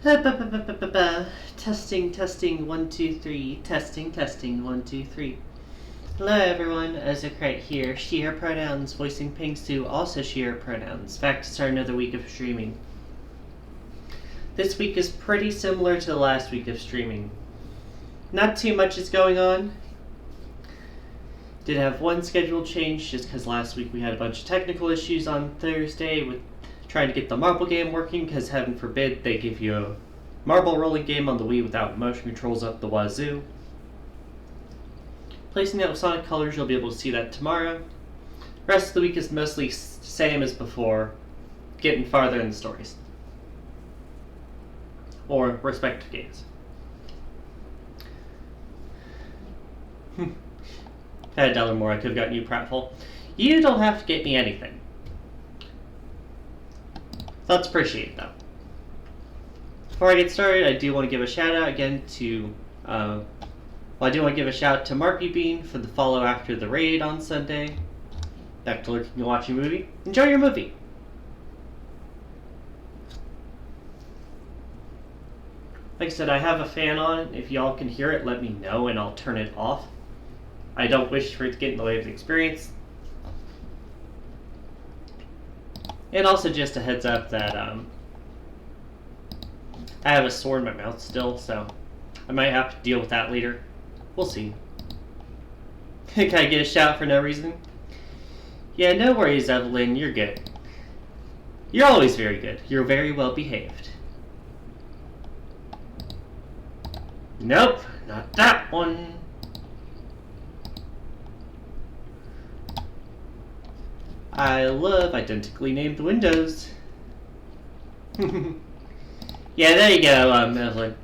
Testing, testing, 1, 2, 3. Testing, testing, 1, 2, 3. Hello everyone, Ezekite here. She, her pronouns, voicing Pingsu, also she, her pronouns. Back to start another week of streaming. This week is pretty similar to the last week of streaming. Not too much is going on. Did have one schedule change just because last week we had a bunch of technical issues on Thursday with trying to get the marble game working, because heaven forbid they give you a marble rolling game on the Wii without motion controls up the wazoo. Placing that with Sonic Colors, you'll be able to see that tomorrow. The rest of the week is mostly same as before, getting farther in the stories. Or respective games. I had $1 more, I could have gotten you pratful. You don't have to get me anything. That's appreciated, though. Before I get started, I do want to give a shout out again to, I do want to give a shout out to Marky Bean for the follow after the raid on Sunday. Back to lurking and watching a movie. Enjoy your movie. Like I said, I have a fan on. If y'all can hear it, let me know and I'll turn it off. I don't wish for it to get in the way of the experience. And also just a heads up that I have a sore in my mouth still, so I might have to deal with that later. We'll see. Can I get a shout for no reason? Yeah, no worries, Evelyn. You're good. You're always very good. You're very well behaved. Nope, not that one. I love identically named windows. Yeah, there you go, Evelyn.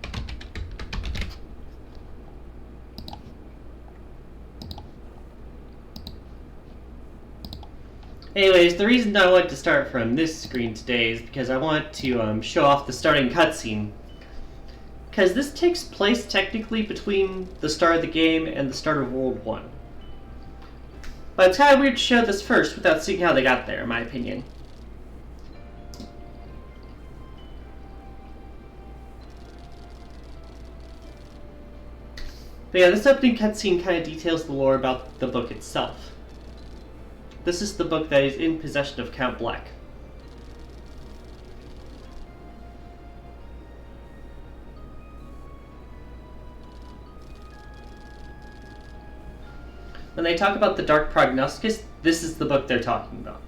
Anyways, the reason I wanted to start from this screen today is because I want to show off the starting cutscene. Because this takes place technically between the start of the game and the start of World 1. But it's kind of weird to show this first without seeing how they got there, in my opinion. But yeah, this opening cutscene kind of details the lore about the book itself. This is the book that is in possession of Count Black. When they talk about the Dark Prognosticus, this is the book they're talking about.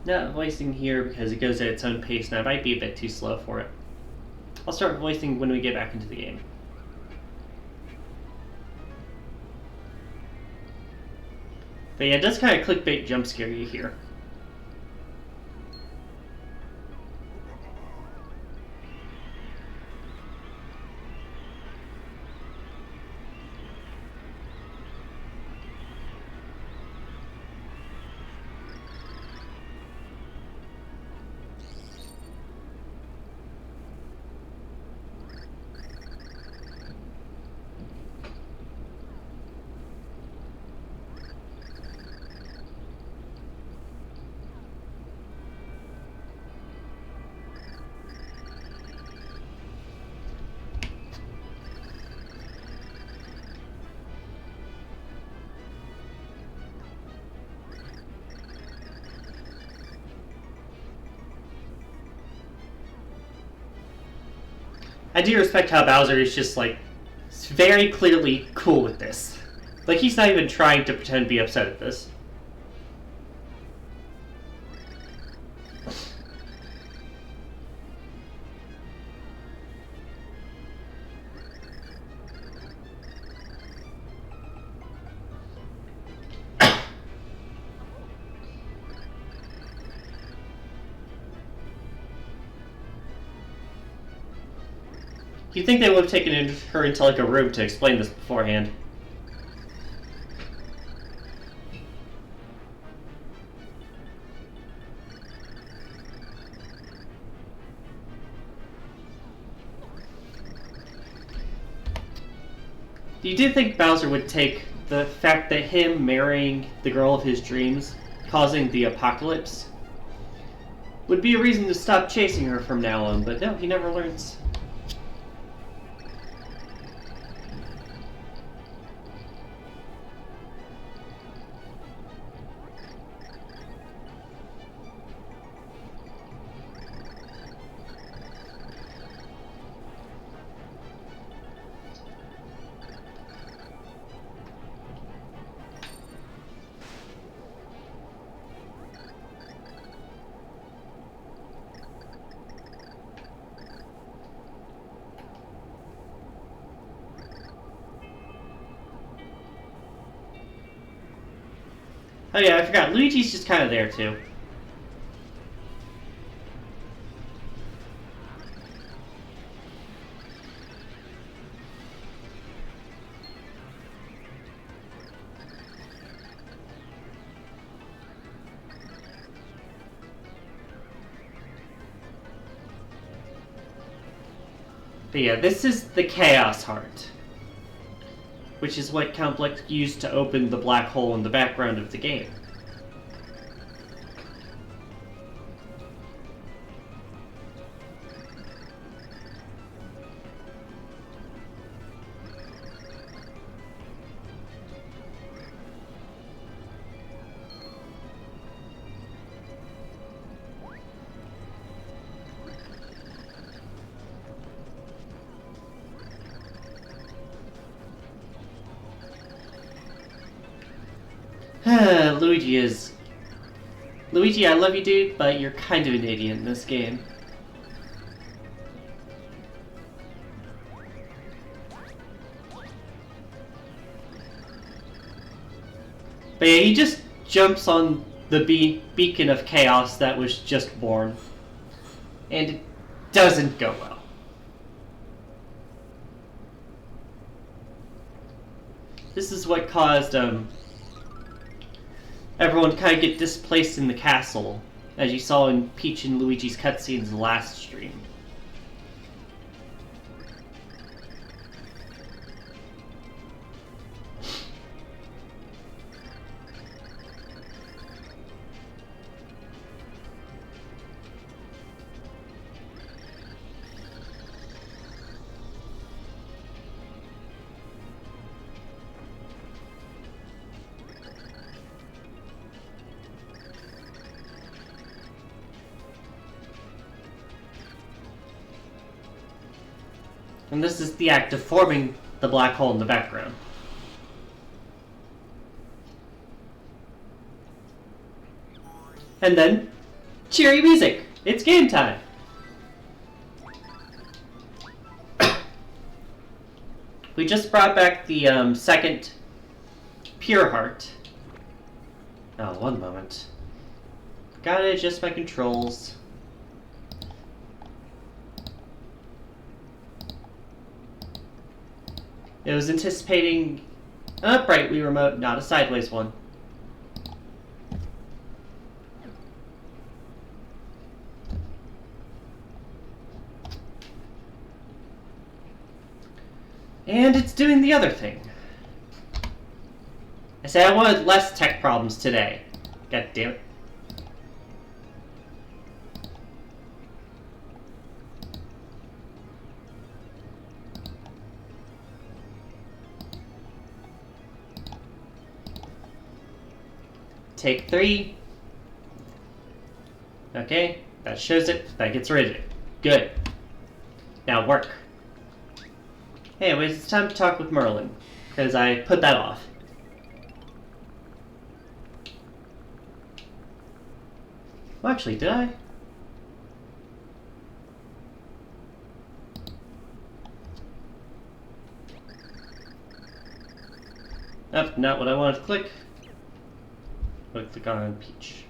Not voicing here because it goes at its own pace and I might be a bit too slow for it. I'll start voicing when we get back into the game. But yeah, it does kind of clickbait jump scare you here. I do respect how Bowser is just, like, very clearly cool with this. Like, he's not even trying to pretend to be upset at this. You'd think they would have taken her into like a room to explain this beforehand. You do think Bowser would take the fact that him marrying the girl of his dreams, causing the apocalypse, would be a reason to stop chasing her from now on, but no, he never learns. Oh yeah, I forgot. Luigi's just kind of there too. But yeah, this is the Chaos Heart, which is what Count Bleck used to open the black hole in the background of the game. Luigi, I love you, dude, but you're kind of an idiot in this game. But yeah, he just jumps on the beacon of chaos that was just born. And it doesn't go well. This is what caused, everyone kind of get displaced in the castle, as you saw in Peach and Luigi's cutscenes last stream. And this is the act of forming the black hole in the background. And then, cheery music! It's game time! We just brought back the second Pure Heart. Oh, one moment. Gotta adjust my controls. It was anticipating an upright Wii remote, not a sideways one. And it's doing the other thing. I said I wanted less tech problems today. God damn it. Take 3. Okay, that shows it. That gets rid of it. Good. Now work. Anyways, it's time to talk with Merlin, because I put that off. Well, actually, did I? Nope, not what I wanted to click. Click on Peach.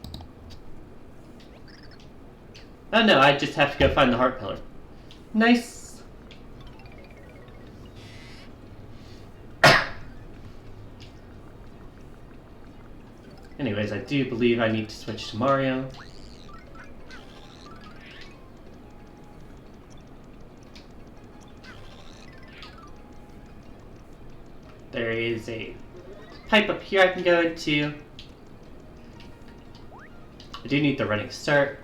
Oh no, I just have to go find the heart pillar. Nice. Anyways, I do believe I need to switch to Mario. There is a pipe up here I can go into. I do need the running start.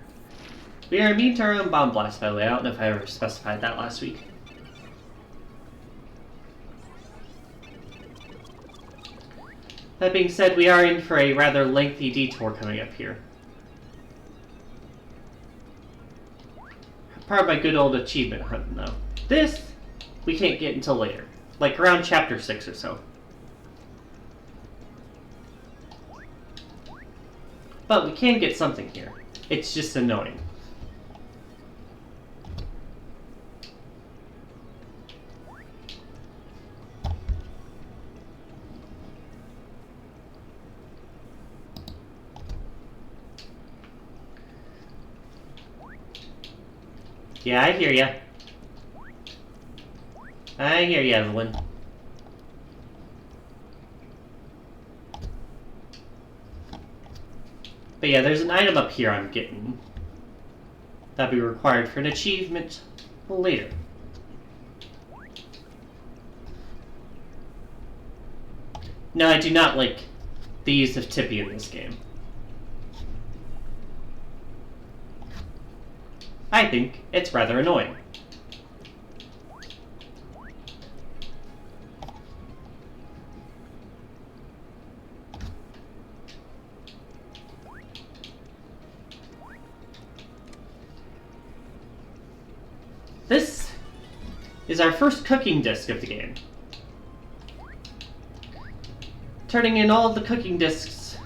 We are immune to our own bomb blast, by the way. I don't know if I ever specified that last week. That being said, we are in for a rather lengthy detour coming up here. Part of my good old achievement hunting, though. This, we can't get until later. Like around chapter 6 or so. But we can get something here. It's just annoying. Yeah, I hear ya. I hear ya, Evelyn. But yeah, there's an item up here I'm getting. That'll be required for an achievement later. No, I do not like the use of Tippy in this game. I think it's rather annoying. This is our first cooking disc of the game. Turning in all of the cooking discs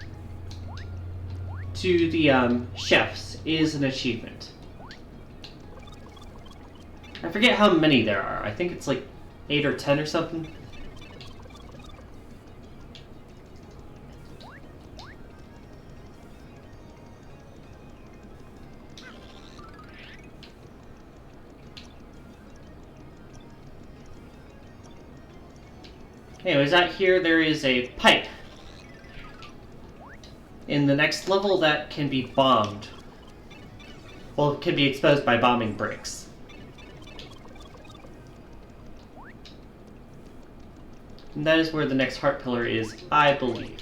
to the chefs is an achievement. I forget how many there are. I think it's like 8 or 10 or something. Anyways, out here there is a pipe in the next level that can be bombed. Well, it can be exposed by bombing bricks. And that is where the next heart pillar is, I believe.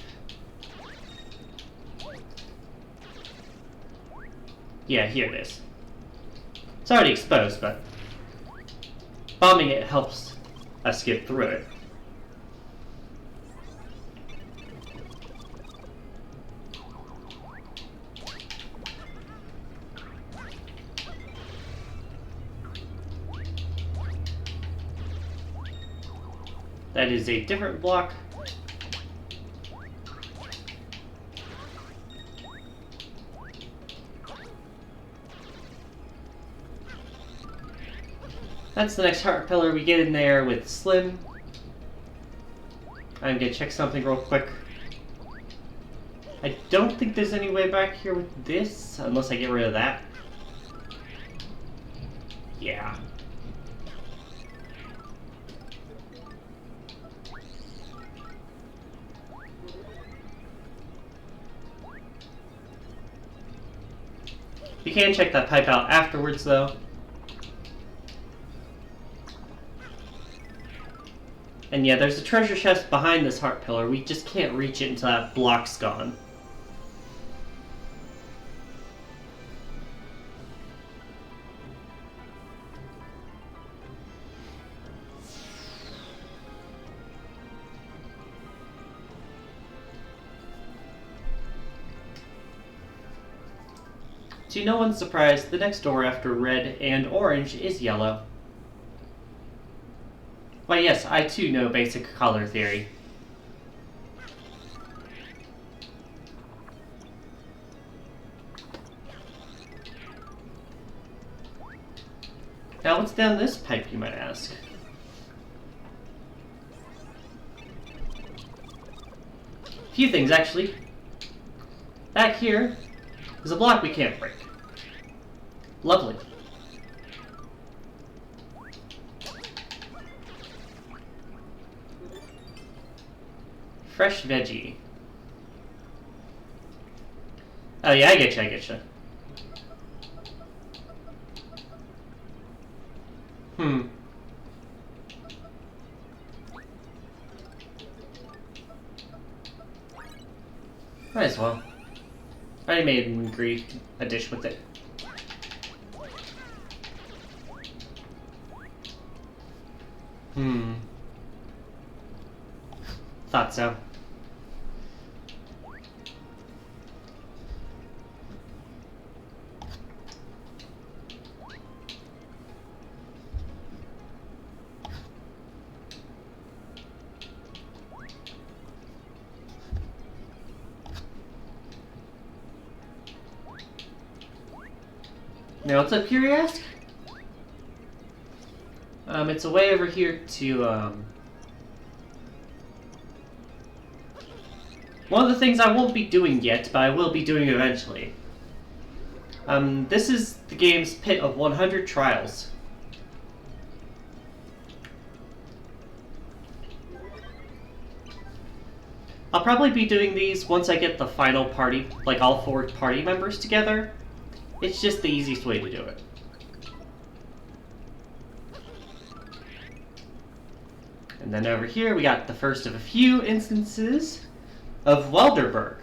Yeah, here it is. It's already exposed, but bombing it helps us get through it. That is a different block. That's the next heart pillar. We get in there with Slim. I'm gonna check something real quick. I don't think there's any way back here with this, unless I get rid of that. Yeah. You can check that pipe out afterwards, though. And yeah, there's a treasure chest behind this heart pillar. We just can't reach it until that block's gone. To no one's surprise, the next door after red and orange is yellow. Why yes, I too know basic color theory. Now what's down this pipe, you might ask? A few things, actually. Back here is a block we can't break. Lovely. Fresh veggie. Oh yeah, I getcha, I getcha. Might as well. I already made a dish with it. Thought so. Now what's up here, you ask? It's a way over here to, one of the things I won't be doing yet, but I will be doing eventually. This is the game's pit of 100 trials. I'll probably be doing these once I get the final party, like all 4 party members together. It's just the easiest way to do it. And then over here we got the first of a few instances of Welderberg.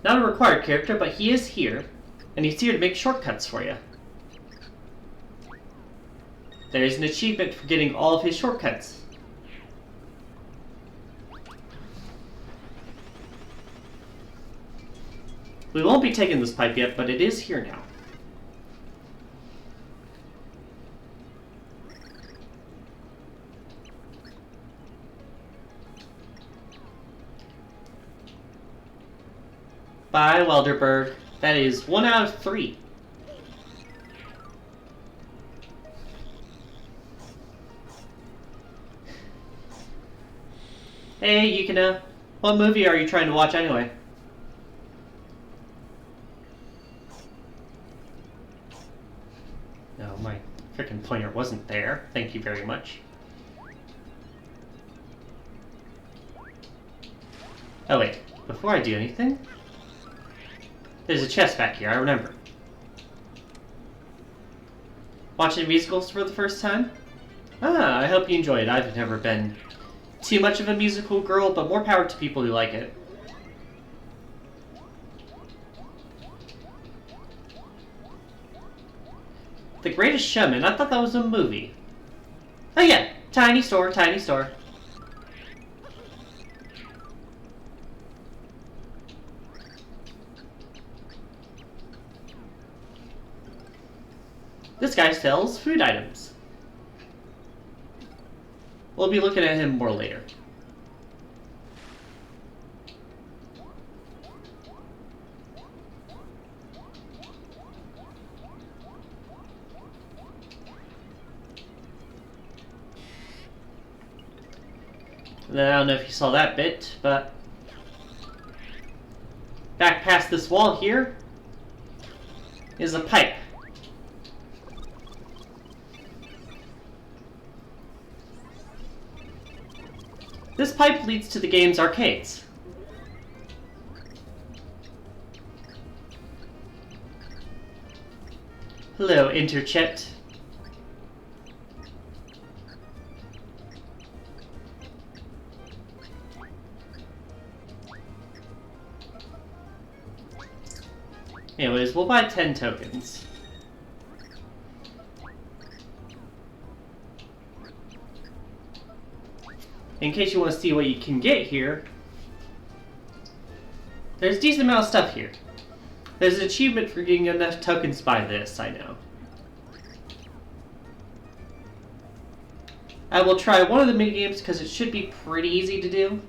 Not a required character, but he is here, and he's here to make shortcuts for you. There is an achievement for getting all of his shortcuts. We won't be taking this pipe yet, but it is here now. Bye, Welderberg. That is 1 out of 3. Hey, Yukina. What movie are you trying to watch anyway? No, my frickin' pointer wasn't there. Thank you very much. Oh wait, before I do anything, there's a chest back here, I remember. Watching musicals for the first time? Ah, I hope you enjoy it. I've never been too much of a musical girl, but more power to people who like it. The Greatest Showman? I thought that was a movie. Oh yeah, tiny store, tiny store. This guy sells food items. We'll be looking at him more later. I don't know if you saw that bit, but back past this wall here is a pipe. This pipe leads to the game's arcades. Hello, Interchet. Anyways, we'll buy 10 tokens. In case you want to see what you can get here, there's a decent amount of stuff here. There's an achievement for getting enough tokens to buy this, I know. I will try one of the minigames because it should be pretty easy to do.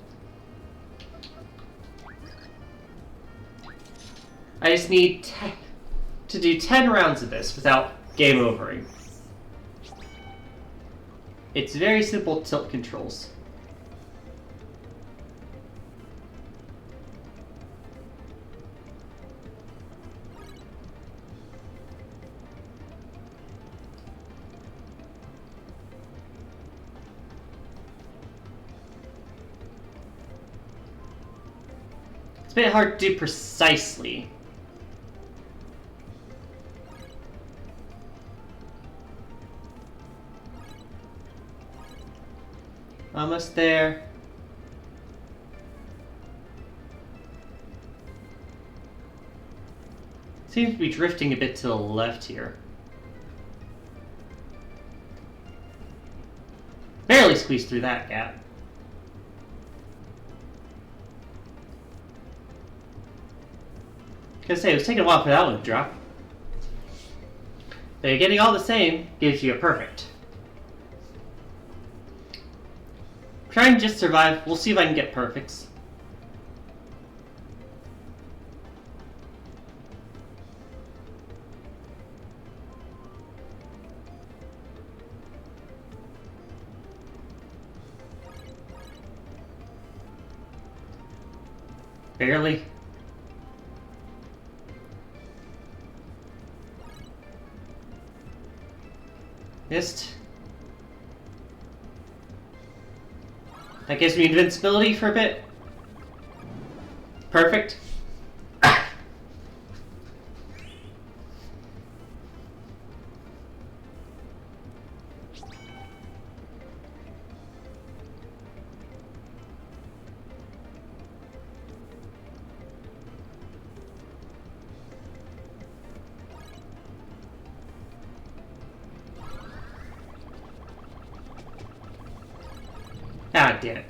I just need to do 10 rounds of this without game overing. It's very simple tilt controls. It's a bit hard to do precisely. Almost there. Seems to be drifting a bit to the left here. Barely squeezed through that gap. I was gonna say, it was taking a while for that one to drop. But getting all the same gives you a perfect. Try and just survive. We'll see if I can get perfects. Barely. Missed. That gives me invincibility for a bit. Perfect. Ah, damn it.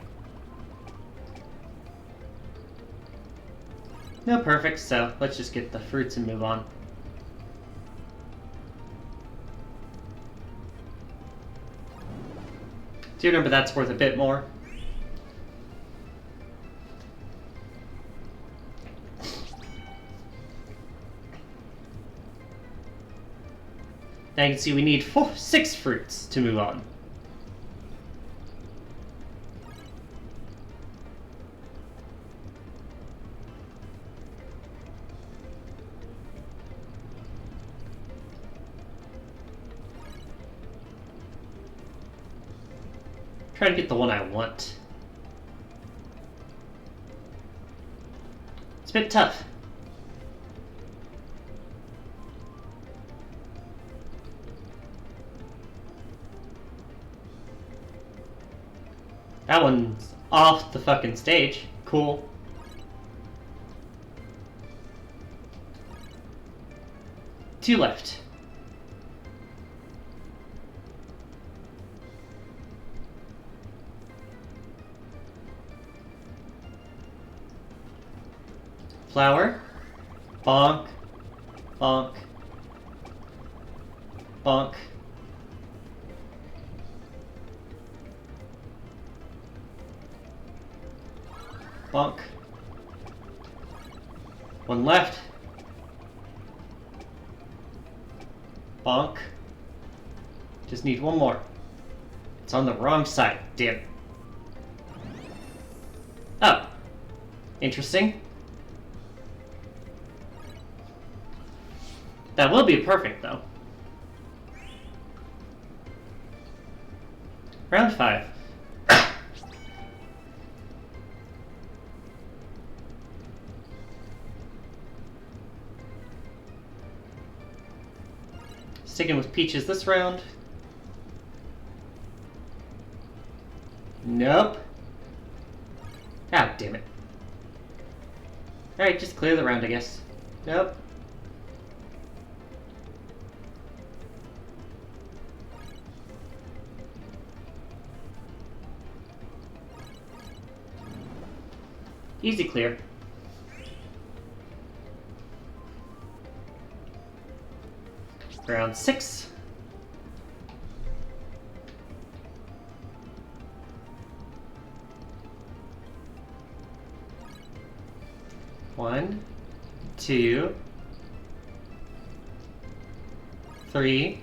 No perfect, so let's just get the fruits and move on. Do remember that's worth a bit more. Now you can see we need 6 fruits to move on. Try to get the one I want. It's a bit tough. That one's off the fucking stage. Cool. Two left. Flower. Bonk. Bonk. Bonk. Bonk. One left. Bonk. Just need one more. It's on the wrong side. Damn. Oh. Interesting. That will be perfect, though. Round 5. Sticking with peaches this round. Nope. Ah, damn it. Alright, just clear the round, I guess. Nope. Easy clear. Round 6. One, 2, 3.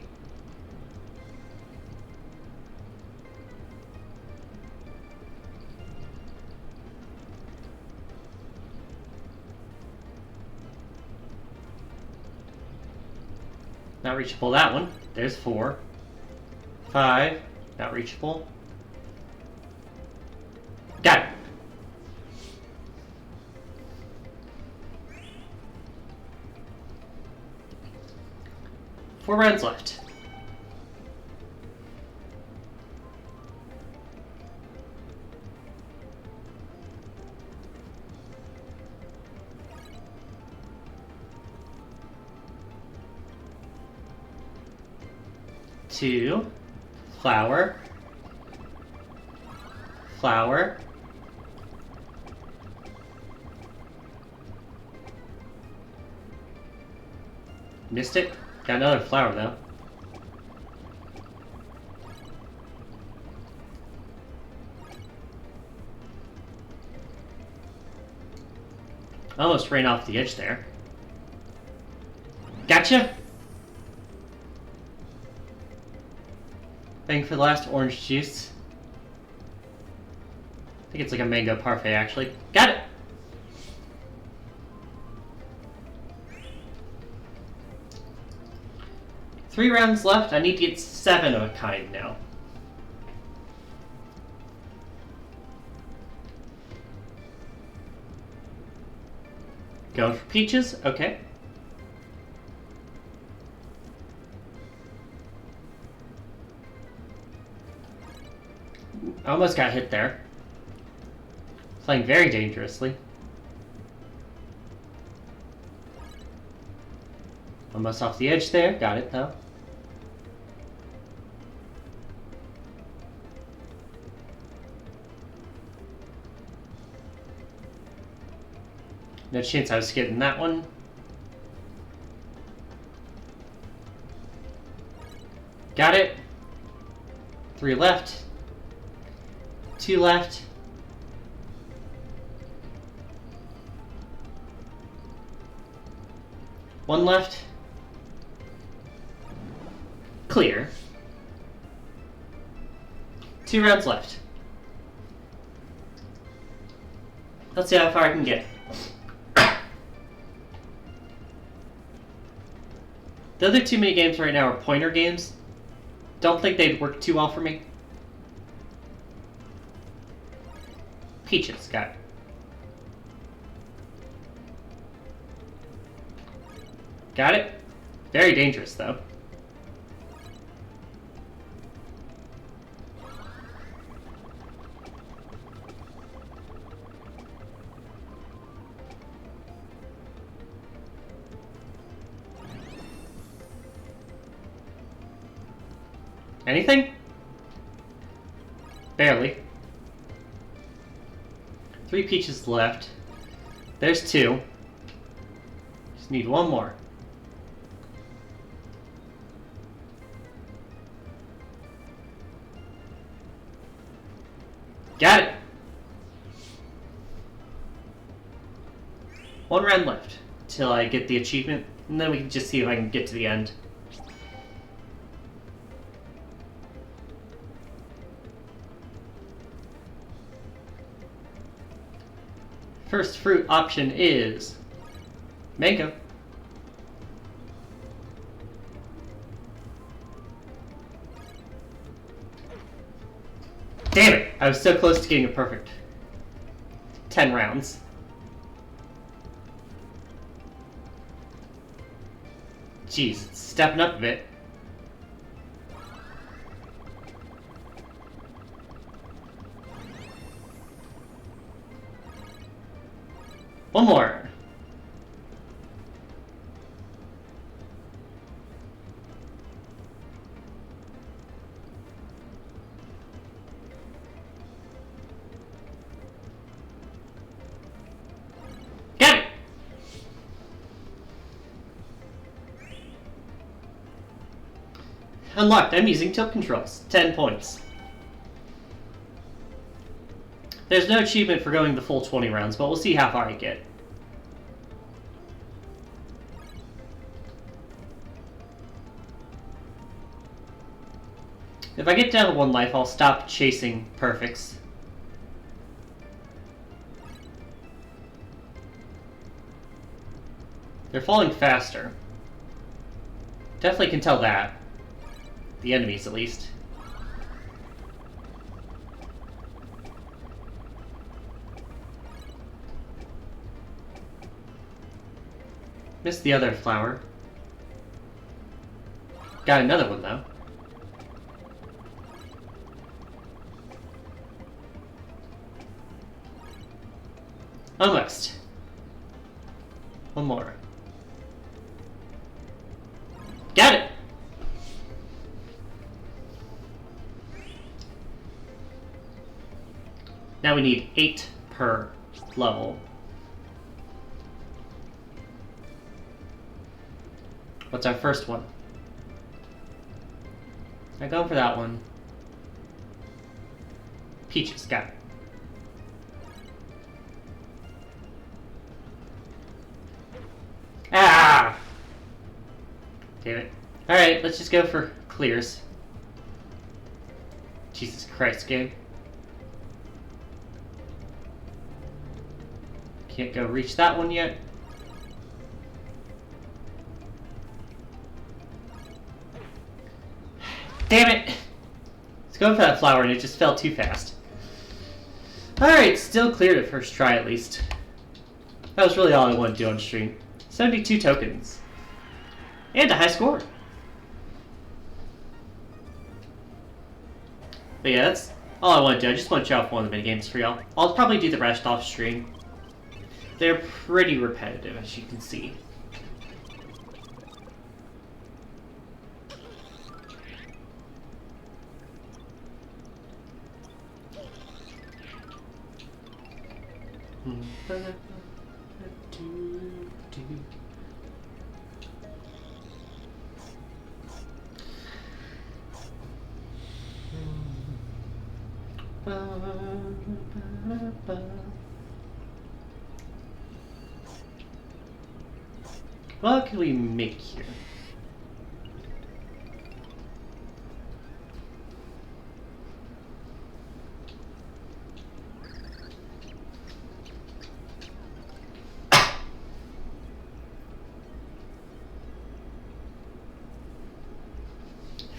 Not reachable, that one. There's 4. 5. Not reachable. Got it. Four rounds left. 2, flower, flower, missed it. Got another flower though. Almost ran off the edge there. Gotcha! Waiting for the last orange juice. I think it's like a mango parfait actually. Got it! Three rounds left. I need to get 7 of a kind now. Going for peaches? Okay. Almost got hit there. Playing very dangerously. Almost off the edge there. Got it though. No chance I was getting that one. Got it. 3 left. 2 left. One left. Clear. 2 rounds left. Let's see how far I can get. The other 2 mini games right now are pointer games. Don't think they'd work too well for me. Peaches, got it. Got it. Very dangerous, though. Anything? Barely. 3 peaches left. There's 2. Just need 1 more. Got it! 1 round left till I get the achievement, and then we can just see if I can get to the end. First fruit option is mango. Damn it! I was so close to getting a perfect. 10 rounds. Jeez, it's stepping up a bit. One more. Got it! Unlocked. I'm using tilt controls. 10 points. There's no achievement for going the full 20 rounds, but we'll see how far I get. If I get down to 1 life, I'll stop chasing perfects. They're falling faster. Definitely can tell that. The enemies, at least. Missed the other flower. Got another one, though. Almost. 1 more. Got it! Now we need 8 per level. What's our first one? I go for that one. Peaches, got it. Ah! Damn it. Alright, let's just go for clears. Jesus Christ, game. Can't go reach that one yet. Damn it! I was going for that flower and it just fell too fast. Alright, still cleared it first try at least. That was really all I wanted to do on stream. 72 tokens. And a high score. But yeah, that's all I want to do. I just want to show off one of the minigames for y'all. I'll probably do the rest off stream. They're pretty repetitive, as you can see. What can we make here?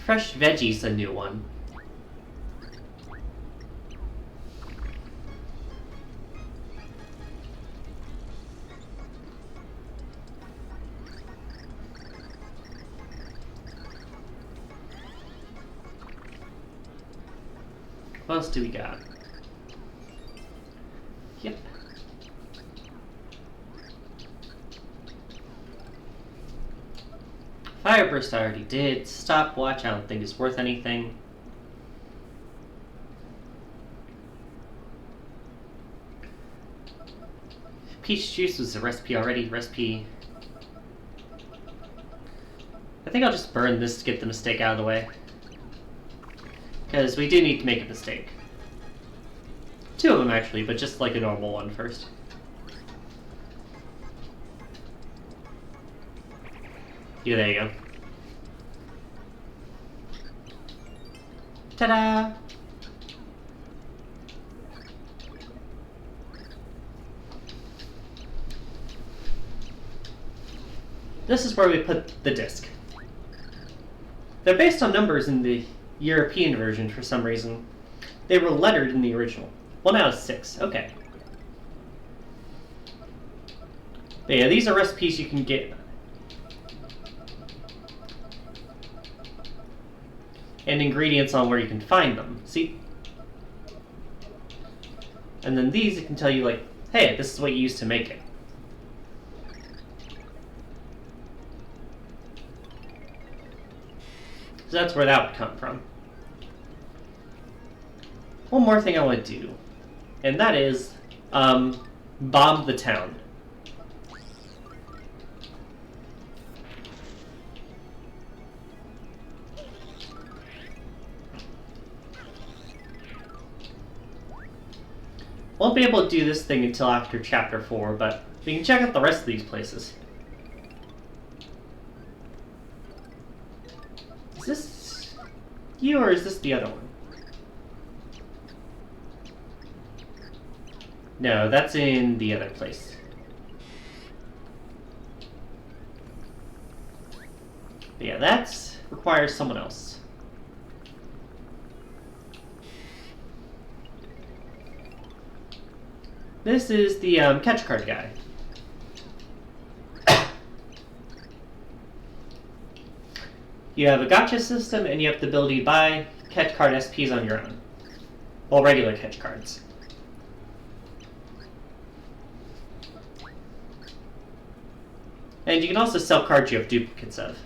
Fresh veggies, a new one. What else do we got? Yep. Fireburst I already did. Stopwatch I don't think is worth anything. Peach juice was a recipe already. Recipe. I think I'll just burn this to get the mistake out of the way. Because we do need to make a mistake. 2 of them actually, but just like a normal one first. Yeah, there you go. Ta-da! This is where we put the disc. They're based on numbers in the European version for some reason. They were lettered in the original. 1 out of 6. Okay. But yeah, these are recipes you can get. And ingredients on where you can find them. See? And then these, it can tell you like, hey, this is what you use to make it. So that's where that would come from. One more thing I want to do, and that is bomb the town. Won't be able to do this thing until after Chapter 4, but we can check out the rest of these places. Is this you, or is this the other one? No, that's in the other place. But yeah, that requires someone else. This is the catch card guy. You have a gacha system, and you have the ability to buy catch card SPs on your own. Well, regular catch cards. And you can also sell cards you have duplicates of.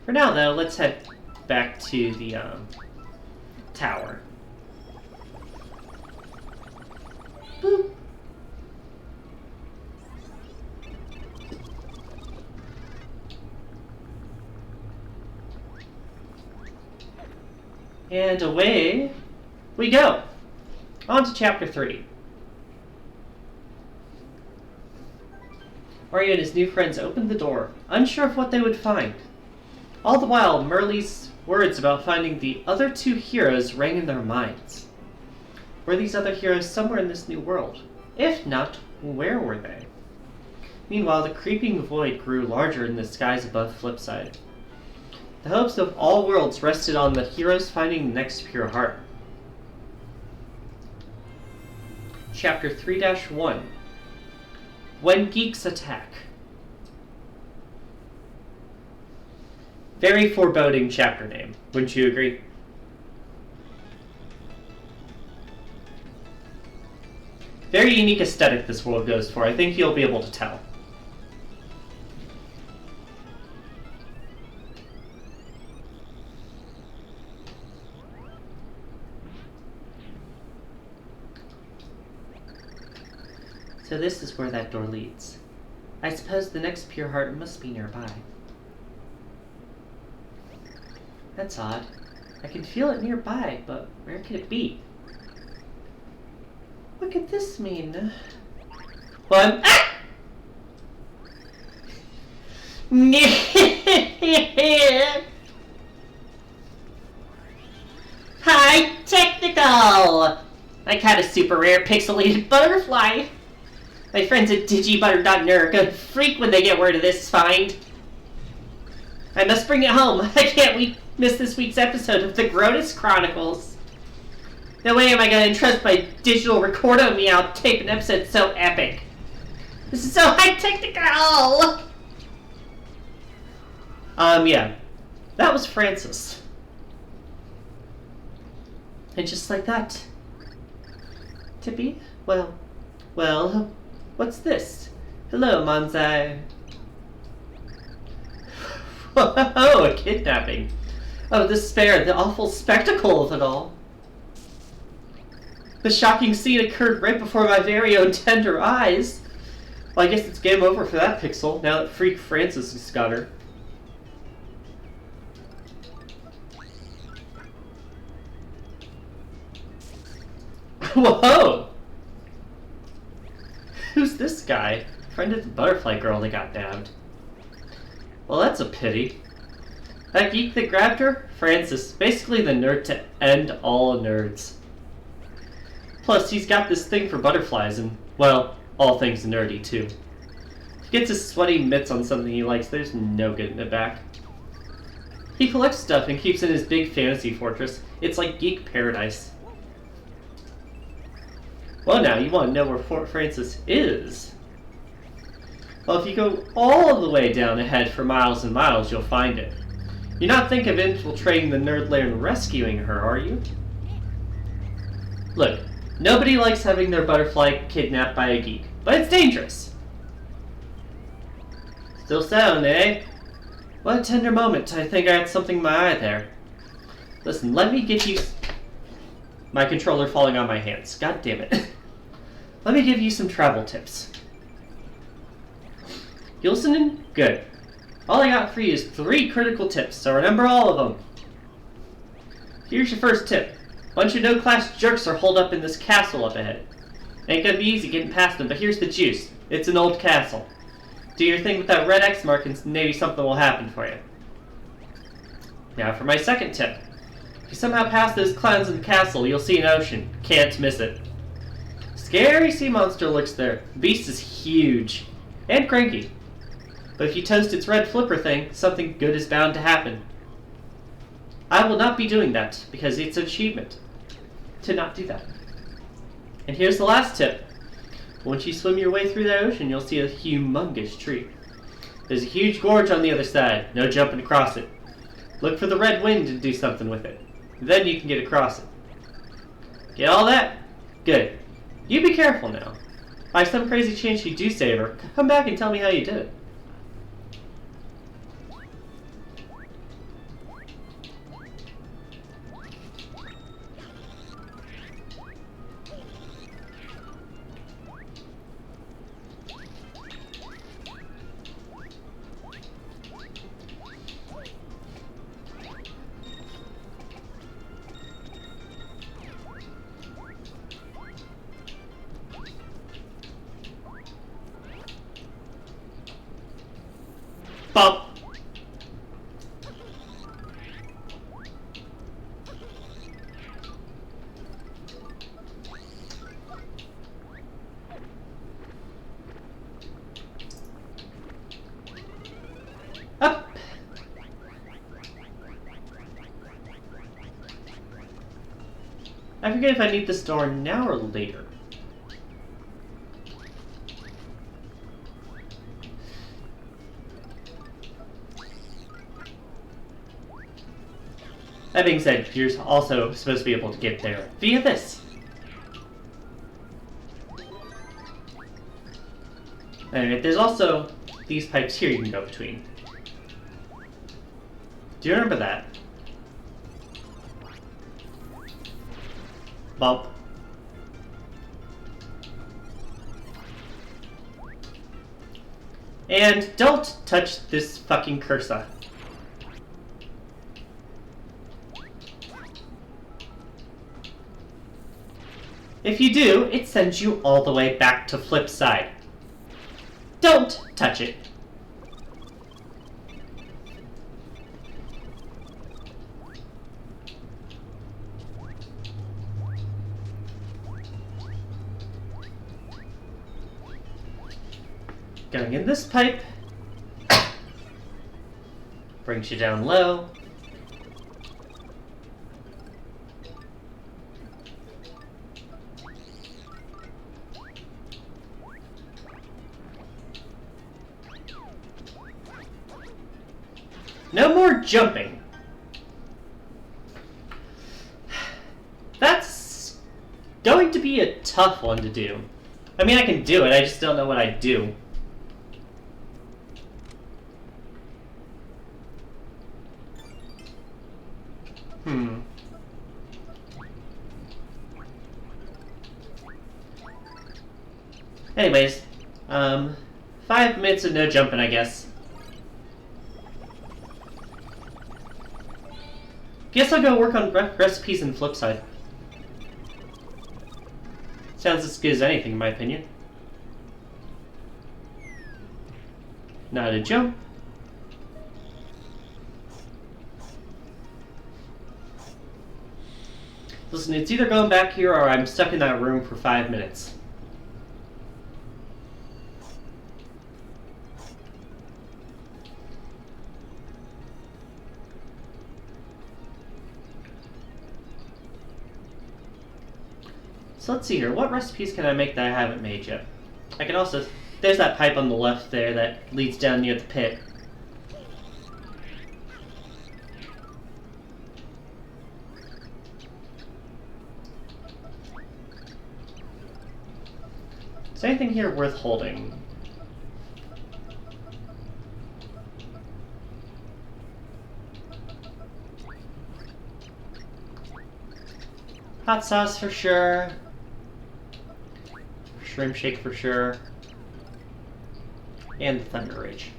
For now, though, let's head back to the tower. And away we go. On to Chapter 3. Mario and his new friends opened the door, unsure of what they would find. All the while, Merle's words about finding the other two heroes rang in their minds. Were these other heroes somewhere in this new world? If not, where were they? Meanwhile, the creeping void grew larger in the skies above Flipside. The hopes of all worlds rested on the heroes finding the next pure heart. Chapter 3-1. When Geeks Attack. Very foreboding chapter name, wouldn't you agree? Very unique aesthetic this world goes for. I think you'll be able to tell. So this is where that door leads. I suppose the next pure heart must be nearby. That's odd. I can feel it nearby, but where could it be? What could this mean? Well, Hi, Technicaaaaaaal! I caught a super rare pixelated butterfly. My friends at digibutter.net are gonna freak when they get word of this find. I must bring it home. I can't miss this week's episode of the Grotus Chronicles. No way am I gonna entrust my digital recorder meow tape an episode so epic. This is so high technical! Yeah. That was Francis. And just like that. Tippy? Well, what's this? Hello, Manzai. Oh, a kidnapping. Oh, despair, the awful spectacle of it all. The shocking scene occurred right before my very own tender eyes. Well, I guess it's game over for that pixel, now that Freak Francis has got her. Whoa! Who's this guy? Friend of the butterfly girl that got nabbed. Well, that's a pity. That geek that grabbed her? Francis. Basically the nerd to end all nerds. Plus, he's got this thing for butterflies and, well, all things nerdy, too. If he gets his sweaty mitts on something he likes, there's no getting it back. He collects stuff and keeps in his big fantasy fortress. It's like geek paradise. Well, now, you want to know where Fort Francis is. Well, if you go all the way down ahead for miles and miles, you'll find it. You're not thinking of infiltrating the nerd lair and rescuing her, are you? Look, nobody likes having their butterfly kidnapped by a geek, but it's dangerous. Still sound, eh? What a tender moment. I think I had something in my eye there. Listen, let me give you... My controller falling on my hands. God damn it. Let me give you some travel tips. You listening? Good. All I got for you is 3 critical tips, so remember all of them. Here's your first tip. Bunch of no-class jerks are holed up in this castle up ahead. Ain't gonna be easy getting past them, but here's the juice. It's an old castle. Do your thing with that red X mark and maybe something will happen for you. Now for my second tip. If you somehow pass those clowns in the castle, you'll see an ocean. Can't miss it. Scary sea monster looks there. The beast is huge. And cranky. But if you toast its red flipper thing, something good is bound to happen. I will not be doing that, because it's an achievement to not do that. And here's the last tip. Once you swim your way through the ocean, you'll see a humongous tree. There's a huge gorge on the other side. No jumping across it. Look for the red wind to do something with it. Then you can get across it. Get all that? Good. You be careful now. By some crazy chance you do save her, come back and tell me how you did it. Bump. Up. I forget if I need this door now or later. That being said, you're also supposed to be able to get there via this. Anyway, there's also these pipes here you can go between. Do you remember that? Bump. And don't touch this fucking cursor. If you do, it sends you all the way back to flip side. Don't touch it. Going in this pipe brings you down low. No more jumping. That's going to be a tough one to do. I mean, I can do it, I just don't know what I do. Anyways, 5 minutes of no jumping, I guess. Guess I'll go work on recipes and flip side. Sounds as good as anything, in my opinion. Not a jump. Listen, it's either going back here or I'm stuck in that room for 5 minutes. So let's see here, what recipes can I make that I haven't made yet? I can also, there's that pipe on the left there that leads down near the pit. Is there anything here worth holding? Hot sauce for sure. Shrimp shake for sure. And the Thunder Rage.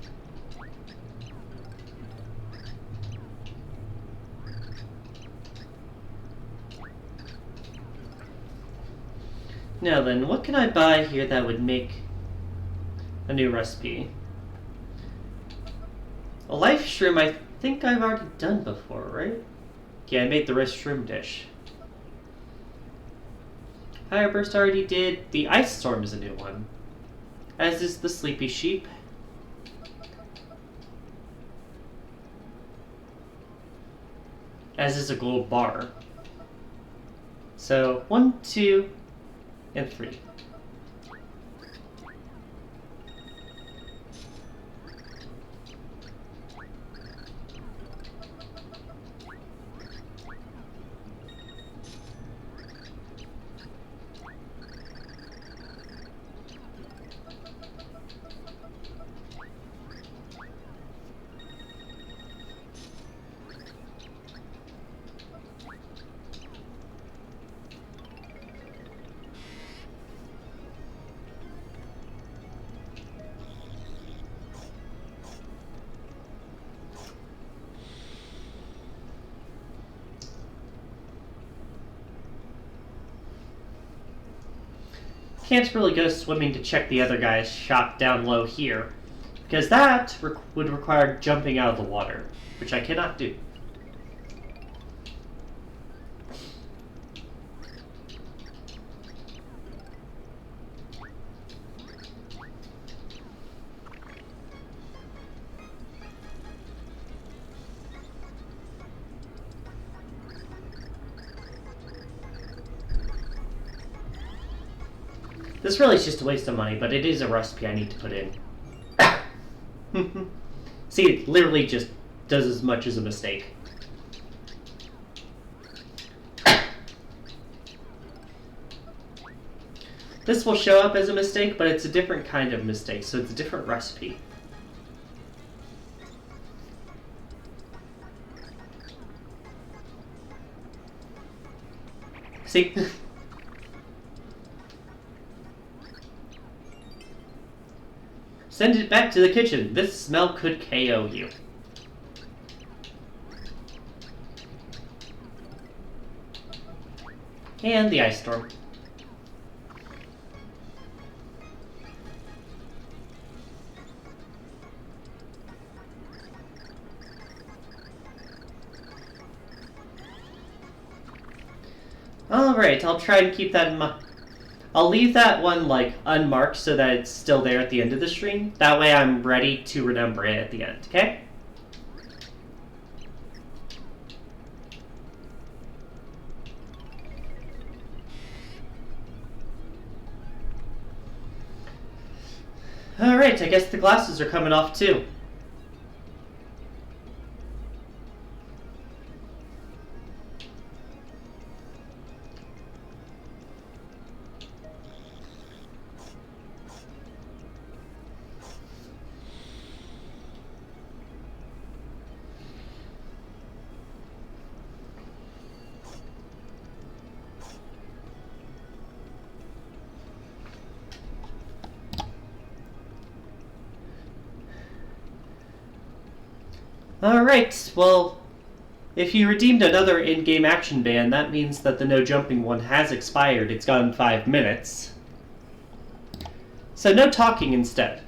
Now then, what can I buy here that would make a new recipe? A life shroom I think I've already done before, right? Yeah, I made the rice shroom dish. Fire Burst already did. The Ice Storm is a new one. As is the Sleepy Sheep. As is a gold bar. So, 1, 2, and 3. Can't really go swimming to check the other guy's shop down low here. because that would require jumping out of the water, which I cannot do. This really is just a waste of money, but it is a recipe I need to put in. See, it literally just does as much as a mistake. This will show up as a mistake, but it's a different kind of mistake, so it's a different recipe. See? Send it back to the kitchen. This smell could KO you. And the ice storm. Alright, I'll try to keep that in mind. I'll leave that one, like, unmarked so that it's still there at the end of the stream. That way I'm ready to remember it at the end, okay? Alright, I guess the glasses are coming off too. Alright, well, if you redeemed another in-game action ban, that means that the no jumping one has expired. It's gone 5 minutes. So no talking instead.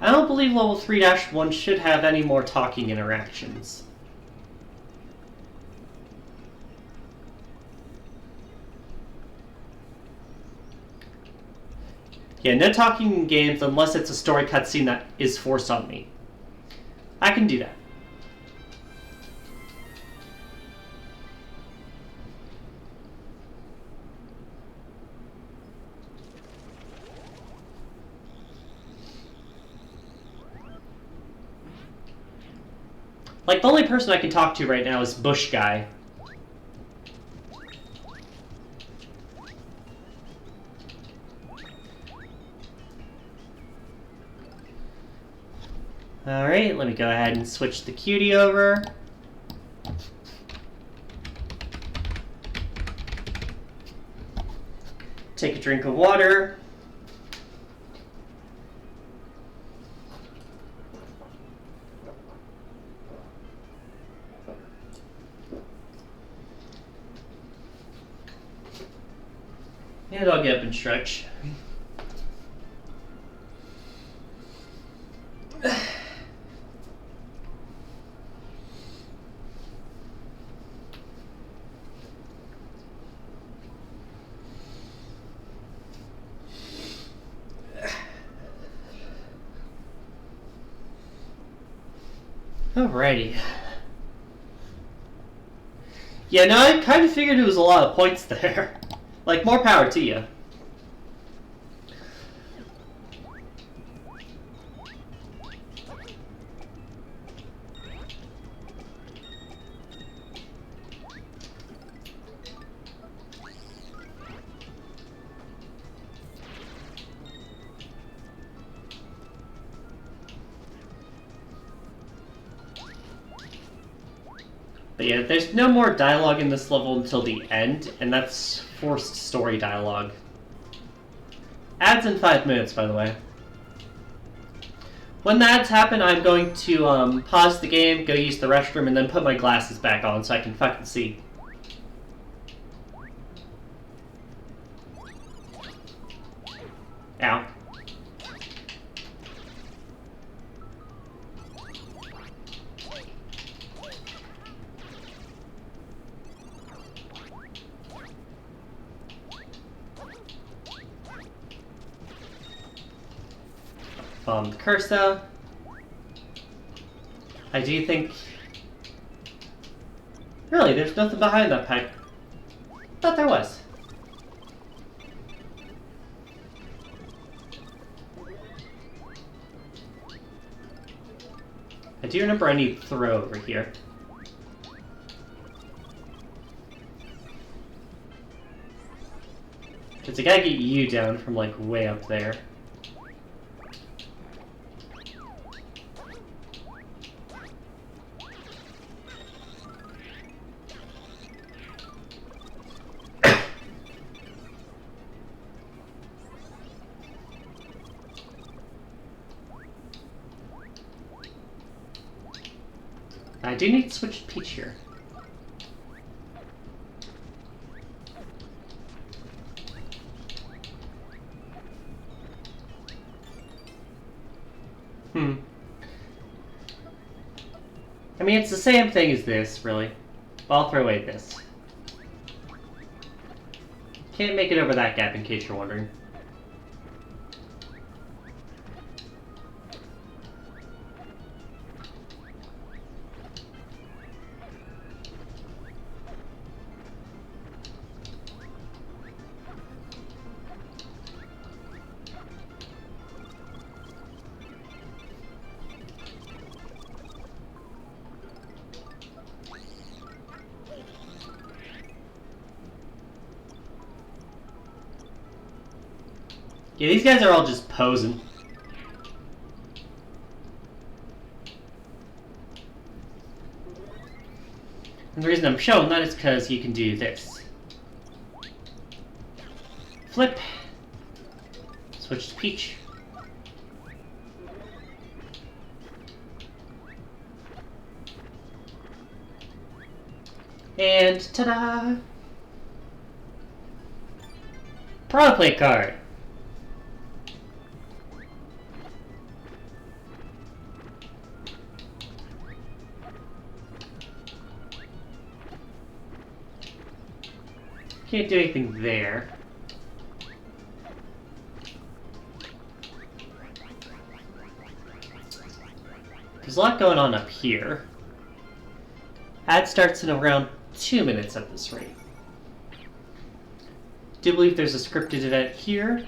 I don't believe level 3-1 should have any more talking interactions. Yeah, no talking in games unless it's a story cutscene that is forced on me. I can do that. Like, the only person I can talk to right now is Bush Guy. Alright, let me go ahead and switch the cutie over. Take a drink of water. And I'll get up and stretch. Alrighty. Yeah, no, I kind of figured it was a lot of points there. Like, more power to you. But yeah, there's no more dialogue in this level until the end, and that's forced story dialogue. Adds in 5 minutes, by the way. When that's happened, I'm going to pause the game, go use the restroom, and then put my glasses back on so I can fucking see. Ow. Cursor. I do think... Really, there's nothing behind that pipe. Thought there was. I do remember I need to throw over here. Because I gotta get you down from, like, way up there. I do need to switch to Peach here. I mean, it's the same thing as this, really. But I'll throw away this. Can't make it over that gap, in case you're wondering. Yeah, these guys are all just posing. And the reason I'm showing that is because you can do this. Flip. Switch to Peach. And ta-da! Pro play card. Can't do anything there. There's a lot going on up here. Ad starts in around 2 minutes at this rate. Do believe there's a scripted event here.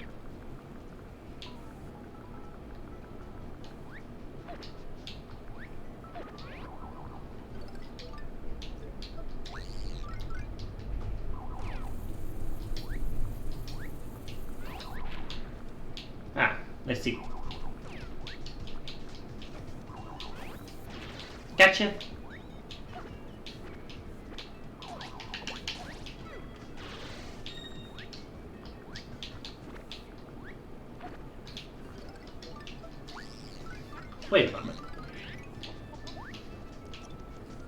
Let's see. Gotcha. Wait a moment.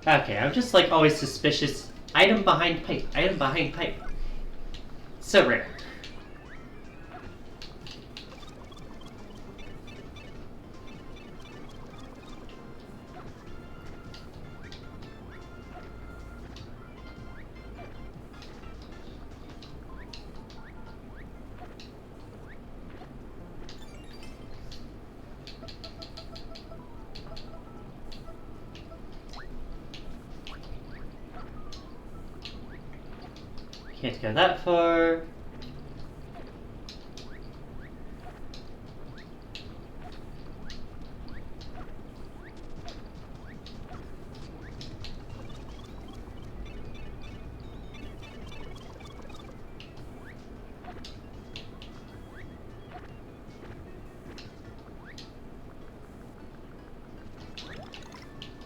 Okay, I'm just like always suspicious. Item behind pipe. Item behind pipe. So rare. Can't go that far.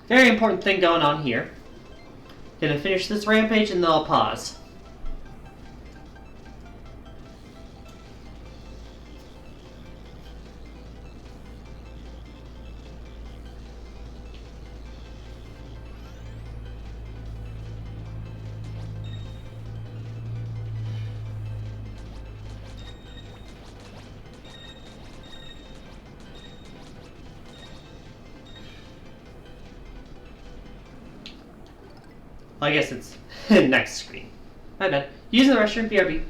Very important thing going on here. Gonna finish this rampage and then I'll pause. Well, I guess it's next screen. My bad. Using the restroom, BRB.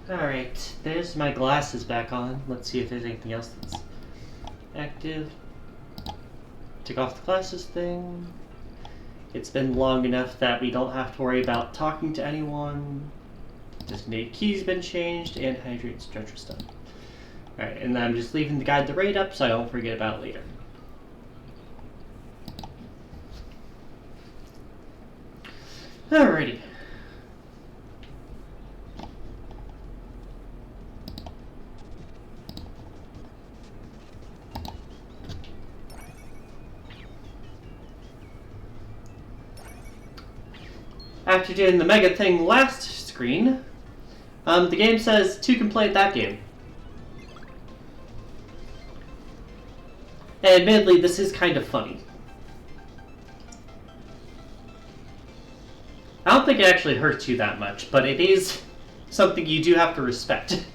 Alright, there's my glasses back on. Let's see if there's anything else that's active. Take off the glasses thing. It's been long enough that we don't have to worry about talking to anyone. Designated key's been changed, and hydrate stretch was done. Alright, and I'm just leaving the guide to rate up so I don't forget about it later. Alrighty. After doing the mega thing last screen, the game says to complete that game. And admittedly, this is kind of funny. I don't think it actually hurts you that much, but it is something you do have to respect.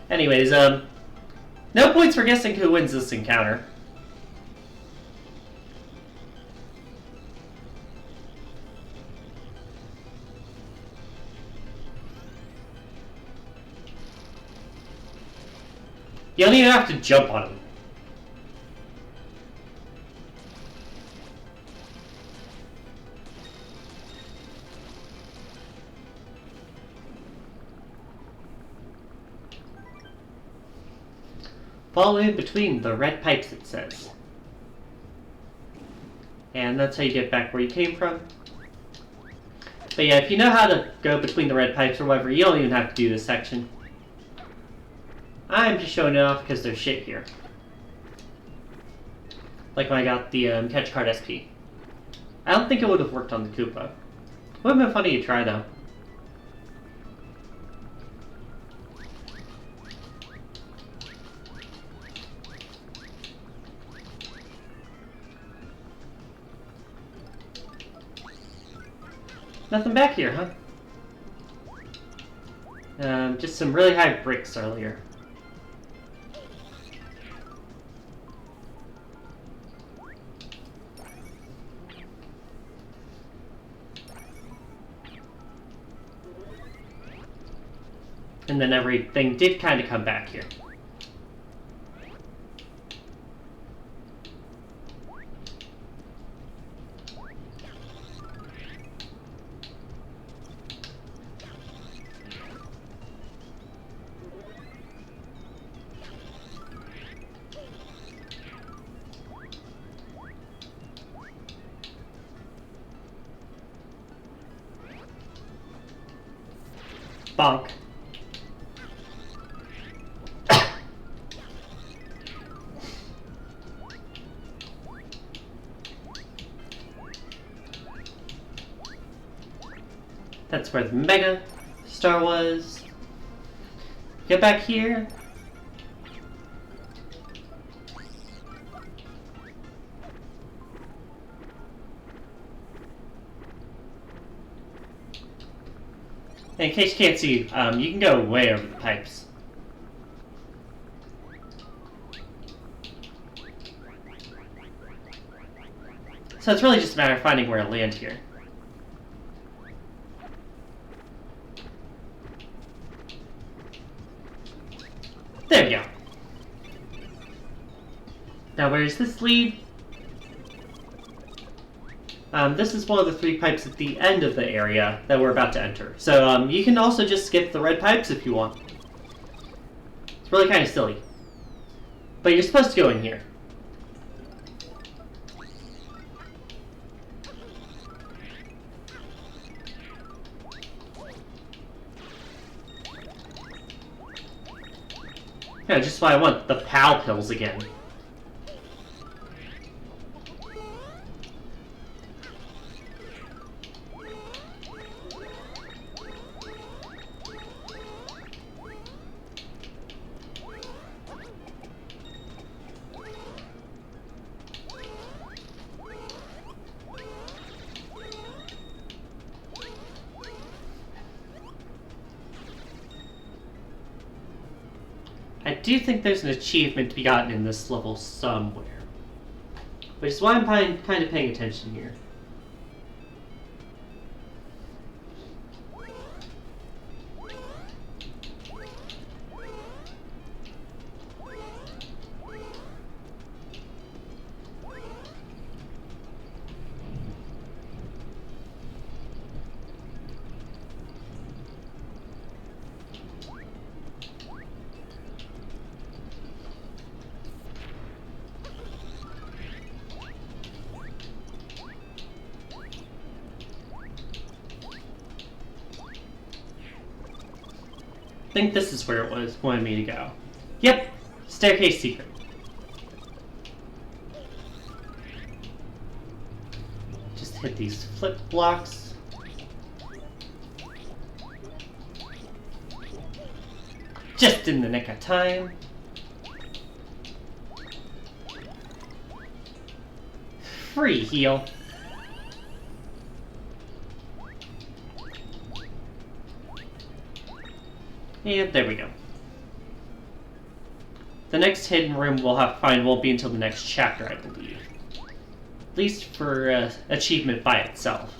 Anyways, no points for guessing who wins this encounter. You don't even have to jump on him. Fall in between the red pipes, it says. And that's how you get back where you came from. But yeah, if you know how to go between the red pipes or whatever, you don't even have to do this section. I'm just showing it off because there's shit here. Like when I got the catch card SP. I don't think it would have worked on the Koopa. Would have been funny to try though. Nothing back here, huh? Just some really high bricks earlier. And then everything did kind of come back here. Bonk. That's where the Mega Star was. Get back here. In case you can't see, you can go way over the pipes. So it's really just a matter of finding where to land here. There we go. Now where does this lead? This is one of the 3 pipes at the end of the area that we're about to enter. So you can also just skip the red pipes if you want. It's really kind of silly. But you're supposed to go in here. Yeah, just why I want the PAL pills again. I do think there's an achievement to be gotten in this level somewhere. Which is why I'm kind of paying attention here. I think this is where it wanted me to go. Yep, staircase secret. Just hit these flip blocks. Just in the nick of time. Free heal. And there we go. The next hidden room we'll have to find won't be until the next chapter, I believe. At least for achievement by itself.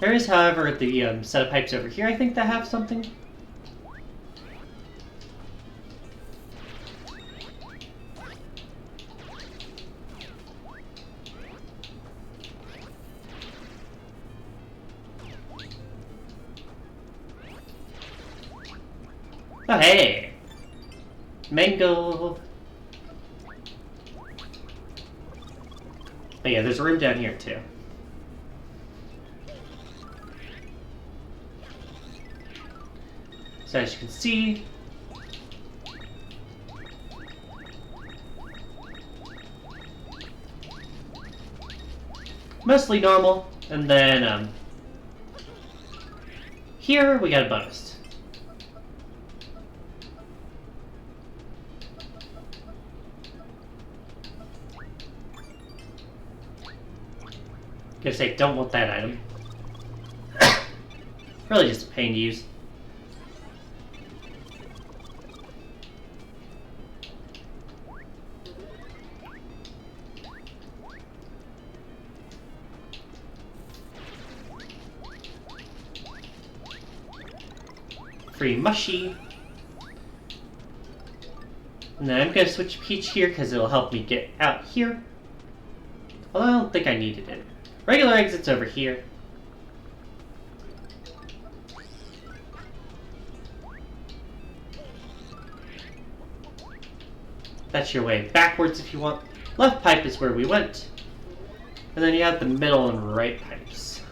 There is, however, the set of pipes over here, I think, that have something. Oh, hey! Mango! But yeah, there's a room down here, too. So as you can see, mostly normal, and then here we got a bonus. gonna say, don't want that item. Really just a pain to use. Free mushy. And then I'm gonna switch Peach here because it'll help me get out here. Although I don't think I needed it. Regular exit's over here. That's your way backwards if you want. Left pipe is where we went. And then you have the middle and right pipes.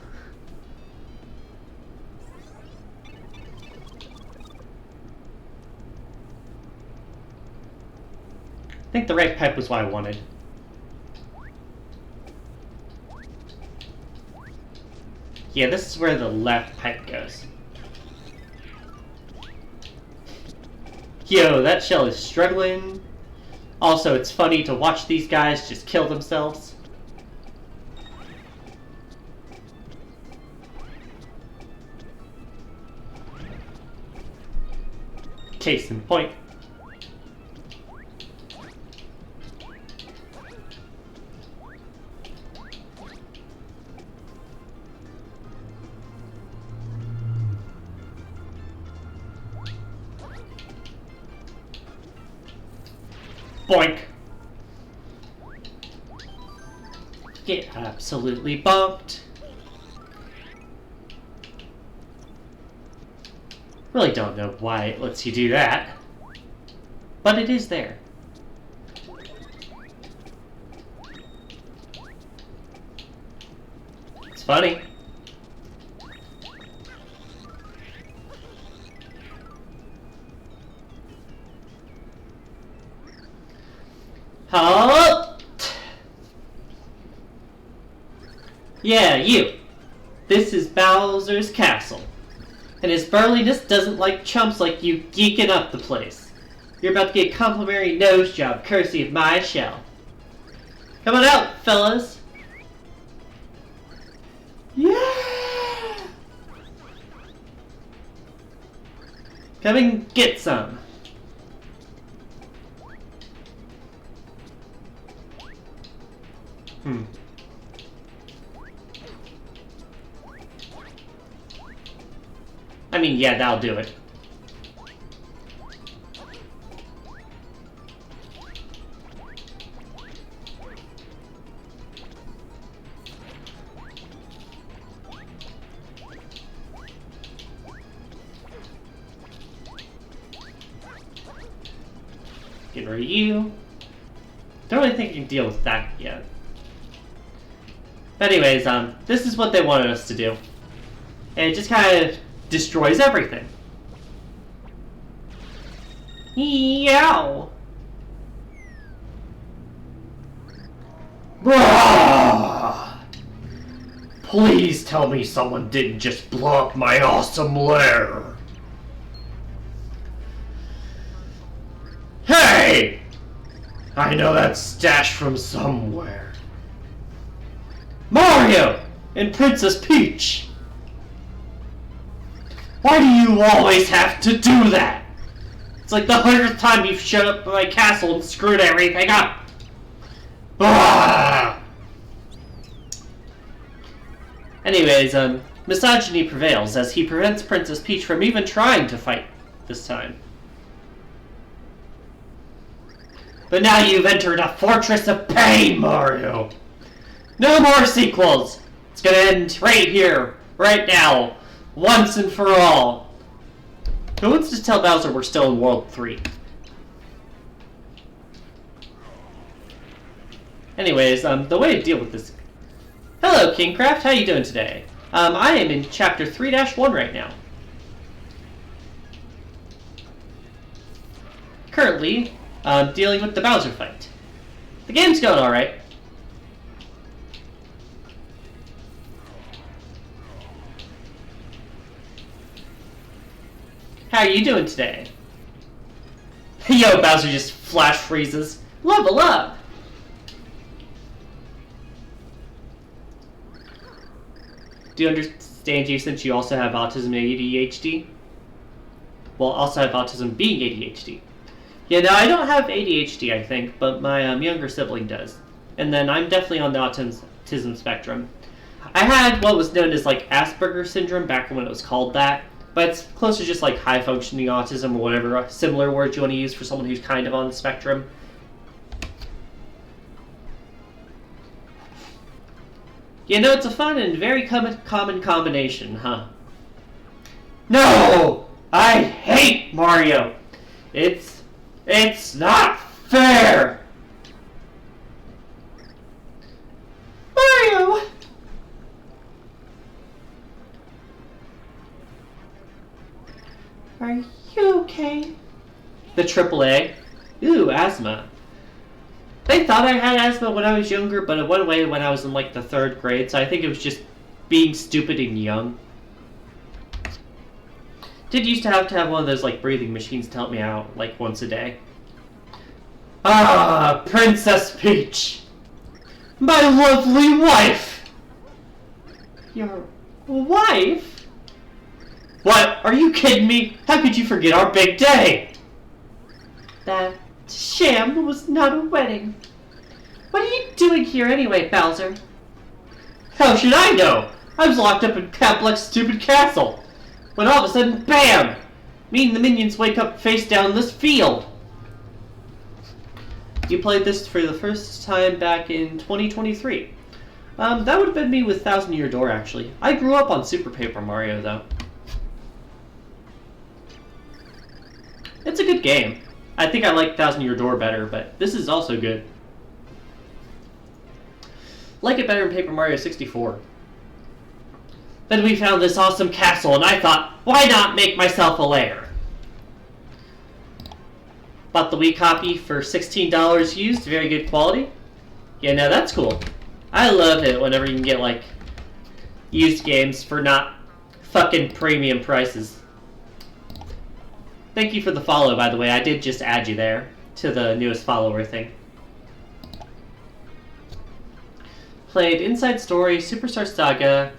I think the right pipe was what I wanted. Yeah, this is where the left pipe goes. Yo, that shell is struggling. Also, it's funny to watch these guys just kill themselves. Case in point. Boink! Get absolutely bonked. Really don't know why it lets you do that, but it is there. It's funny. Halt! Yeah, you. This is Bowser's castle. And his burliness doesn't like chumps like you geeking up the place. You're about to get a complimentary nose job courtesy of my shell. Come on out, fellas. Yeah! Come and get some. I mean, yeah, that'll do it. Get rid of you. Don't really think I can deal with that yet. But anyways, this is what they wanted us to do. And it just kind of destroys everything. Yow! Please tell me someone didn't just blow up my awesome lair. Hey! I know that stash from somewhere. Mario and Princess Peach! Why do you always have to do that? It's like the 100th time you've showed up at my castle and screwed everything up. Ah! Anyways, misogyny prevails as he prevents Princess Peach from even trying to fight this time. But now you've entered a fortress of pain, Mario. No more sequels. It's gonna end right here, right now, once and for all. Who wants to tell Bowser we're still in World 3? Anyways, the way to deal with this... Hello, Kingcraft. How you doing today? I am in Chapter 3-1 right now. Currently, dealing with the Bowser fight. The game's going alright. How are you doing today? Yo, Bowser just flash freezes. Level up! do understand you since you also have autism and ADHD. Well, also have autism being ADHD. Yeah, no, I don't have ADHD, I think, but my younger sibling does. And then I'm definitely on the autism spectrum. I had what was known as like Asperger's syndrome back when it was called that, but it's closer to just like high functioning autism or whatever similar word you want to use for someone who's kind of on the spectrum. You know, it's a fun and very common combination, huh? No! I hate Mario! It's not fair! Mario! Are you okay? The AAA? Ooh, asthma. They thought I had asthma when I was younger, but it went away when I was in like the 3rd grade, so I think it was just being stupid and young. Did used to have one of those like breathing machines to help me out like once a day. Ah, Princess Peach! My lovely wife! Your wife? What? Are you kidding me? How could you forget our big day? That sham was not a wedding. What are you doing here anyway, Bowser? How should I know? I was locked up in Capleck's stupid castle. When all of a sudden, BAM! Me and the minions wake up face down in this field. You played this for the first time back in 2023. That would have been me with Thousand Year Door, actually. I grew up on Super Paper Mario, though. It's a good game. I think I like Thousand Year Door better, but this is also good. Like it better in Paper Mario 64. Then we found this awesome castle, and I thought, why not make myself a lair? Bought the Wii copy for $16 used, very good quality. Yeah, no, that's cool. I love it whenever you can get, like, used games for not fucking premium prices. Thank you for the follow, by the way. I did just add you there to the newest follower thing. Played Inside Story, Superstar Saga,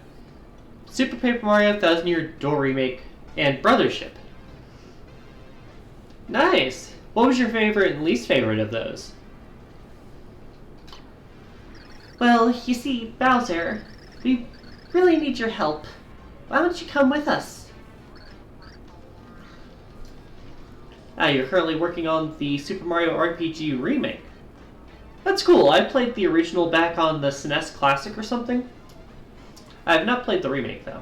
Super Paper Mario, Thousand Year Door Remake, and Brothership. Nice! What was your favorite and least favorite of those? Well, you see, Bowser, we really need your help. Why don't you come with us? Ah, you're currently working on the Super Mario RPG Remake. That's cool. I played the original back on the SNES Classic or something. I have not played the remake, though.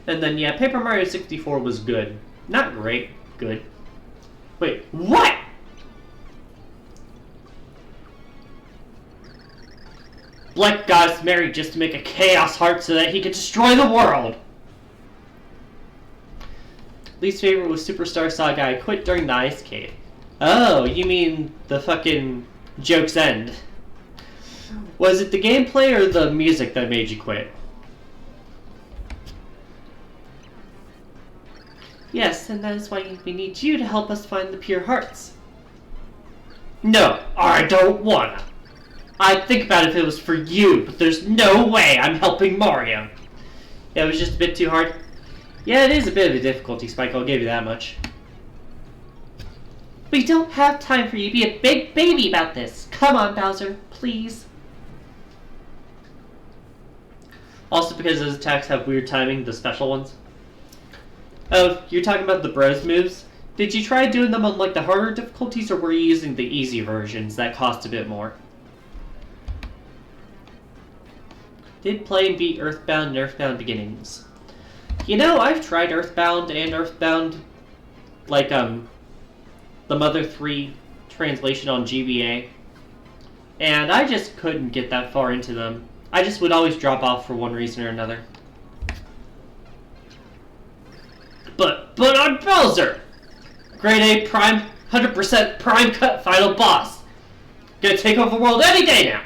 And then, yeah, Paper Mario 64 was good. Not great. Good. Wait, what?! Black God's married just to make a Chaos Heart so that he could destroy the world! Least favorite was Superstar Saga. I quit during the Ice Cave. Oh, you mean the fucking joke's end. Was it the gameplay or the music that made you quit? Yes, and that is why we need you to help us find the pure hearts. No, I don't wanna. I'd think about it if it was for you, but there's no way I'm helping Mario. Yeah, it was just a bit too hard. Yeah, it is a bit of a difficulty spike, I'll give you that much. We don't have time for you to be a big baby about this. Come on, Bowser, please. Also because those attacks have weird timing, the special ones. Oh, you're talking about the bros moves? Did you try doing them on like the harder difficulties, or were you using the easy versions that cost a bit more? Did play and beat Earthbound and Earthbound Beginnings. You know, I've tried Earthbound and Earthbound, like, the Mother 3 translation on GBA, and I just couldn't get that far into them. I just would always drop off for one reason or another. But I'm Bowser! Grade A Prime, 100% Prime Cut Final Boss. Gonna take over the world any day now!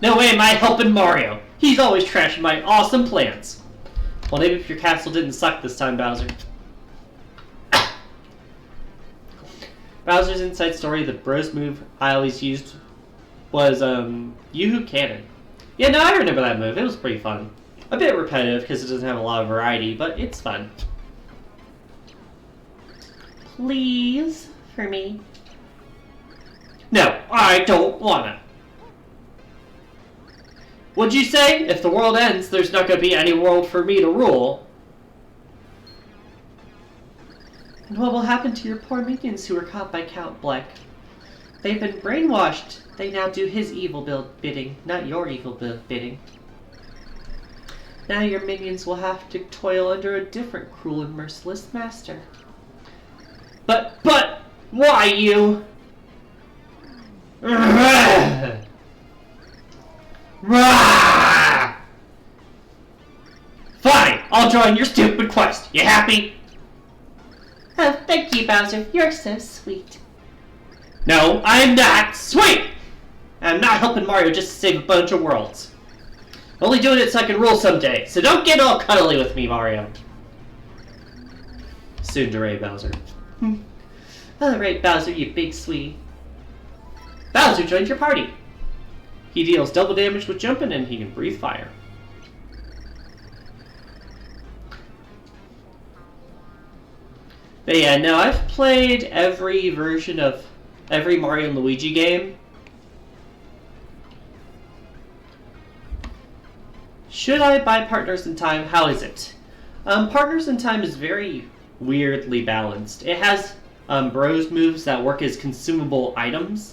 No way am I helping Mario. He's always trashing my awesome plans. Well, maybe if your castle didn't suck this time, Bowser. Bowser's Inside Story, the bros move I always used was Yoo-Hoo Cannon. Yeah, no, I remember that move. It was pretty fun. A bit repetitive because it doesn't have a lot of variety, but it's fun. Please, for me. No, I don't wanna. What'd you say? If the world ends, there's not gonna be any world for me to rule. And what will happen to your poor minions who were caught by Count Bleck? They've been brainwashed. They now do his evil bidding, not your evil bidding. Now your minions will have to toil under a different cruel and merciless master. But, why you? Fine, I'll join your stupid quest. You happy? Oh, thank you, Bowser. You're so sweet. No, I'm not sweet! I'm not helping Mario just to save a bunch of worlds. Only doing it so I can rule someday, so don't get all cuddly with me, Mario. Tsundere Bowser. Alright, Bowser, you big sweetie. Bowser joins your party. He deals double damage with jumping and he can breathe fire. But yeah, no, I've played every version of every Mario and Luigi game. Should I buy Partners in Time? How is it? Partners in Time is very weirdly balanced. It has bros moves that work as consumable items.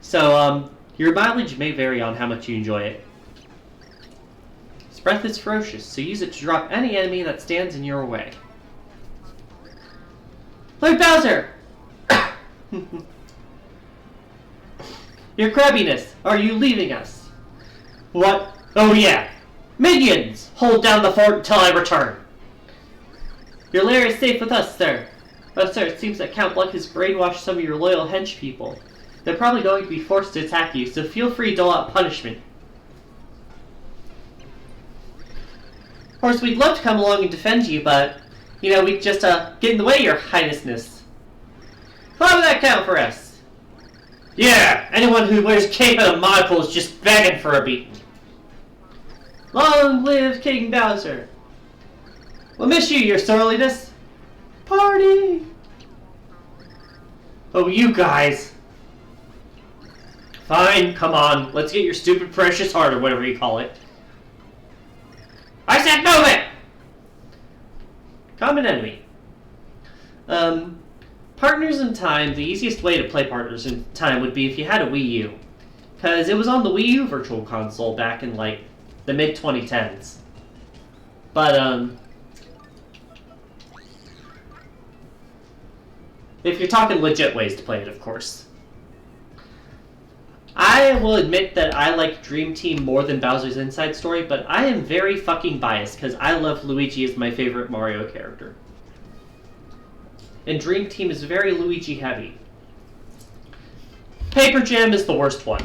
So your mileage may vary on how much you enjoy it. Its breath is ferocious, so use it to drop any enemy that stands in your way. Lord Bowser! Your crabbiness, are you leaving us? What? Oh yeah! Minions! Hold down the fort until I return! Your lair is safe with us, sir. But sir, it seems that Count Bleck has brainwashed some of your loyal hench people. They're probably going to be forced to attack you, so feel free to dole out punishment. Of course, we'd love to come along and defend you, but, you know, we'd just get in the way, your highnessness. How would that count for us? Yeah, anyone who wears cape and a monocle is just begging for a beating. Long live King Bowser. We'll miss you, your surliness. Party! Oh, you guys. Fine, come on. Let's get your stupid precious heart or whatever you call it. I said move it! Common enemy. Partners in Time, the easiest way to play Partners in Time would be if you had a Wii U. Because it was on the Wii U Virtual Console back in, like, the mid-2010s. But, if you're talking legit ways to play it, of course. I will admit that I like Dream Team more than Bowser's Inside Story, but I am very fucking biased because I love Luigi as my favorite Mario character. And Dream Team is very Luigi heavy. Paper Jam is the worst one.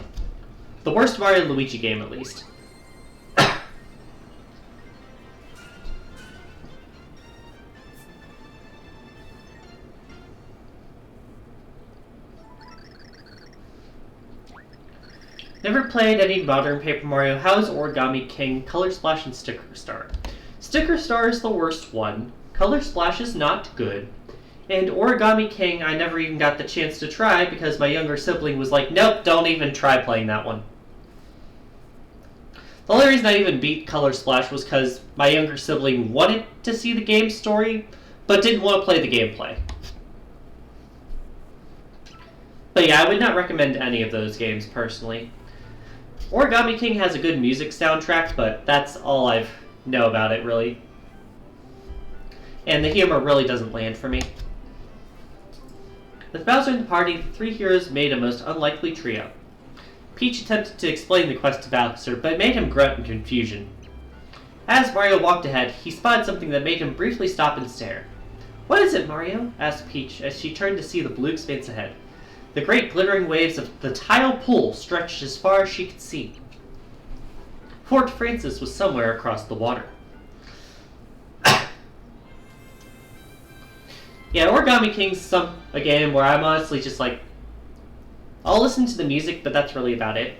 The worst Mario and Luigi game, at least. Never played any modern Paper Mario. How is Origami King, Color Splash, and Sticker Star? Sticker Star is the worst one. Color Splash is not good. And Origami King, I never even got the chance to try because my younger sibling was like, nope, don't even try playing that one. The only reason I even beat Color Splash was because my younger sibling wanted to see the game story, but didn't want to play the gameplay. But yeah, I would not recommend any of those games personally. Origami King has a good music soundtrack, but that's all I know about it, really. And the humor really doesn't land for me. With Bowser in the party, the three heroes made a most unlikely trio. Peach attempted to explain the quest to Bowser, but it made him grunt in confusion. As Mario walked ahead, he spotted something that made him briefly stop and stare. "What is it, Mario?" asked Peach as she turned to see the blue expanse ahead. The great glittering waves of the tile pool stretched as far as she could see. Fort Francis was somewhere across the water. Yeah, Origami King's a game where I'm honestly just like, I'll listen to the music, but that's really about it.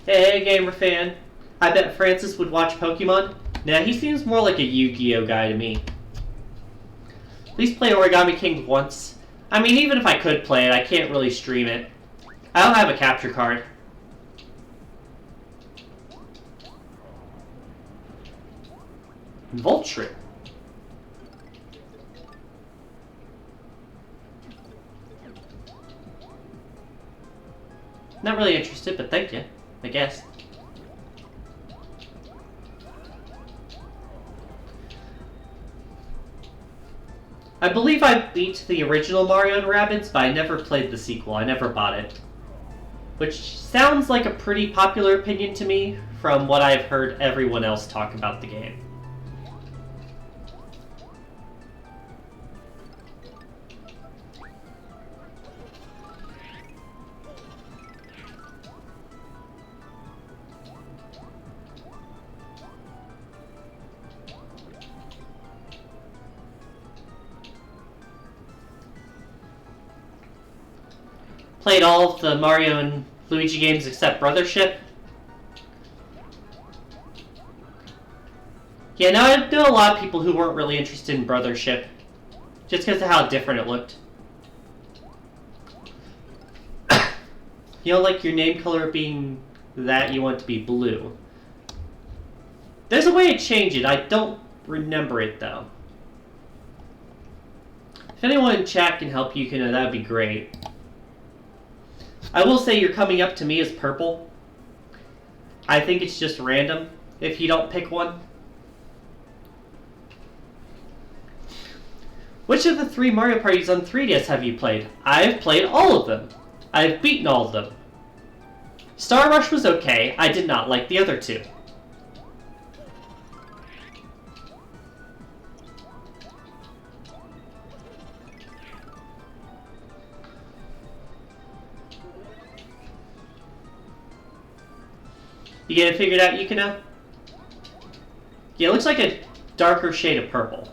Hey, gamer fan. I bet Francis would watch Pokemon. Nah, he seems more like a Yu-Gi-Oh guy to me. Please play Origami King once. I mean, even if I could play it, I can't really stream it. I don't have a capture card. Voltron. Not really interested, but thank you, I guess. I believe I beat the original Mario and Rabbids, but I never played the sequel. I never bought it. Which sounds like a pretty popular opinion to me from what I've heard everyone else talk about the game. Played all of the Mario and Luigi games except Brothership. Yeah, no, I know a lot of people who weren't really interested in Brothership, just because of how different it looked. You don't like your name color being that, you want it to be blue. There's a way to change it, I don't remember it though. If anyone in chat can help you, that would be great. I will say you're coming up to me as purple. I think it's just random if you don't pick one. Which of the 3 Mario Parties on 3DS have you played? I've played all of them. I've beaten all of them. Star Rush was okay. I did not like the other 2. You get it figured out, Yukino? Yeah, it looks like a darker shade of purple.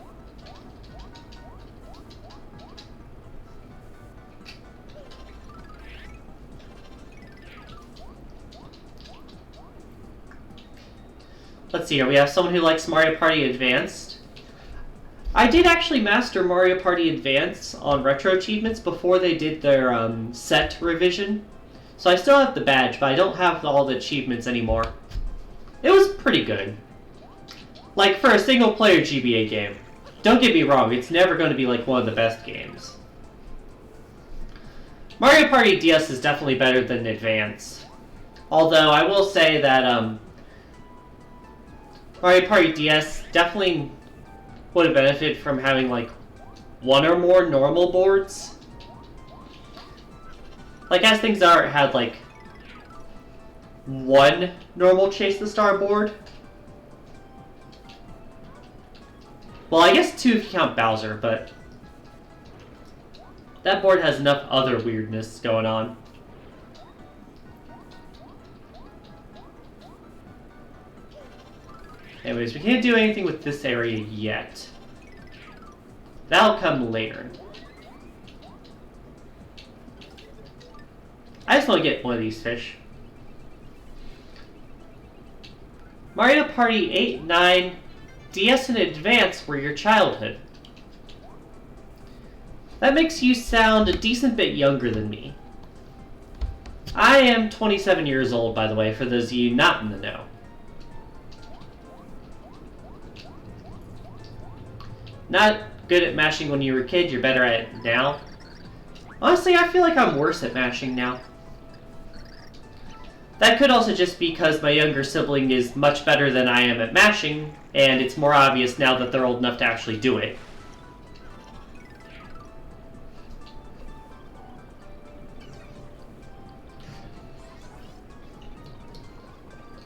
Let's see here, we have someone who likes Mario Party Advanced. I did actually master Mario Party Advance on Retroachievements before they did their set revision. So I still have the badge, but I don't have all the achievements anymore. It was pretty good. Like, for a single-player GBA game. Don't get me wrong, it's never going to be like one of the best games. Mario Party DS is definitely better than Advance. Although, I will say that Mario Party DS definitely would have benefited from having, like, 1 or more normal boards. Like, as things are, it had, like, 1 normal Chase the Star board. Well, I guess 2 if you count Bowser, but that board has enough other weirdness going on. Anyways, we can't do anything with this area yet. That'll come later. I just want to get one of these fish. Mario Party 8, 9, DS and Advance were your childhood. That makes you sound a decent bit younger than me. I am 27 years old, by the way, for those of you not in the know. Not good at mashing when you were a kid, you're better at it now. Honestly, I feel like I'm worse at mashing now. That could also just be because my younger sibling is much better than I am at mashing, and it's more obvious now that they're old enough to actually do it.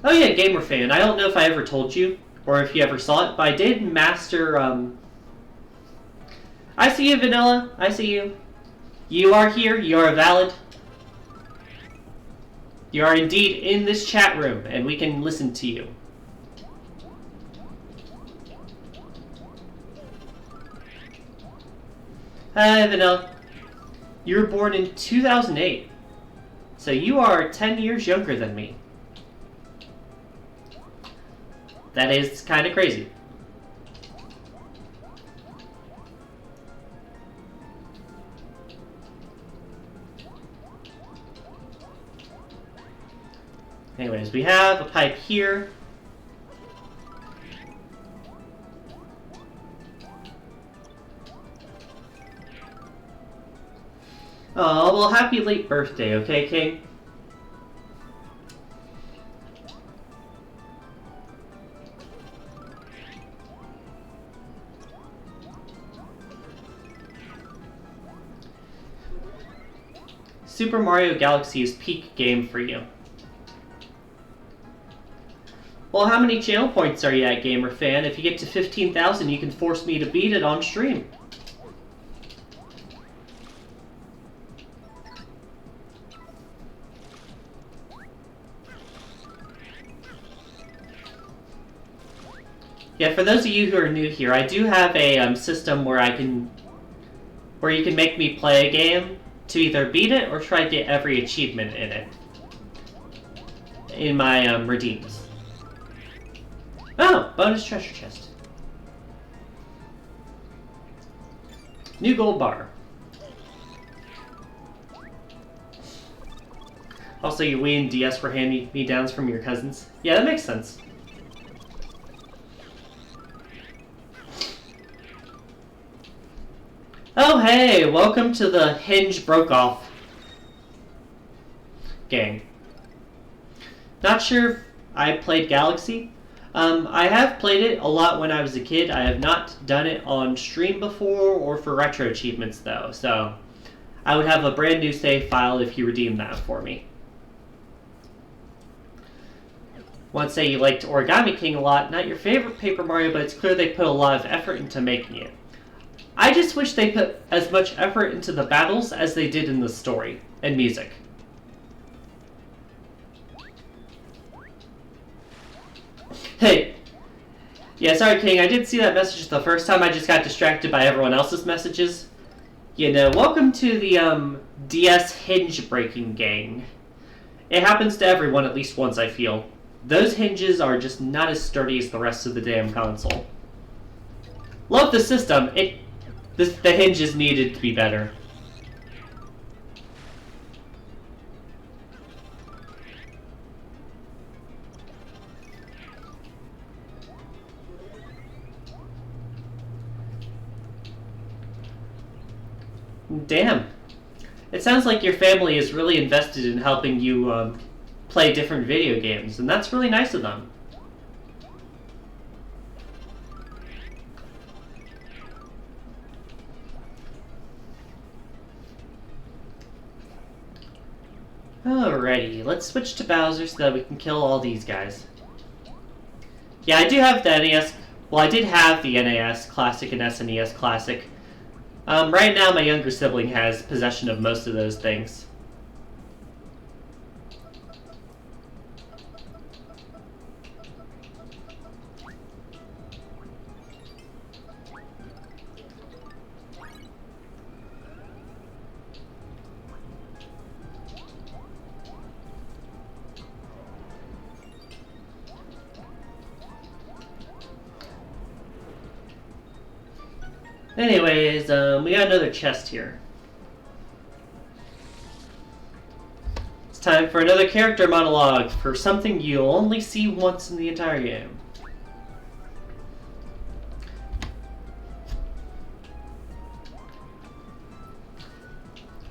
Oh yeah, Gamer Fan, I don't know if I ever told you, or if you ever saw it, but I did master, I see you, Vanilla, I see you. You are here, you are valid. You are indeed in this chat room, and we can listen to you. Hi, Vanilla. You were born in 2008, so you are 10 years younger than me. That is kind of crazy. Anyways, we have a pipe here. Oh, well, happy late birthday, okay, King? Super Mario Galaxy is peak game for you. Well, how many channel points are you at, Gamer Fan? If you get to 15,000, you can force me to beat it on stream. Yeah, for those of you who are new here, I do have a system where you can make me play a game to either beat it or try to get every achievement in it. In my redeems. Oh, bonus treasure chest. New gold bar. Also, you Wii and DS were hand-me-downs from your cousins. Yeah, that makes sense. Oh, hey! Welcome to the Hinge Broke-Off gang. Not sure if I played Galaxy. I have played it a lot when I was a kid. I have not done it on stream before or for retro achievements, though. So, I would have a brand new save file if you redeem that for me. Want to say you liked Origami King a lot. Not your favorite Paper Mario, but it's clear they put a lot of effort into making it. I just wish they put as much effort into the battles as they did in the story and music. Hey. Yeah, sorry, King. I did see that message the first time. I just got distracted by everyone else's messages. You know, welcome to the DS hinge breaking gang. It happens to everyone at least once, I feel. Those hinges are just not as sturdy as the rest of the damn console. Love the system. The hinges needed to be better. Damn. It sounds like your family is really invested in helping you play different video games, and that's really nice of them. Alrighty, let's switch to Bowser so that we can kill all these guys. Yeah, I do have the NES. Well, I did have the NES Classic and SNES Classic. Right now, my younger sibling has possession of most of those things. Anyways, we got another chest here. It's time for another character monologue for something you'll only see once in the entire game.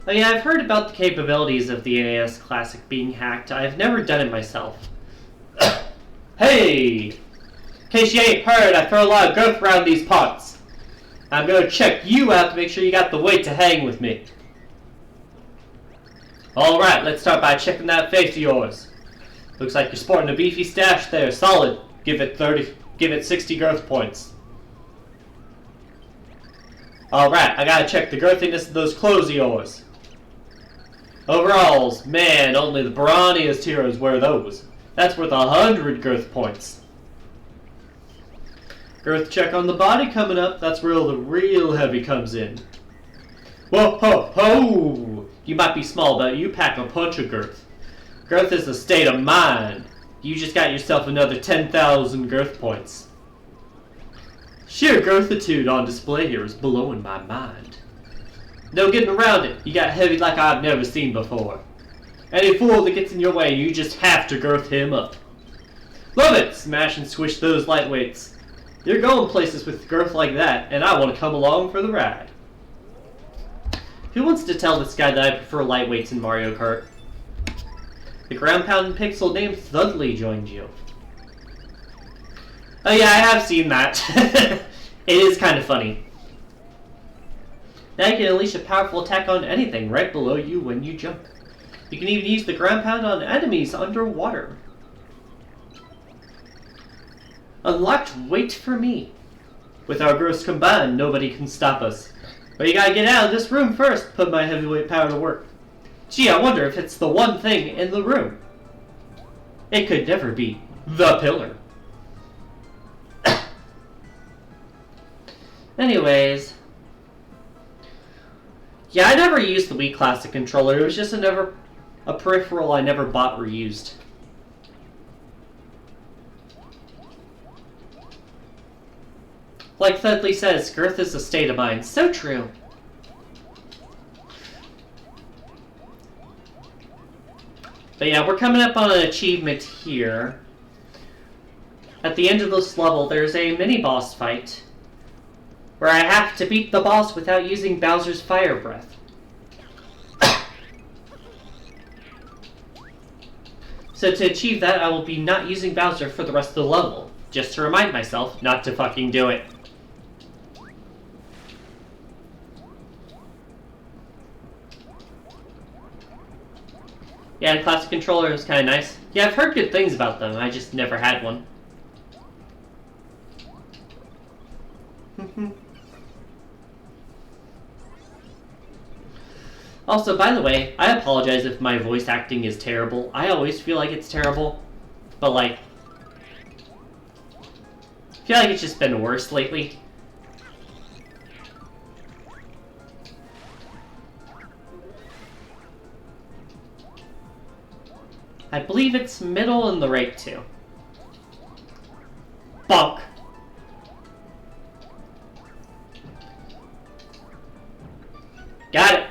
Oh yeah, I've heard about the capabilities of the NES Classic being hacked. I've never done it myself. Hey! In case you ain't heard, I throw a lot of growth around these parts. I'm gonna check you out to make sure you got the weight to hang with me. Alright, let's start by checking that face of yours. Looks like you're sporting a beefy stash there. Solid. Give it 60 growth points. Alright, I gotta check the girthiness of those clothes of yours. Overalls, man, only the brawniest heroes wear those. That's worth 100 girth points. Girth check on the body coming up. That's where the real heavy comes in. Whoa, ho, ho! You might be small, but you pack a punch of girth. Girth is a state of mind. You just got yourself another 10,000 growth points. Sheer growthitude on display here is blowing my mind. No getting around it. You got heavy like I've never seen before. Any fool that gets in your way, you just have to growth him up. Love it! Smash and squish those lightweights. You're going places with growth like that, and I want to come along for the ride. Who wants to tell this guy that I prefer lightweights in Mario Kart? The ground-pounding pixel named Thudley joined you. Oh yeah, I have seen that. It is kind of funny. Now you can unleash a powerful attack on anything right below you when you jump. You can even use the ground pound on enemies underwater. Unlocked Wait for Me. With our growths combined, nobody can stop us. But you gotta get out of this room first, put my heavyweight power to work. Gee, I wonder if it's the one thing in the room. It could never be the pillar. Anyways. Yeah, I never used the Wii Classic controller. It was just a peripheral I never bought or used. Like Thudley says, girth is a state of mind. So true. But yeah, we're coming up on an achievement here. At the end of this level, there's a mini-boss fight where I have to beat the boss without using Bowser's fire breath. So to achieve that, I will be not using Bowser for the rest of the level, just to remind myself not to fucking do it. Yeah, the classic controller is kind of nice. Yeah, I've heard good things about them, I just never had one. Also, by the way, I apologize if my voice acting is terrible. I always feel like it's terrible. But, like, I feel like it's just been worse lately. I believe it's middle and the right too. Bonk! Got it!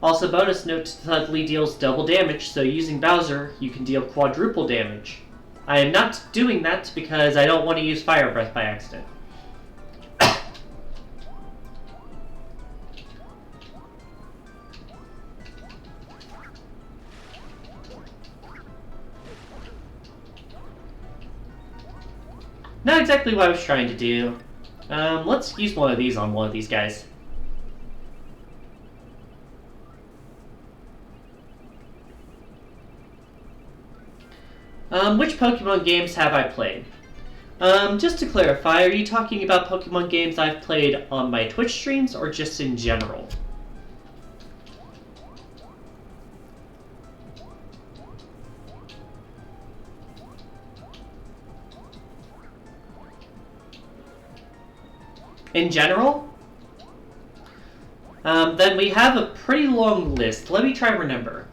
Also, bonus note, Thudley deals double damage, so using Bowser, you can deal quadruple damage. I am not doing that because I don't want to use Fire Breath by accident. Not exactly what I was trying to do. Let's use one of these on one of these guys. Which Pokemon games have I played? Just to clarify, are you talking about Pokemon games I've played on my Twitch streams or just in general? In general? Then we have a pretty long list. Let me try to remember.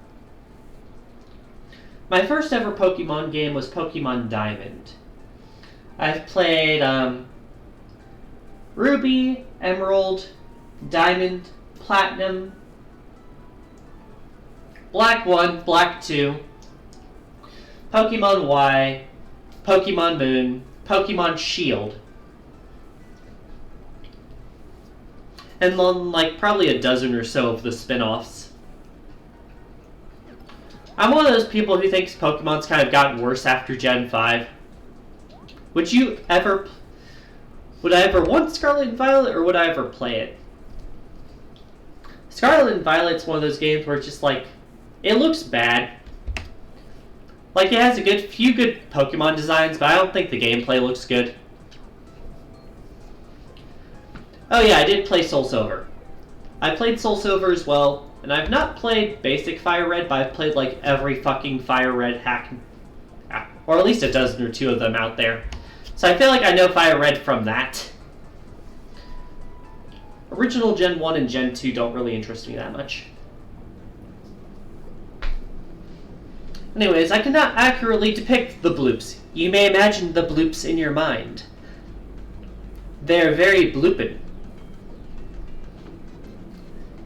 My first ever Pokemon game was Pokemon Diamond. I've played Ruby, Emerald, Diamond, Platinum, Black 1, Black 2, Pokemon Y, Pokemon Moon, Pokemon Shield. And then, like, probably a dozen or so of the spin-offs. I'm one of those people who thinks Pokemon's kind of gotten worse after Gen 5. Would I ever want Scarlet and Violet, or would I ever play it? Scarlet and Violet's one of those games where it's just like, it looks bad. Like, it has a few good Pokemon designs, but I don't think the gameplay looks good. Oh yeah, I did play Soul Silver. I played Soul Silver as well, and I've not played basic Fire Red, but I've played like every fucking Fire Red hack, or at least a dozen or two of them out there. So I feel like I know Fire Red from that. Original Gen 1 and Gen 2 don't really interest me that much. Anyways, I cannot accurately depict the bloops. You may imagine the bloops in your mind. They're very bloopin'.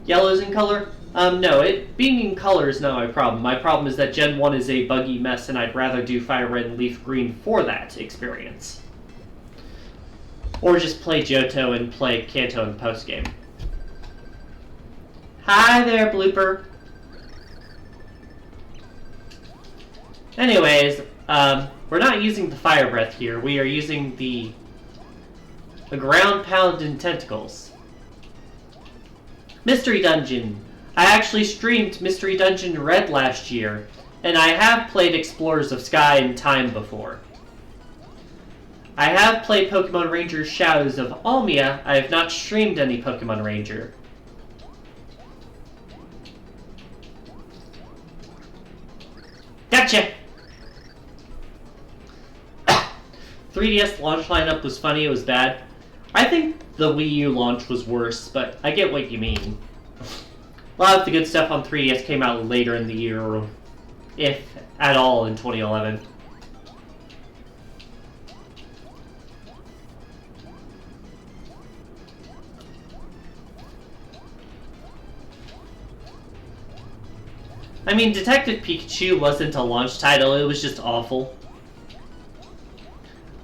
Yellow's in color? No, being in color is not my problem. My problem is that Gen 1 is a buggy mess, and I'd rather do Fire Red and Leaf Green for that experience. Or just play Johto and play Kanto in the postgame. Hi there, Blooper. Anyways, we're not using the Fire Breath here. We are using the Ground Pound and Tentacles. Mystery Dungeon. I actually streamed Mystery Dungeon Red last year, and I have played Explorers of Sky and Time before. I have played Pokemon Ranger Shadows of Almia. I have not streamed any Pokemon Ranger. Gotcha! 3DS launch lineup was funny, it was bad. I think the Wii U launch was worse, but I get what you mean. A lot of the good stuff on 3DS came out later in the year, if at all, in 2011. I mean, Detective Pikachu wasn't a launch title, it was just awful.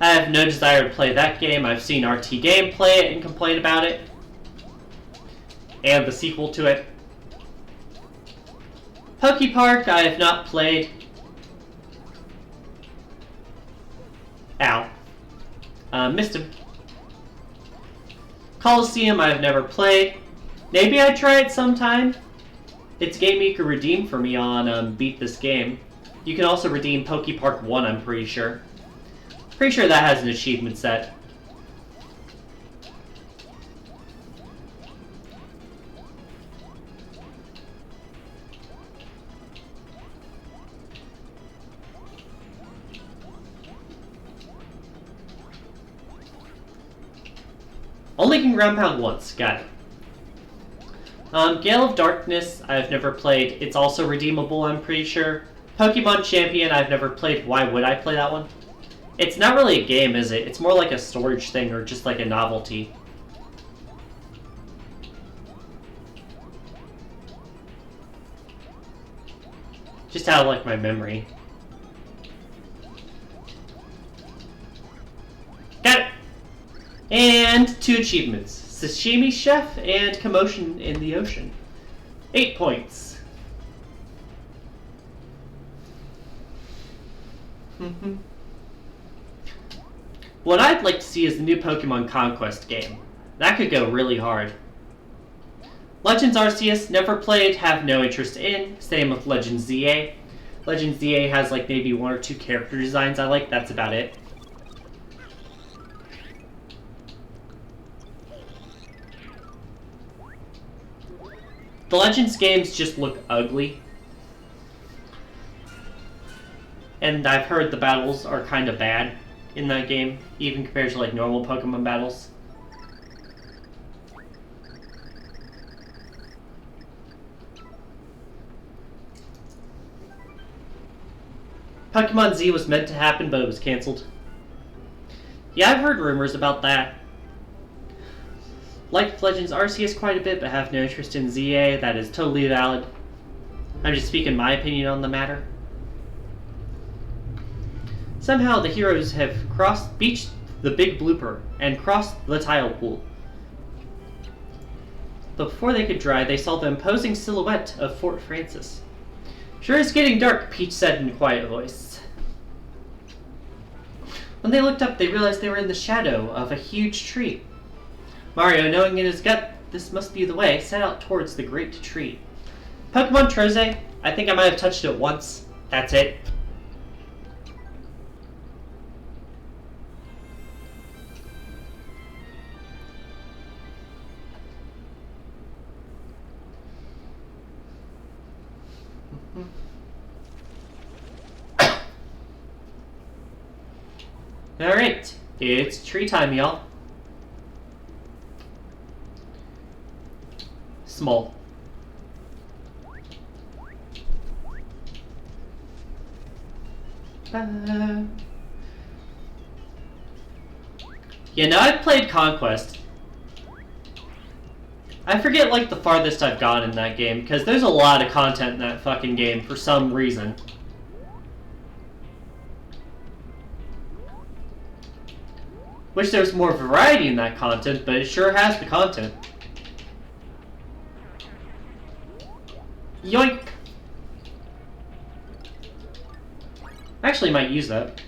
I have no desire to play that game. I've seen RT Game play it and complain about it. And the sequel to it. Pokepark, I have not played. Ow. Missed him. Coliseum, I have never played. Maybe I'd try it sometime. It's a game you can redeem for me on Beat This Game. You can also redeem Pokepark 1, I'm pretty sure. Pretty sure that has an achievement set. Only can ground pound once. Got it. Gale of Darkness, I've never played. It's also redeemable, I'm pretty sure. Pokemon Champion, I've never played. Why would I play that one? It's not really a game, is it? It's more like a storage thing or just like a novelty. Just out of like my memory. Got it! And 2 achievements. Sashimi Chef and Commotion in the Ocean. 8 points. What I'd like to see is the new Pokemon Conquest game. That could go really hard. Legends Arceus, never played, have no interest in. Same with Legends ZA. Legends ZA has like maybe 1 or 2 character designs I like, that's about it. The Legends games just look ugly. And I've heard the battles are kind of bad in that game, even compared to like normal Pokemon battles. Pokemon Z was meant to happen, but it was cancelled. Yeah, I've heard rumors about that. Liked Legends Arceus quite a bit, but have no interest in ZA. That is totally valid. I'm just speaking my opinion on the matter. Somehow the heroes have beached the big blooper and crossed the tile pool. But before they could dry, they saw the imposing silhouette of Fort Francis. Sure is getting dark, Peach said in a quiet voice. When they looked up, they realized they were in the shadow of a huge tree. Mario, knowing in his gut this must be the way, set out towards the great tree. Pokemon Troze, I think I might have touched it once. That's it. Alright, it's tree time, y'all. Small. Yeah, now I've played Conquest. I forget, like, the farthest I've gone in that game, because there's a lot of content in that fucking game for some reason. Wish there was more variety in that content, but it sure has the content. Yoink! Actually, might use that.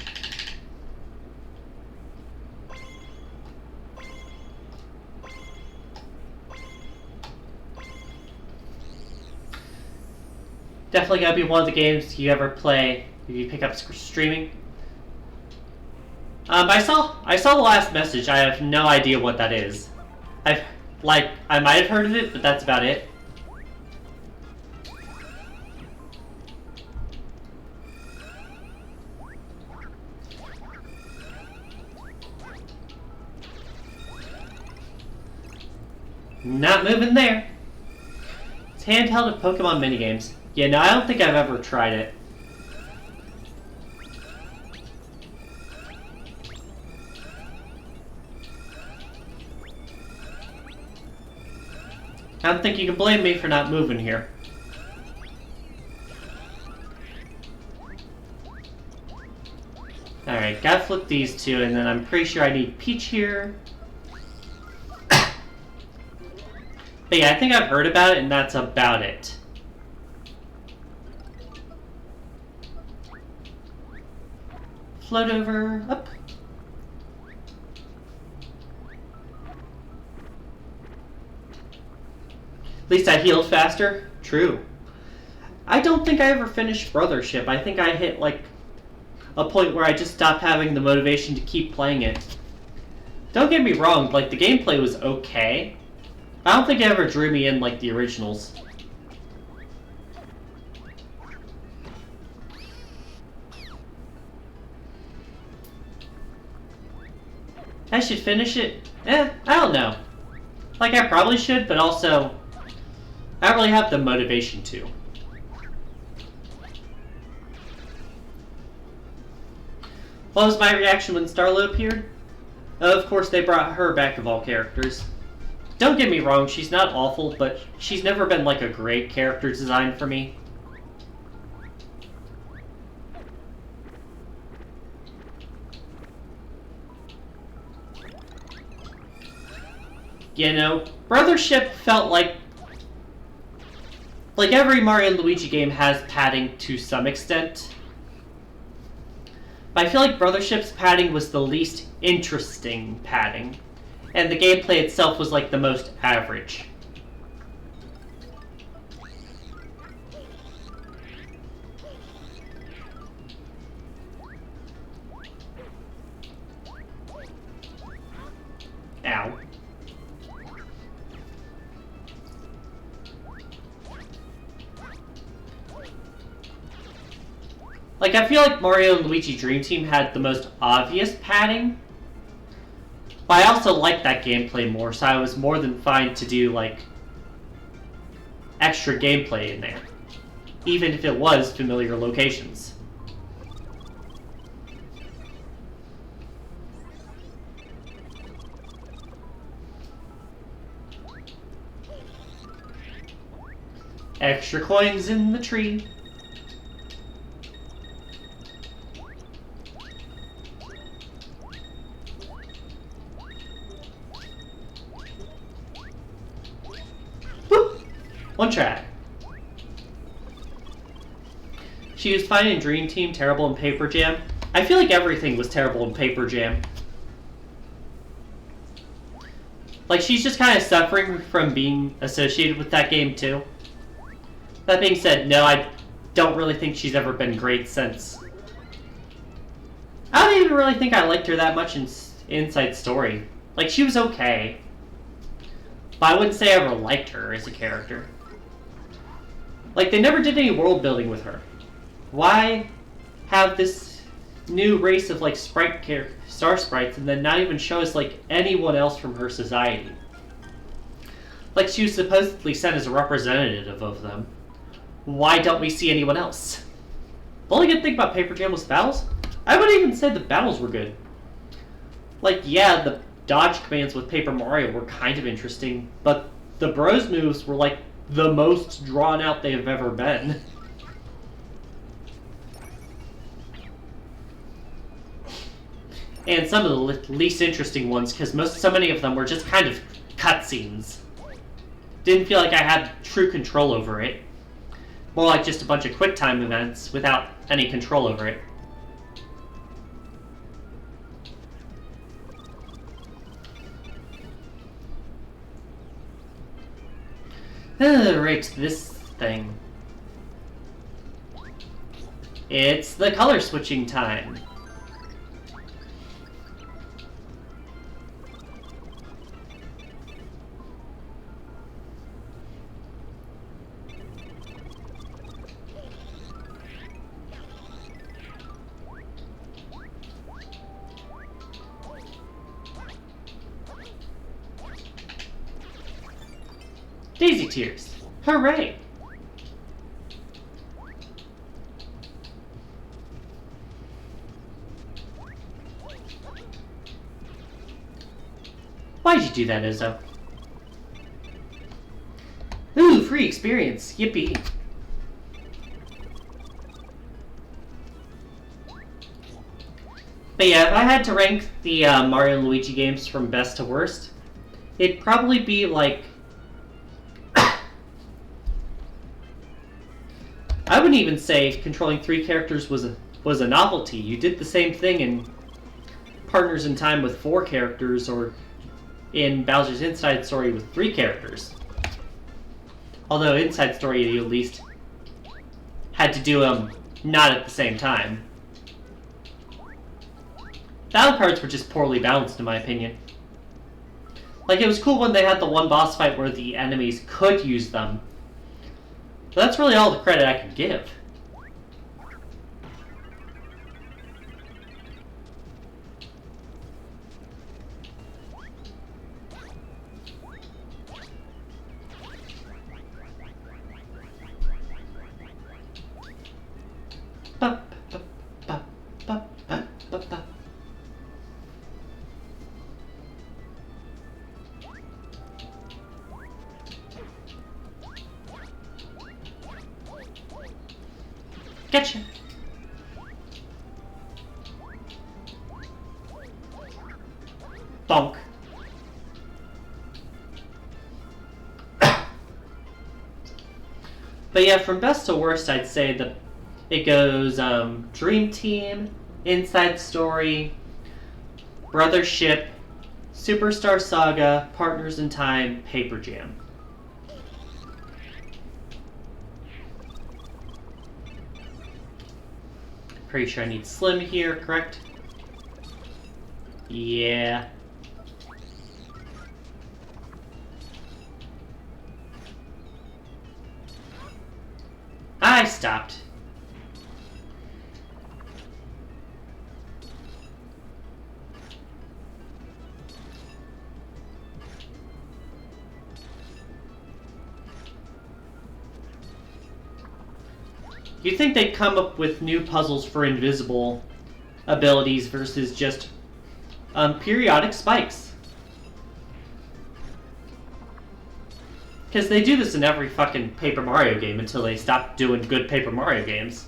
Definitely gotta be one of the games you ever play if you pick up streaming. I saw the last message. I have no idea what that is. I might have heard of it, but that's about it. Not moving there. It's handheld with Pokemon minigames. Yeah, no, I don't think I've ever tried it. I don't think you can blame me for not moving here. Alright, gotta flip these two, and then I'm pretty sure I need Peach here. But yeah, I think I've heard about it, and that's about it. Float over, up. At least I healed faster. True. I don't think I ever finished Brothership. I think I hit, like, a point where I just stopped having the motivation to keep playing it. Don't get me wrong, like, the gameplay was okay. I don't think it ever drew me in like the originals. I should finish it? I don't know. Like, I probably should, but also, I don't really have the motivation to. What was my reaction when Starlo appeared? Of course, they brought her back of all characters. Don't get me wrong, she's not awful, but she's never been like a great character design for me. You know, Brothership felt like every Mario and Luigi game has padding to some extent. But I feel like Brothership's padding was the least interesting padding, and the gameplay itself was like the most average. Ow. Like, I feel like Mario and Luigi Dream Team had the most obvious padding, but I also liked that gameplay more, so I was more than fine to do, like, extra gameplay in there, even if it was familiar locations. Extra coins in the tree. One track. She was fine in Dream Team, terrible in Paper Jam. I feel like everything was terrible in Paper Jam. Like, she's just kind of suffering from being associated with that game, too. That being said, no, I don't really think she's ever been great since. I don't even really think I liked her that much in Inside Story. Like, she was okay. But I wouldn't say I ever liked her as a character. Like, they never did any world building with her. Why have this new race of, like, star sprites and then not even show us, like, anyone else from her society? Like, she was supposedly sent as a representative of them. Why don't we see anyone else? The only good thing about Paper Jam was the battles. I would even say the battles were good. Like, yeah, the dodge commands with Paper Mario were kind of interesting, but the Bros moves were like the most drawn out they have ever been. And some of the least interesting ones, because so many of them were just kind of cutscenes. Didn't feel like I had true control over it. More like just a bunch of QuickTime events without any control over it. Right, this thing. It's the color switching time. Daisy Tears. Hooray! Why'd you do that, Izzo? Ooh, free experience. Yippee. But yeah, if I had to rank the Mario and Luigi games from best to worst, it'd probably be like... I wouldn't even say controlling 3 characters was a novelty. You did the same thing in Partners in Time with 4 characters, or in Bowser's Inside Story with 3 characters. Although Inside Story, you at least had to do them not at the same time. Battle cards were just poorly balanced, in my opinion. Like, it was cool when they had the one boss fight where the enemies could use them. But that's really all the credit I can give. Gotcha. Bonk. But yeah, from best to worst, I'd say that it goes Dream Team, Inside Story, Brothership, Superstar Saga, Partners in Time, Paper Jam. Pretty sure I need Slim here, correct? Yeah. I stopped. You'd think they'd come up with new puzzles for invisible abilities versus just periodic spikes. Because they do this in every fucking Paper Mario game until they stop doing good Paper Mario games.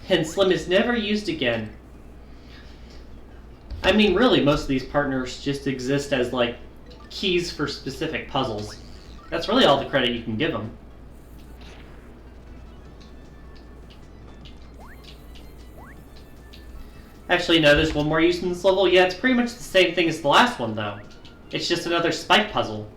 And Slim is never used again. I mean, really, most of these partners just exist as, like, keys for specific puzzles. That's really all the credit you can give them. Actually, no, there's one more use in this level. Yeah, it's pretty much the same thing as the last one, though. It's just another spike puzzle.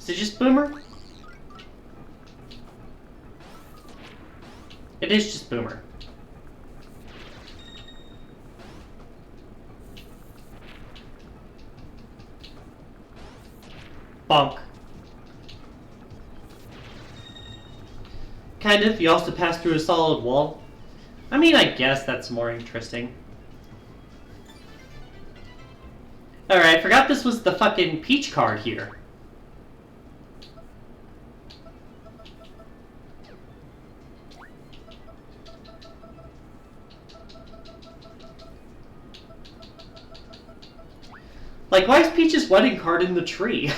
Is it just Boomer? It is just Boomer. Bonk. Kind of. You also pass through a solid wall. I mean, I guess that's more interesting. Alright, I forgot this was the fucking Peach card here. Like, why is Peach's wedding card in the tree?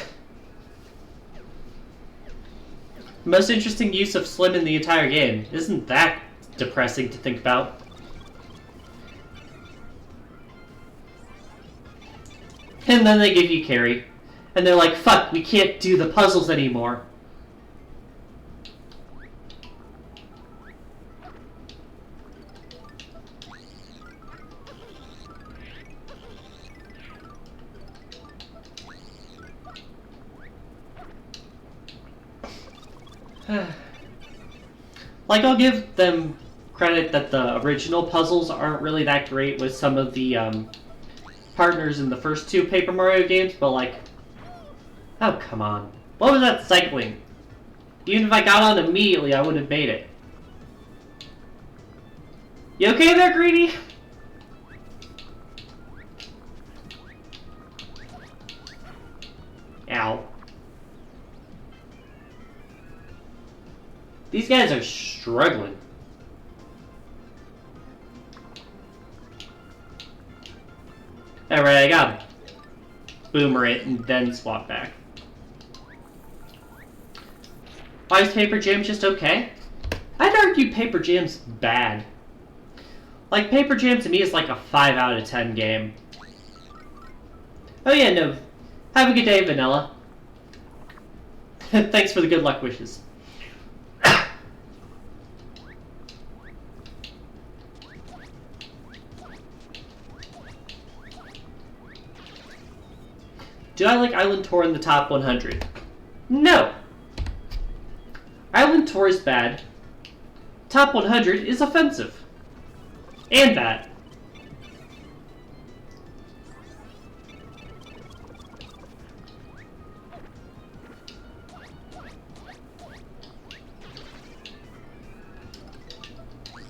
Most interesting use of Slim in the entire game. Isn't that depressing to think about? And then they give you Carrie. And they're like, fuck, we can't do the puzzles anymore. Like, I'll give them credit that the original puzzles aren't really that great with some of the partners in the first two Paper Mario games, but like, oh, come on. What was that cycling? Even if I got on immediately, I would have made it. You okay there, Greedy? Ow. These guys are struggling. Alright, I gotta boomer it and then swap back. Why is Paper Jam just okay? I'd argue Paper Jam's bad. Like, Paper Jam to me is like a 5 out of 10 game. Oh yeah, no. Have a good day, Vanilla. Thanks for the good luck wishes. Do I like Island Tour in the top 100? No! Island Tour is bad. Top 100 is offensive. And bad.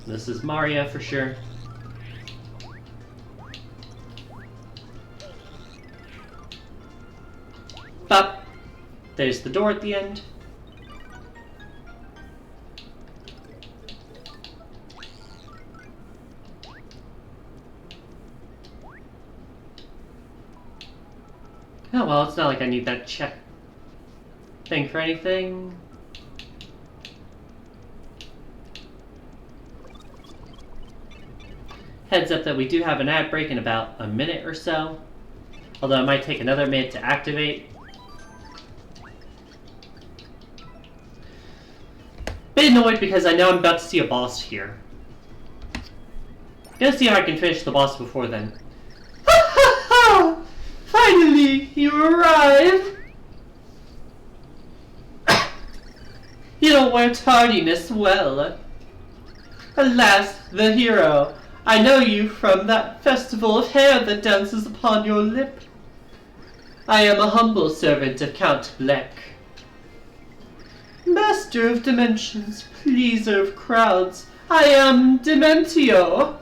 This is Mario for sure. Up. There's the door at the end. Oh well, it's not like I need that check thing for anything. Heads up that we do have an ad break in about a minute or so. Although it might take another minute to activate. Bit annoyed because I know I'm about to see a boss here. Gonna see if I can finish the boss before then. Ha ha ha! Finally, you arrive! You don't wear tardiness well. Alas, the hero. I know you from that festival of hair that dances upon your lip. I am a humble servant of Count Bleck. Master of dimensions, pleaser of crowds, I am Dementio.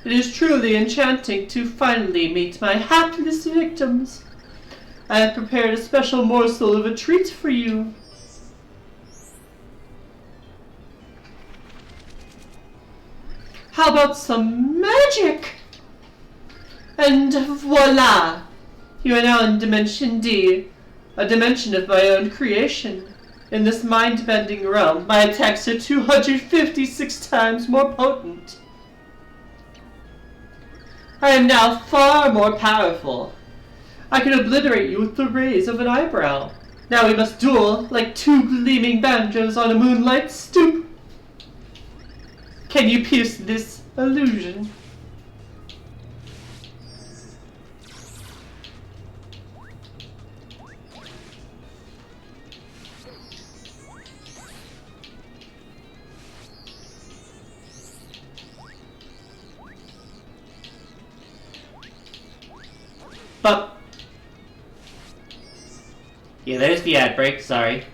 It is truly enchanting to finally meet my hapless victims. I have prepared a special morsel of a treat for you. How about some magic? And voila! You are now in Dimension D, a dimension of my own creation. In this mind-bending realm, my attacks are 256 times more potent. I am now far more powerful. I can obliterate you with the raise of an eyebrow. Now we must duel like two gleaming banjos on a moonlight stoop. Can you pierce this illusion? But yeah, there's the ad break. Sorry.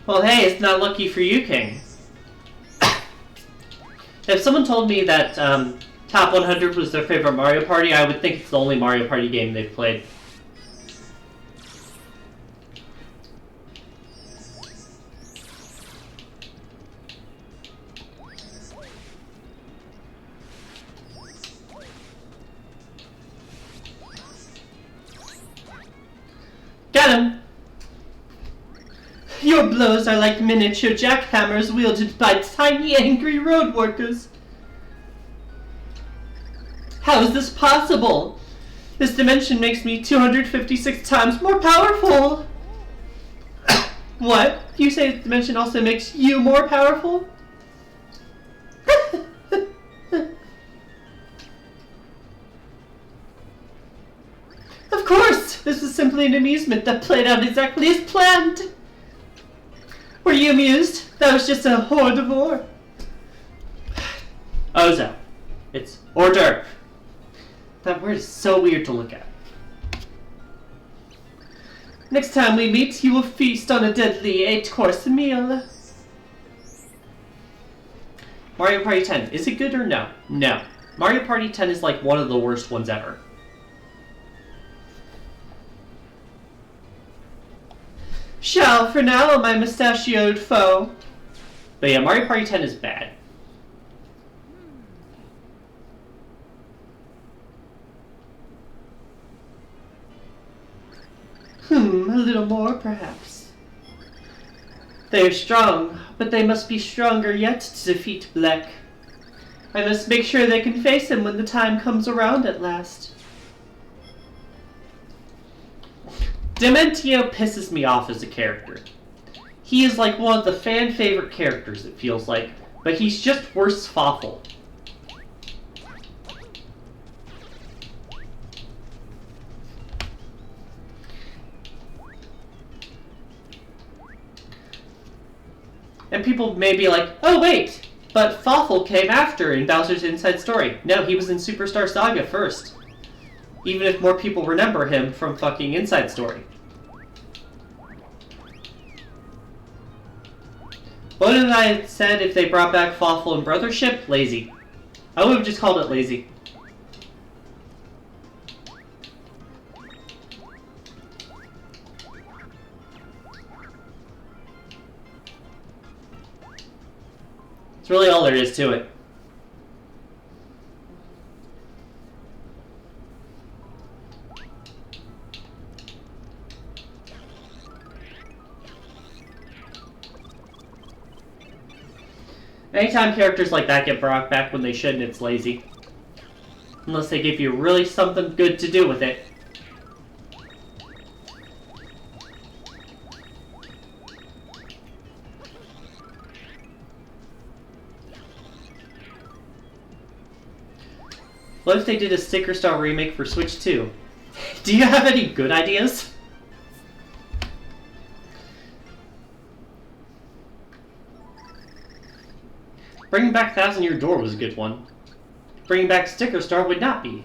Well, hey, it's not lucky for you, King. If someone told me that Top 100 was their favorite Mario Party, I would think it's the only Mario Party game they've played. Got him! Your blows are like miniature jackhammers wielded by tiny angry road workers. How is this possible? This dimension makes me 256 times more powerful! What? You say this dimension also makes you more powerful? Of course! This was simply an amusement that played out exactly as planned! Were you amused? That was just a hors d'oeuvre. Ozo. It's hors d'oeuvre. That word is so weird to look at. Next time we meet, you will feast on a deadly 8-course meal. Mario Party 10. Is it good or no? No. Mario Party 10 is like one of the worst ones ever. Shall for now, my mustachioed foe. But yeah, Mario Party 10 is bad. A little more, perhaps. They are strong, but they must be stronger yet to defeat Black. I must make sure they can face him when the time comes around at last. Dementio pisses me off as a character. He is like one of the fan-favorite characters, it feels like, but he's just worse Fawful. And people may be like, oh wait, but Fawful came after in Bowser's Inside Story. No, he was in Superstar Saga first. Even if more people remember him from fucking Inside Story. What if I said if they brought back Fawful and Brothership? Lazy. I would have just called it lazy. It's really all there is to it. Anytime characters like that get brought back when they shouldn't, it's lazy. Unless they give you really something good to do with it. What if they did a Sticker Star remake for Switch 2? Do you have any good ideas? Bringing back Thousand Year Door was a good one. Bringing back Sticker Star would not be.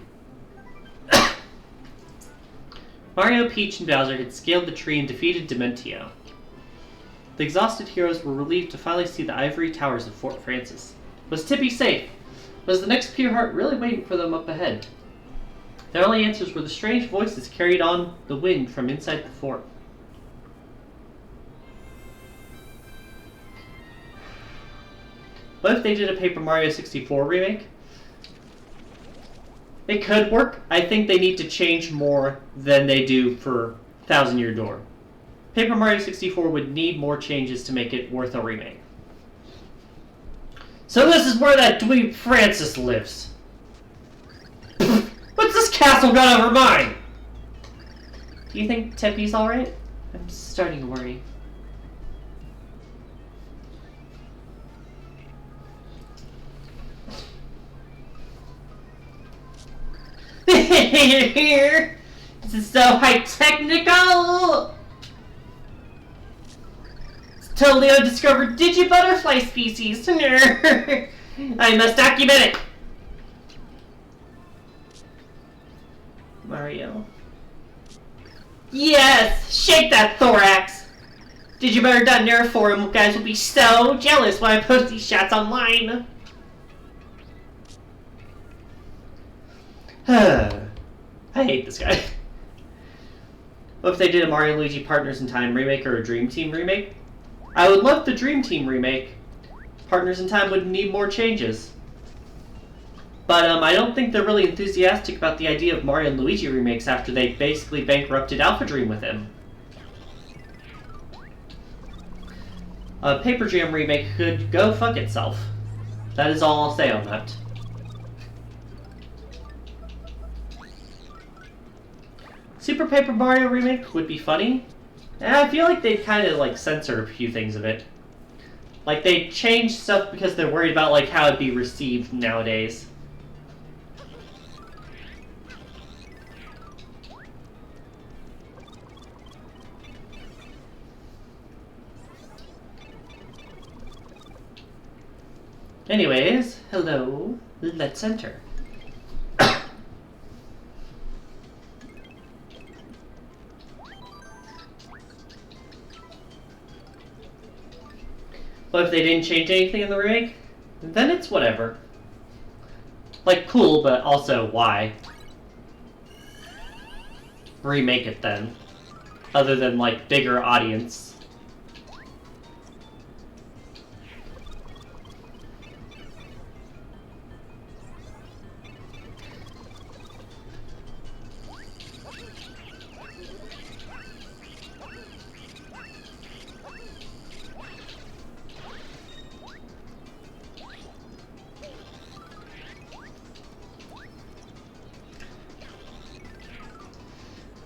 Mario, Peach, and Bowser had scaled the tree and defeated Dementio. The exhausted heroes were relieved to finally see the ivory towers of Fort Francis. Was Tippy safe? Was the next pure heart really waiting for them up ahead? Their only answers were the strange voices carried on the wind from inside the fort. What if they did a Paper Mario 64 remake? It could work. I think they need to change more than they do for Thousand Year Door. Paper Mario 64 would need more changes to make it worth a remake. So this is where that dweeb Francis lives. What's this castle got over mine? Do you think Tippy's alright? I'm starting to worry. Here! This is so high-technical! It's totally undiscovered digibutterfly species. I must document it! Mario. Yes! Shake that thorax! Digibutter.nerd forum guys will be so jealous when I post these shots online. I hate this guy. What if they did a Mario and Luigi Partners in Time remake or a Dream Team remake? I would love the Dream Team remake. Partners in Time would need more changes. But I don't think they're really enthusiastic about the idea of Mario and Luigi remakes after they basically bankrupted Alpha Dream with him. A Paper Jam remake could go fuck itself. That is all I'll say on that. Super Paper Mario remake would be funny. And I feel like they'd kind of like censor a few things of it. Like they change stuff because they're worried about like how it'd be received nowadays. Anyways, hello, let's enter. But if they didn't change anything in the remake, then it's whatever. Like, cool, but also, why? Remake it then. Other than, like, bigger audience.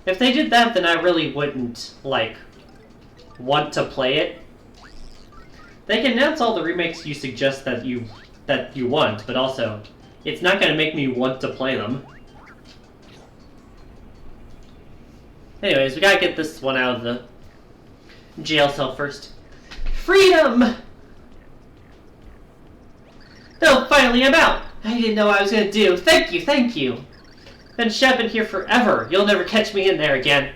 If they did that, then I really wouldn't, like, want to play it. They can announce all the remakes you suggest that you want, but also, it's not going to make me want to play them. Anyways, we gotta get this one out of the jail cell first. Freedom! Oh, finally I'm out! I didn't know what I was gonna do. Thank you, thank you! Been shoving here forever. You'll never catch me in there again.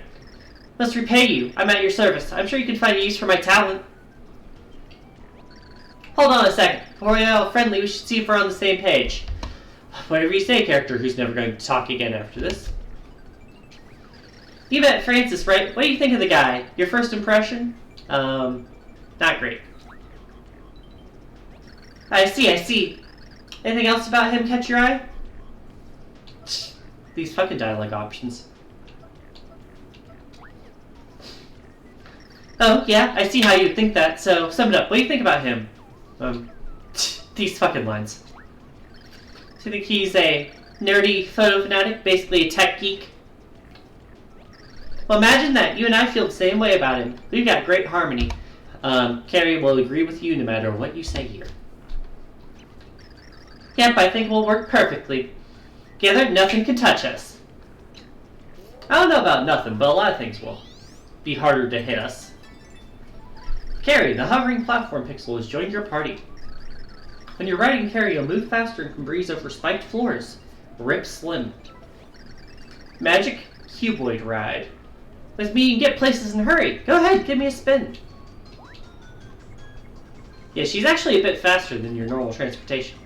Must repay you. I'm at your service. I'm sure you can find a use for my talent. Hold on a second. Before we get friendly, we should see if we're on the same page. Whatever you say, character who's never going to talk again after this. You met Francis, right? What do you think of the guy? Your first impression? Not great. I see. Anything else about him catch your eye? These fucking dialogue options. Oh, yeah, I see how you'd think that, so sum it up. What do you think about him? These fucking lines. Do you think he's a nerdy photo fanatic, basically a tech geek? Well, imagine that. You and I feel the same way about him. We've got great harmony. Carrie will agree with you no matter what you say here. Yep, I think we'll work perfectly. Together, nothing can touch us. I don't know about nothing, but a lot of things will be harder to hit us. Carrie, the hovering platform pixel has joined your party. When you're riding Carrie, you'll move faster and can breeze over spiked floors. Rip Slim. Magic cuboid ride. With me, you can get places in a hurry. Go ahead, give me a spin. Yeah, she's actually a bit faster than your normal transportation.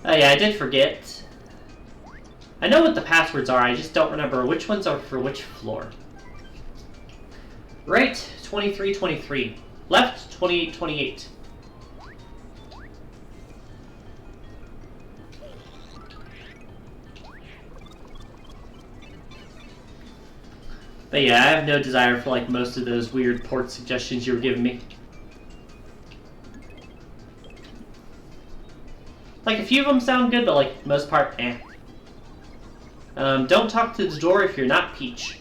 Oh yeah, I did forget. I know what the passwords are, I just don't remember which ones are for which floor. Right, 2323. Left, 2828. But But yeah, I have no desire for like most of those weird port suggestions you were giving me. Like a few of them sound good, but like most part, eh. Don't talk to the door if you're not Peach.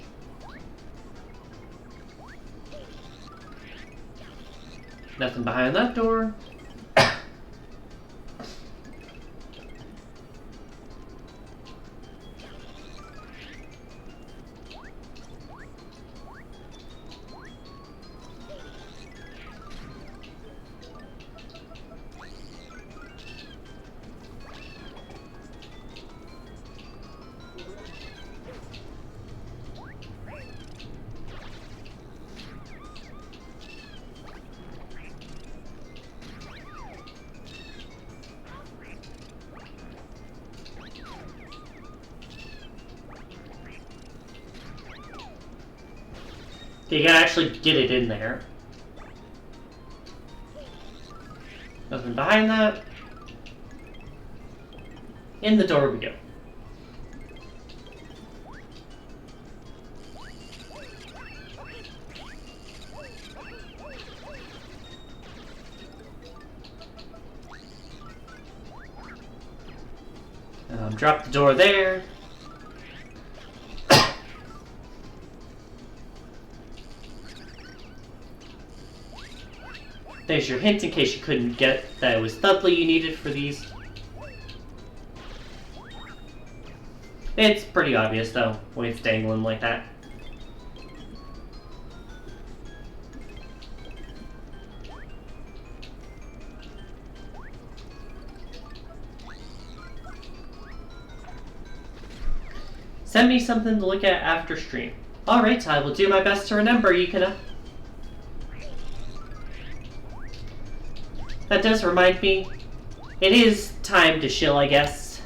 Nothing behind that door. You gotta actually get it in there. Nothing behind that. In the door we go. Drop the door there. There's your hint in case you couldn't get that it was Thudley you needed for these. It's pretty obvious though, when it's dangling like that. Send me something to look at after stream. Alright, I will do my best to remember, Yukina. That does remind me, it is time to chill, I guess.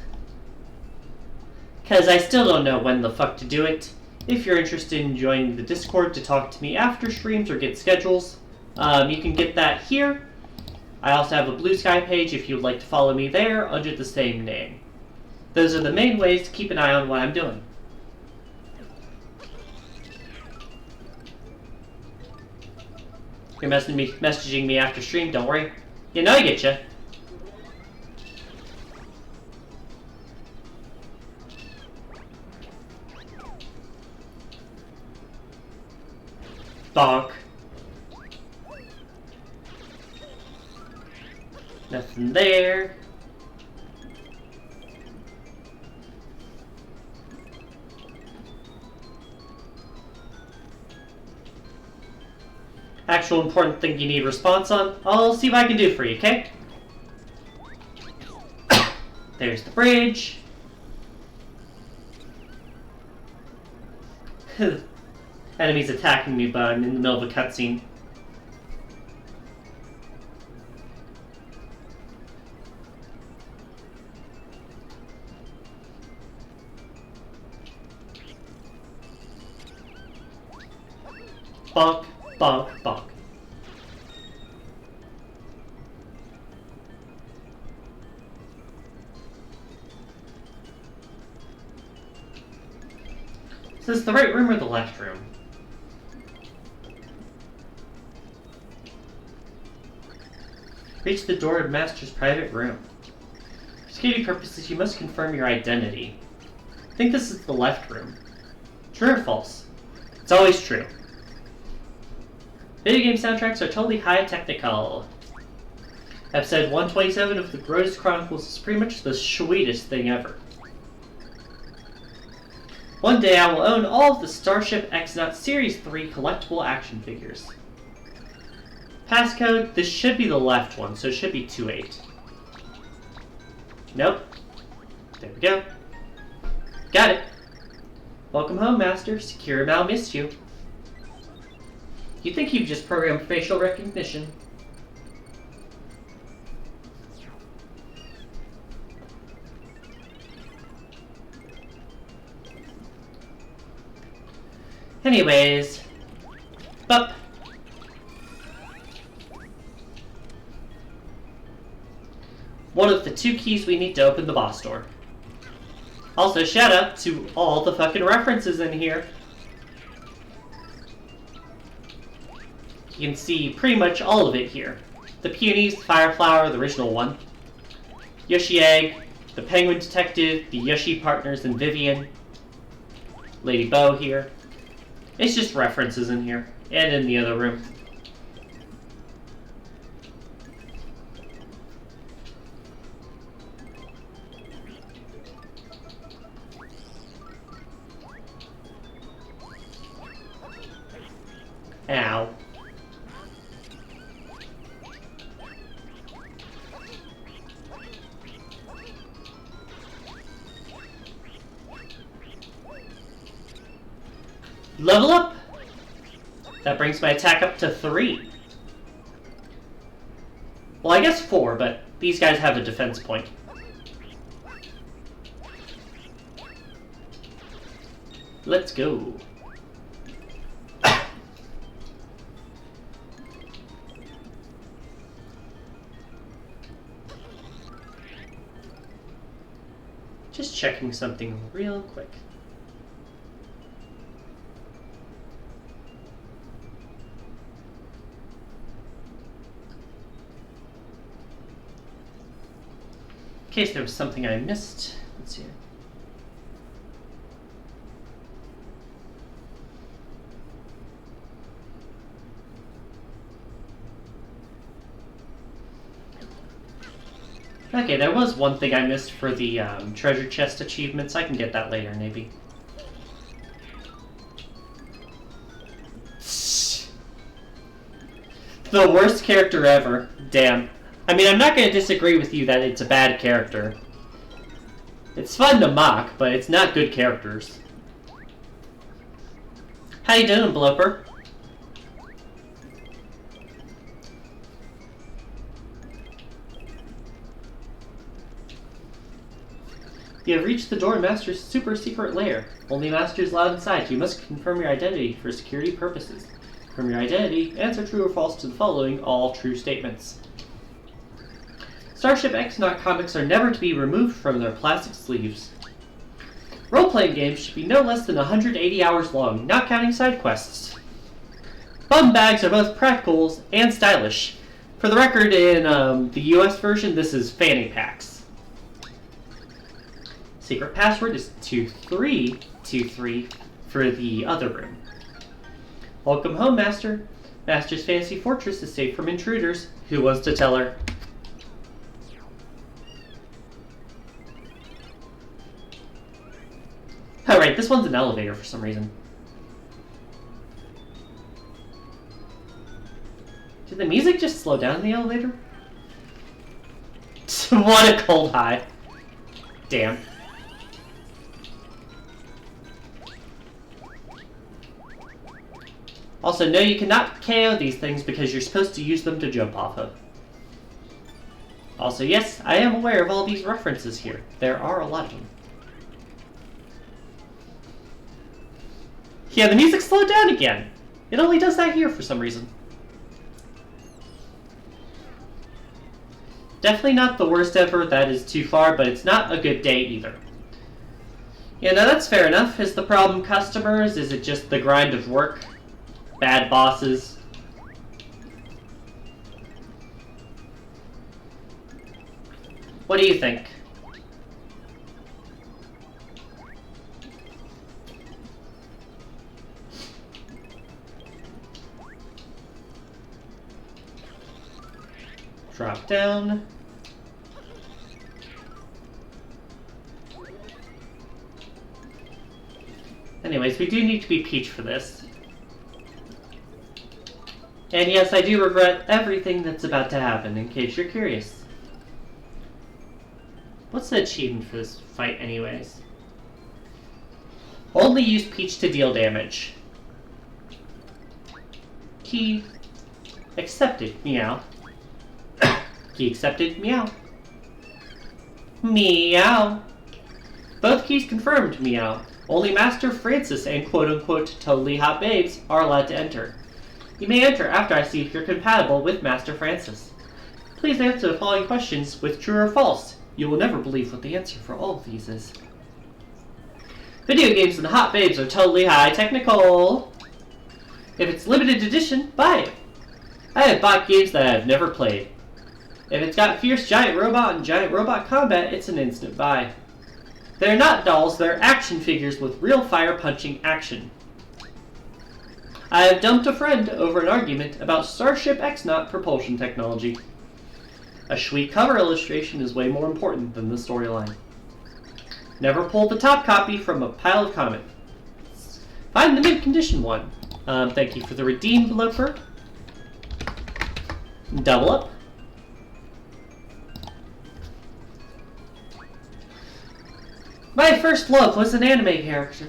Because I still don't know when the fuck to do it. If you're interested in joining the Discord to talk to me after streams or get schedules, you can get that here. I also have a Blue Sky page if you would like to follow me there under the same name. Those are the main ways to keep an eye on what I'm doing. You're messaging me after stream, don't worry. You know I get you. Bonk. Nothing there. Actual important thing you need response on, I'll see what I can do for you, okay? There's the bridge. Enemies attacking me, but I'm in the middle of a cutscene. Bonk, bonk, bonk. Is this the right room or the left room? Reach the door of Master's private room. For security purposes, you must confirm your identity. I think this is the left room. True or false? It's always true. Video game soundtracks are totally high technical. Episode 127 of the Brodus Chronicles is pretty much the sweetest thing ever. One day I will own all of the Starship Exynaut Series 3 collectible action figures. Passcode, this should be the left one, so it should be 28. Nope. There we go. Got it. Welcome home, Master. Secure Mal missed you. You think you've just programmed facial recognition. Anyways. Bup. One of the 2 keys we need to open the boss door. Also, shout out to all the fucking references in here. You can see pretty much all of it here. The peonies, the fire flower, the original one. Yoshi Egg, the Penguin Detective, the Yoshi Partners, and Vivian. Lady Bow here. It's just references in here, and in the other room. Ow. Level up! That brings my attack up to 3. Well, I guess 4, but these guys have a defense point. Let's go. Just checking something real quick. In case there was something I missed. Let's see. Okay, there was one thing I missed for the treasure chest achievements. I can get that later, maybe. The worst character ever. Damn. I mean, I'm not going to disagree with you that it's a bad character. It's fun to mock, but it's not good characters. How you doing, Bloper? You have reached the door in Master's super secret lair. Only Master is allowed inside. You must confirm your identity for security purposes. Confirm your identity. Answer true or false to the following, all true statements. Starship Exonaut comics are never to be removed from their plastic sleeves. Role-playing games should be no less than 180 hours long, not counting side quests. Bum bags are both practical and stylish. For the record, in the US version, this is fanny packs. Secret password is 2323 for the other room. Welcome home, Master. Master's fancy fortress is safe from intruders. Who wants to tell her? Oh, right, this one's an elevator for some reason. Did the music just slow down in the elevator? What a cold high. Damn. Also, no, you cannot KO these things because you're supposed to use them to jump off of. Also, yes, I am aware of all these references here. There are a lot of them. Yeah, the music slowed down again. It only does that here for some reason. Definitely not the worst ever, that is too far, but it's not a good day either. Yeah, no, that's fair enough. Is the problem customers? Is it just the grind of work? Bad bosses? What do you think? Drop down. Anyways, we do need to be Peach for this. And yes, I do regret everything that's about to happen, in case you're curious. What's the achievement for this fight, anyways? Only use Peach to deal damage. Key accepted. Meow. Key accepted. Meow. Meow. Both keys confirmed. Meow. Only Master Francis and quote-unquote totally hot babes are allowed to enter. You may enter after I see if you're compatible with Master Francis. Please answer the following questions with true or false. You will never believe what the answer for all of these is. Video games and hot babes are totally high technical. If it's limited edition, buy it. I have bought games that I have never played. If it's got fierce giant robot and giant robot combat, it's an instant buy. They're not dolls, they're action figures with real fire-punching action. I have dumped a friend over an argument about Starship X-Naut propulsion technology. A sweet cover illustration is way more important than the storyline. Never pulled the top copy from a pile of comics. Find the mid-condition one. Thank you for the redeem enveloper. Double up. My first love was an anime character.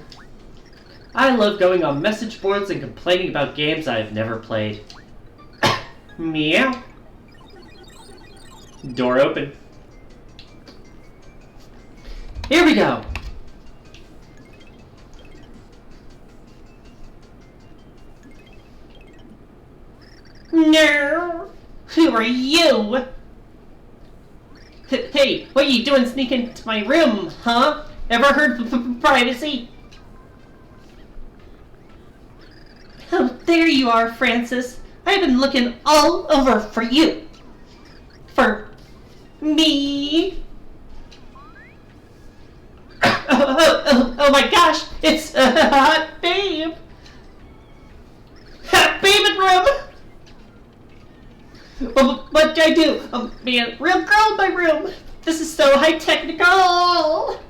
I love going on message boards and complaining about games I've never played. Meow. Door open. Here we go. No. Who are you? Hey, what are you doing sneaking into my room, huh? Ever heard of privacy? Oh, there you are, Francis. I've been looking all over for you. For me. Oh my gosh, it's Hot Babe. Hot Babe in room. What do I do? Be a real girl in my room. This is so high technical.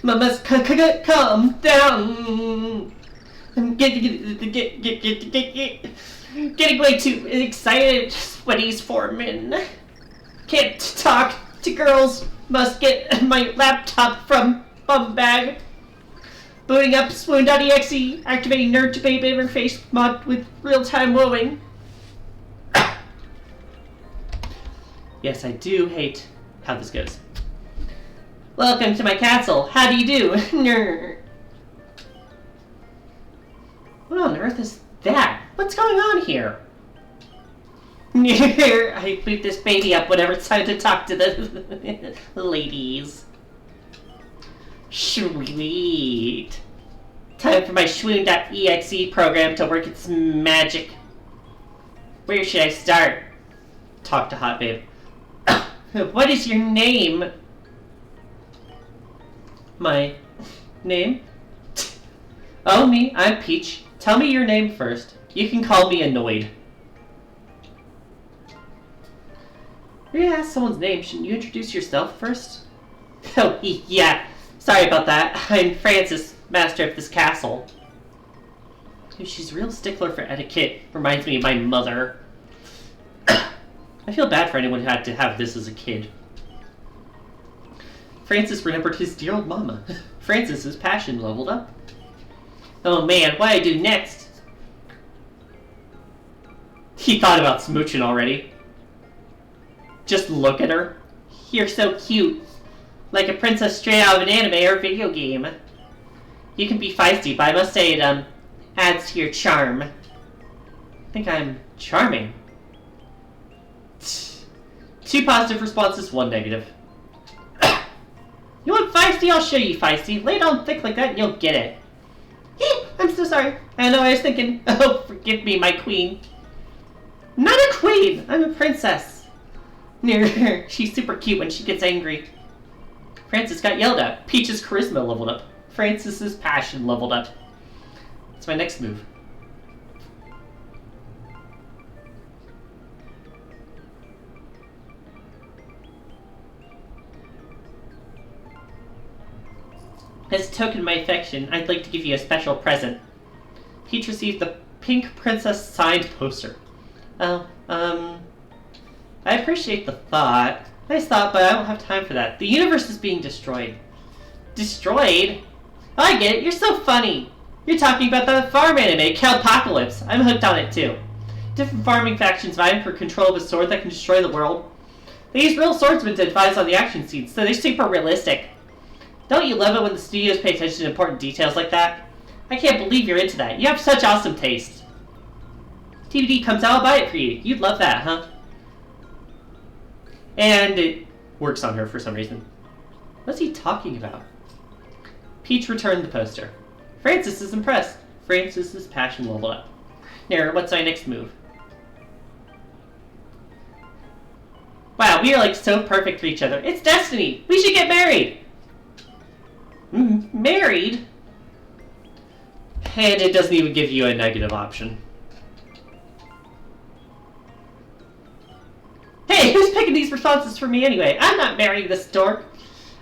Must calm down. I'm getting way too excited. Sweaty's forming. Can't talk to girls. Must get my laptop from bum bag. Booting up swoon.exe. Activating nerd to babe interface mod with real-time wooing. Yes, I do hate how this goes. Welcome to my castle. How do you do? Nerd. What on earth is that? What's going on here? I boot this baby up whenever it's time to talk to the ladies. Sweet. Time for my swoon.exe program to work its magic. Where should I start? Talk to Hot Babe. What is your name? My name? Oh, me. I'm Peach. Tell me your name first. You can call me Annoyed. When you ask someone's name, shouldn't you introduce yourself first? Oh, yeah. Sorry about that. I'm Francis, master of this castle. She's a real stickler for etiquette. Reminds me of my mother. I feel bad for anyone who had to have this as a kid. Francis remembered his dear old mama. Francis's passion leveled up. Oh man, what do I do next? He thought about smooching already. Just look at her. You're so cute. Like a princess straight out of an anime or video game. You can be feisty, but I must say it adds to your charm. I think I'm charming. 2 positive responses, 1 negative. You want feisty? I'll show you feisty. Lay down thick like that and you'll get it. I'm so sorry. I know I was thinking. Oh, forgive me, my queen. Not a queen. I'm a princess. She's super cute when she gets angry. Francis got yelled at. Peach's charisma leveled up. Francis's passion leveled up. That's my next move. As a token of my affection, I'd like to give you a special present. Peach received the Pink Princess signed poster. Oh, I appreciate the thought. Nice thought, but I don't have time for that. The universe is being destroyed. Destroyed? Oh, I get it. You're so funny. You're talking about the farm anime, Cowpocalypse. I'm hooked on it, too. Different farming factions vying for control of a sword that can destroy the world. They use real swordsmen to advise on the action scenes, so they're super realistic. Don't you love it when the studios pay attention to important details like that? I can't believe you're into that. You have such awesome taste. DVD comes out, I'll buy it for you. You'd love that, huh? And it works on her for some reason. What's he talking about? Peach returned the poster. Francis is impressed. Francis's passion leveled up. Now, what's my next move? Wow, we are like so perfect for each other. It's destiny! We should get married! Married? And it doesn't even give you a negative option. Hey, who's picking these responses for me anyway? I'm not marrying this dork.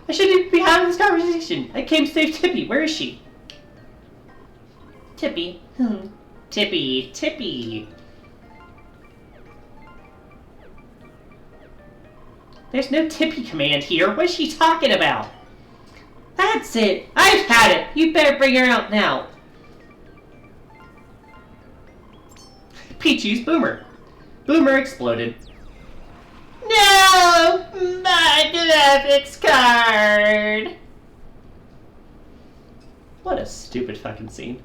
I shouldn't be having this conversation. I came to save Tippy. Where is she? Tippy. Tippy. There's no Tippy command here. What is she talking about? That's it. I've had it. You better bring her out now. Peach used Boomer. Boomer exploded. No! My graphics card! What a stupid fucking scene.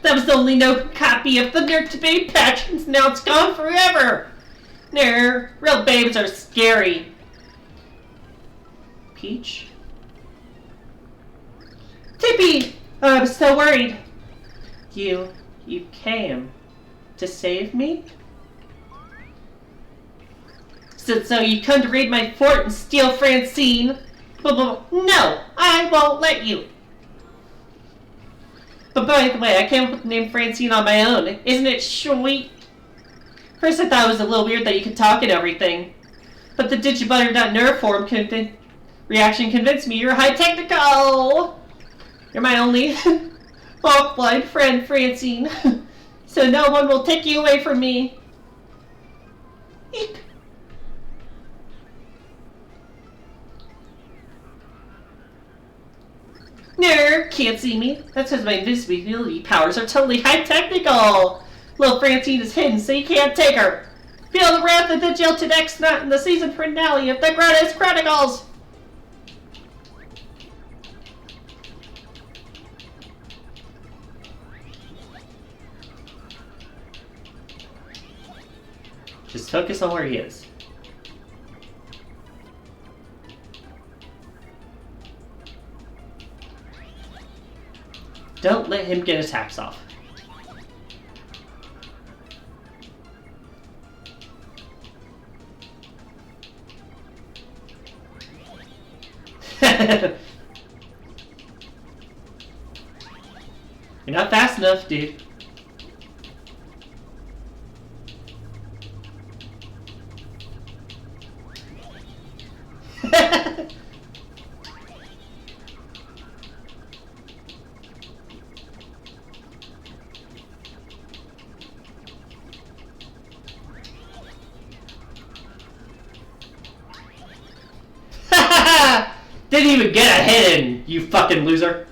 That was only no copy of the Nerd to Babe patch, and now it's gone forever! No, real babes are scary. Peach? Tippy! Oh, I was so worried. You came to save me? So you come to raid my fort and steal Francine? No, I won't let you. But by the way, I came up with the name Francine on my own. Isn't it sweet? First I thought it was a little weird that you could talk and everything. But the digibutter.nerf forum reaction convinced me you're high technical. You're my only offline friend, Francine. So no one will take you away from me. Eep. No, can't see me. That's because my invisibility powers are totally high technical. Little Francine is hidden, so you can't take her. Feel the wrath of the jilted ex-nut in the season finale of the Greatest Chronicles. Just focus on where he is. Don't let him get his taps off. You're not fast enough, dude. Didn't even get a hit in, you fucking loser.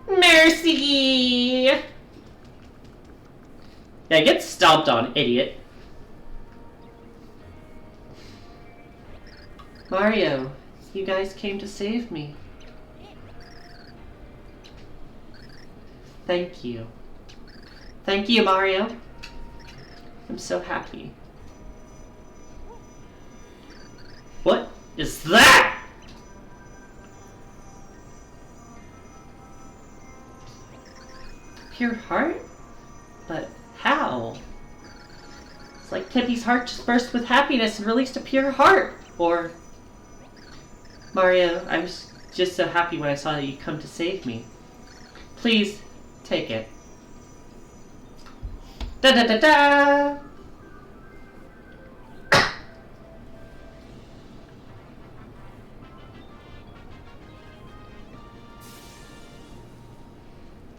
Mercy! Yeah, get stomped on, idiot. Mario, you guys came to save me. Thank you. Thank you, Mario. I'm so happy. What is that? Pure heart? But how? It's like Tippy's heart just burst with happiness and released a pure heart. Or, Mario, I was just so happy when I saw that you come to save me. Please, take it. Da da da da!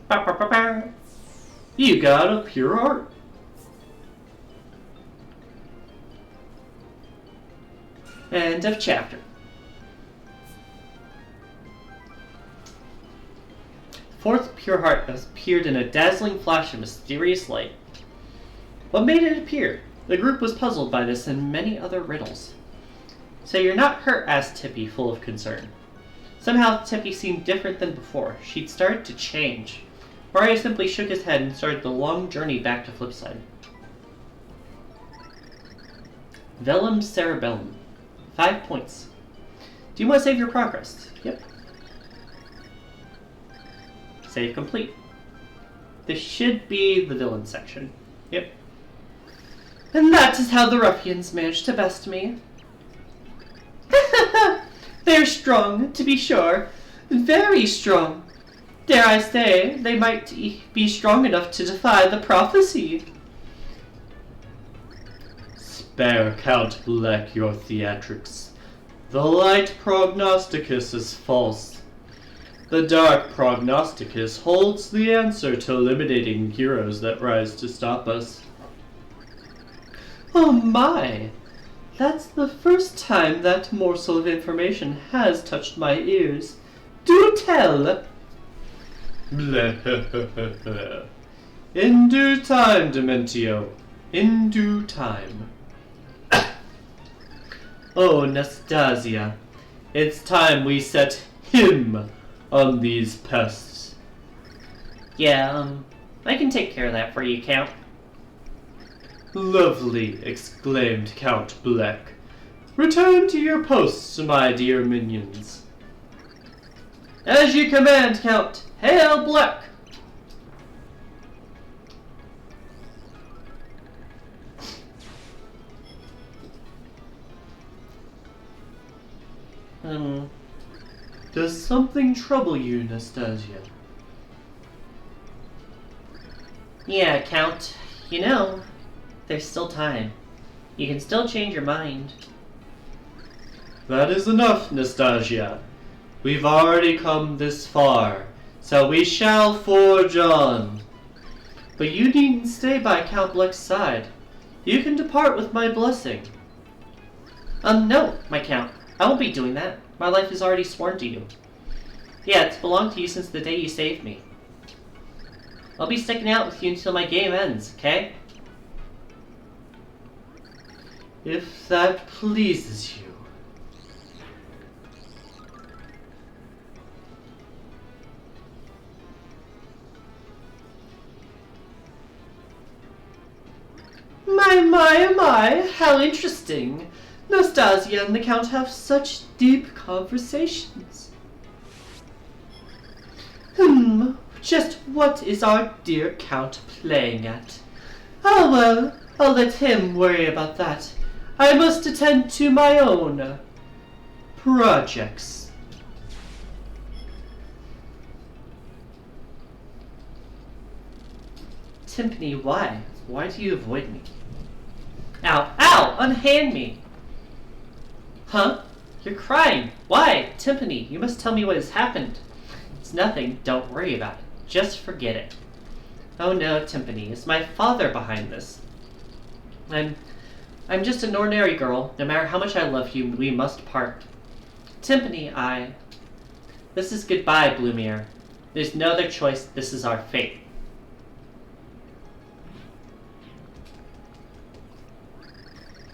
Ba, ba, ba, ba. You got a pure heart. End of chapter. Fourth pure heart appeared in a dazzling flash of mysterious light. What made it appear? The group was puzzled by this and many other riddles. So you're not hurt? Asked Tippy, full of concern. Somehow, Tippy seemed different than before. She'd started to change. Mario simply shook his head and started the long journey back to Flipside. Velum Cerebellum. 5 points. Do you want to save your progress? Yep. Save complete. This should be the villain section. Yep. And that is how the ruffians managed to best me. They're strong, to be sure. Very strong. Dare I say, they might be strong enough to defy the prophecy. Spare Count Bleck your theatrics. The light prognosticus is false. The dark prognosticus holds the answer to eliminating heroes that rise to stop us. Oh my! That's the first time that morsel of information has touched my ears. Do tell! In due time, Dementio. In due time. Oh, Nastasia. It's time we set him on these pests. Yeah, I can take care of that for you, Count. Lovely, exclaimed Count Bleck. Return to your posts, my dear minions. As you command, Count. Hail, Bleck! Does something trouble you, Nastasia? Yeah, Count. You know, there's still time. You can still change your mind. That is enough, Nastasia. We've already come this far, so we shall forge on. But you needn't stay by Count Bleck's side. You can depart with my blessing. No, my Count. I won't be doing that. My life is already sworn to you. Yeah, it's belonged to you since the day you saved me. I'll be sticking out with you until my game ends, okay? If that pleases you. My, how interesting. Nastasia and the Count have such deep conversations. Just what is our dear Count playing at? Oh well, I'll let him worry about that. I must attend to my own projects. Timpani, why? Why do you avoid me? Ow! Ow! Unhand me! Huh? You're crying. Why? Timpani, you must tell me what has happened. It's nothing. Don't worry about it. Just forget it. Oh no, Timpani, is my father behind this? I'm just an ordinary girl. No matter how much I love you, we must part. Timpani, This is goodbye, Blumiere. There's no other choice. This is our fate.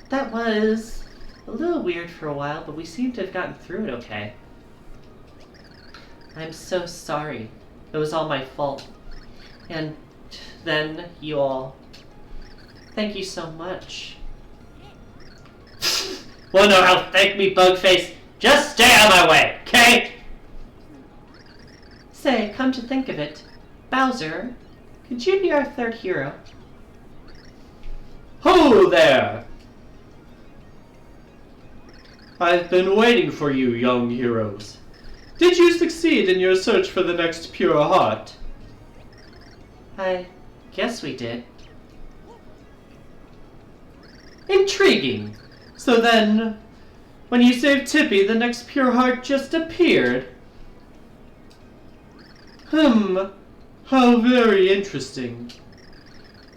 That was a little weird for a while, but we seem to have gotten through it okay. I'm so sorry. It was all my fault. And then you all. Thank you so much. Well, no, how thank me, Bugface. Just stay out of my way, okay? Say, come to think of it, Bowser, could you be our third hero? Ho there! I've been waiting for you, young heroes. Did you succeed in your search for the next pure heart? I guess we did. Intriguing. So then, when you saved Tippy, the next pure heart just appeared? How very interesting.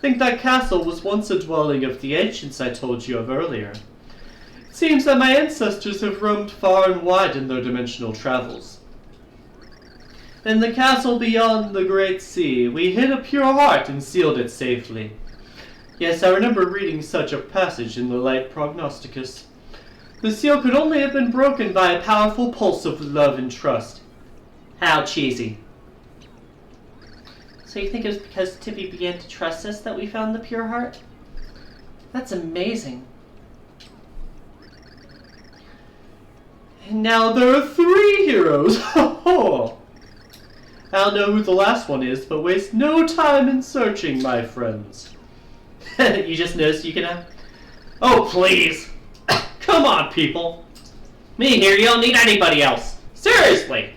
Think that castle was once a dwelling of the ancients I told you of earlier. It seems that my ancestors have roamed far and wide in their dimensional travels. In the castle beyond the Great Sea, we hid a pure heart and sealed it safely. Yes, I remember reading such a passage in the Light Prognosticus. The seal could only have been broken by a powerful pulse of love and trust. How cheesy. So you think it was because Tippy began to trust us that we found the pure heart? That's amazing. And now there are 3 heroes! Ho ho! I don't know who the last one is, but waste no time in searching, my friends. You just noticed you can have... Oh, please! Come on, people! Me here, you don't need anybody else. Seriously!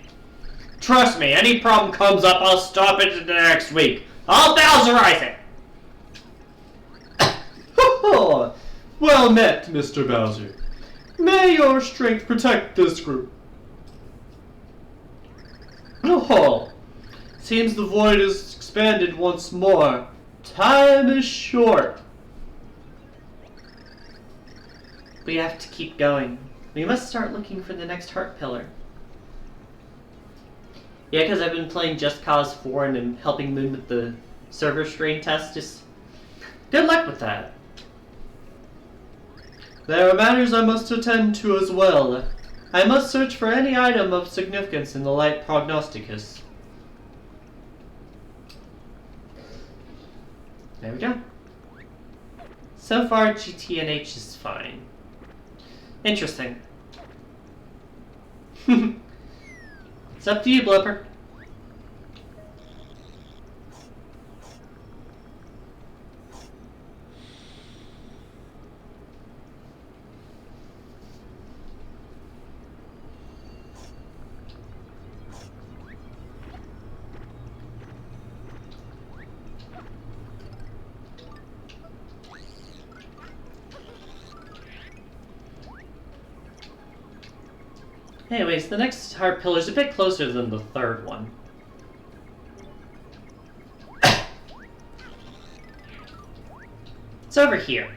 Trust me, any problem comes up, I'll stop it the next week. I'll Bowserize it! Well met, Mr. Bowser. May your strength protect this group. Oh, seems the void is expanded once more. Time is short. We have to keep going. We must start looking for the next heart pillar. Yeah, because I've been playing Just Cause 4 and I'm helping Moon with the server strain test. Just good luck with that. There are matters I must attend to as well. I must search for any item of significance in the light prognosticus. There we go. So far, GTNH is fine. Interesting. It's up to you, Blipper. Anyways, the next heart pillar is a bit closer than the third one. It's over here.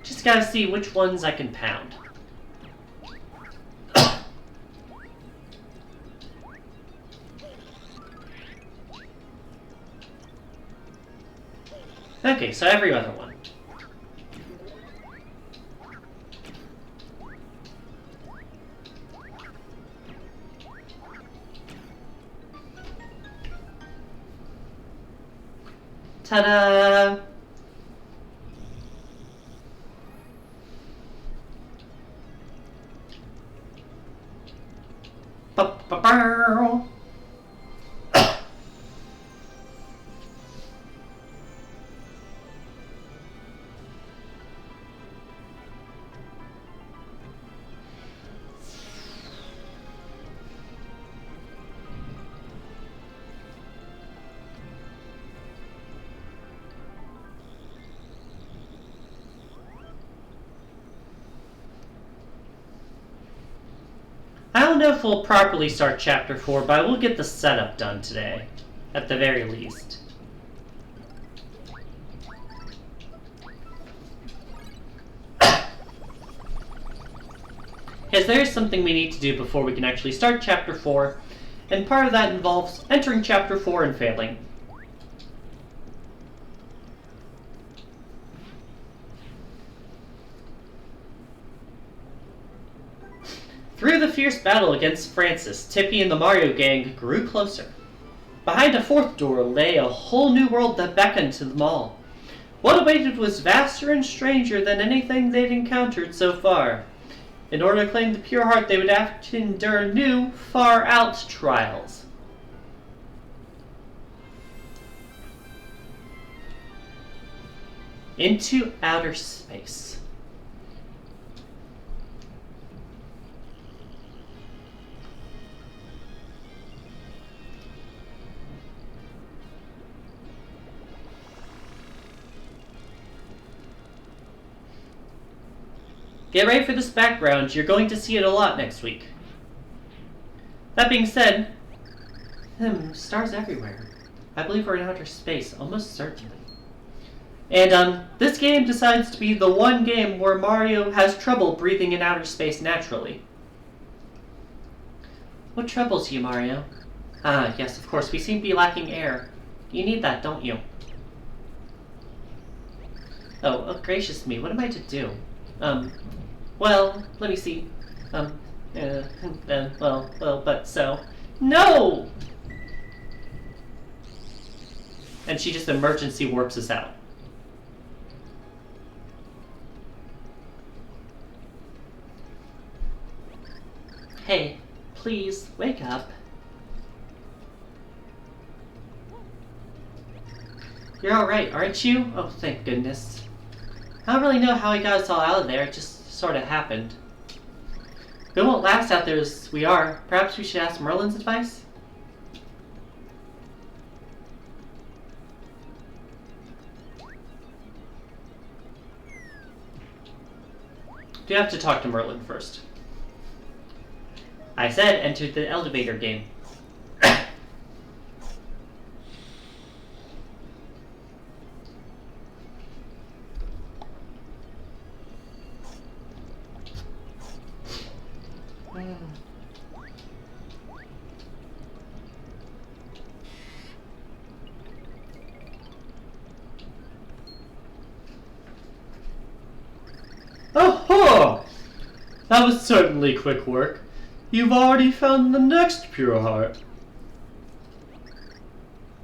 Just gotta see which ones I can pound. Okay, so every other one. Ta-da! Ba-ba-bow! I don't know if we'll properly start Chapter 4, but I will get the setup done today, at the very least. Because there is something we need to do before we can actually start Chapter 4, and part of that involves entering Chapter 4 and failing. Through the fierce battle against Francis, Tippy and the Mario gang grew closer. Behind a fourth door lay a whole new world that beckoned to them all. What awaited was vaster and stranger than anything they'd encountered so far. In order to claim the pure heart, they would have to endure new, far-out trials. Into outer space. Get ready for this background, you're going to see it a lot next week. That being said, stars everywhere. I believe we're in outer space, almost certainly. And this game decides to be the one game where Mario has trouble breathing in outer space naturally. What troubles you, Mario? Ah, yes, of course. We seem to be lacking air. You need that, don't you? Oh, gracious me. What am I to do? Well, let me see. But so. No! And she just emergency warps us out. Hey, please, wake up. You're alright, aren't you? Oh, thank goodness. I don't really know how he got us all out of there, it just sort of happened. We won't last out there as we are. Perhaps we should ask Merlin's advice? Do you have to talk to Merlin first? I said enter the elevator game. Oh-ho! That was certainly quick work. You've already found the next pure heart.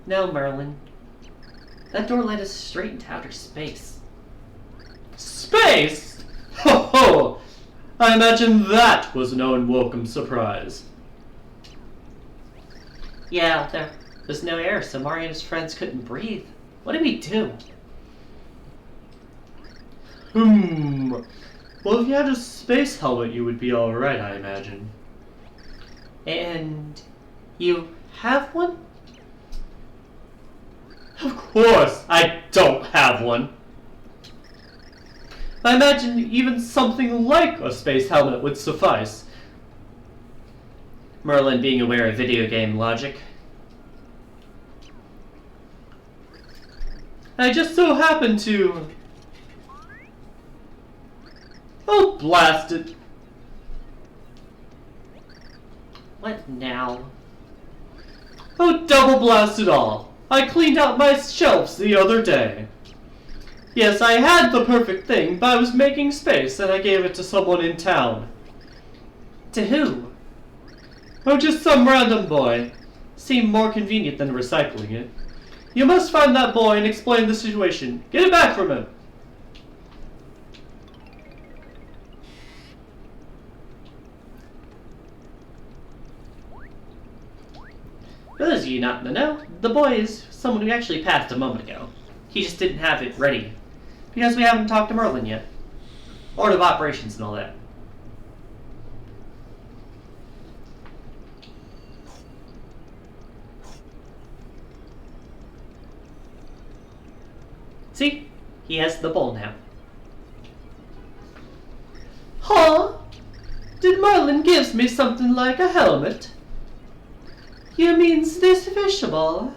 No, Merlin. That door led us straight into outer space. Space? Ho-ho! I imagine that was an unwelcome surprise. Yeah, there was no air, so Mario and his friends couldn't breathe. What did we do? Well, if you had a space helmet, you would be alright, I imagine. And you have one? Of course, I don't have one. I imagine even something like a space helmet would suffice. Merlin being aware of video game logic. I just so happen to... Oh, blast it. What now? Oh, double blast it all. I cleaned out my shelves the other day. Yes, I had the perfect thing, but I was making space and I gave it to someone in town. To who? Oh, just some random boy. Seemed more convenient than recycling it. You must find that boy and explain the situation. Get it back from him. For those of you not in the know, the boy is someone who actually passed a moment ago. He just didn't have it ready. Because we haven't talked to Merlin yet. Order of operations and all that. See? He has the bowl now. Huh? Did Merlin gives me something like a helmet? You means this fishbowl?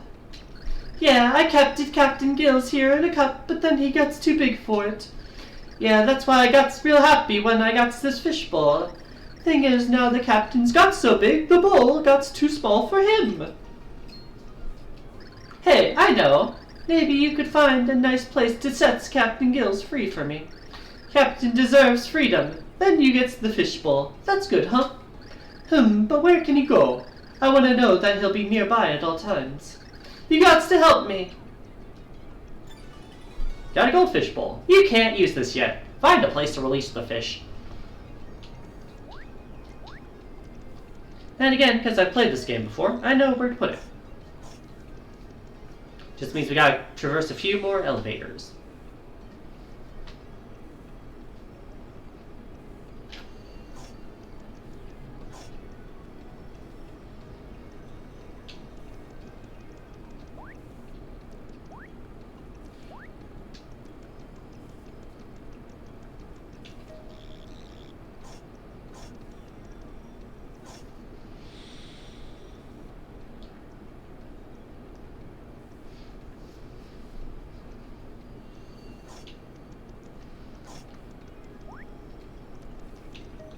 Yeah, I kept it Captain Gill's here in a cup, but then he gets too big for it. Yeah, that's why I got real happy when I got this fishbowl. Thing is, now the captain's got so big, the bowl got too small for him. Hey, I know. Maybe you could find a nice place to set Captain Gill's free for me. Captain deserves freedom. Then you gets the fishbowl. That's good, huh? But where can he go? I want to know that he'll be nearby at all times. You gots to help me. Got a goldfish bowl. You can't use this yet. Find a place to release the fish. And again, because I've played this game before, I know where to put it. Just means we gotta traverse a few more elevators.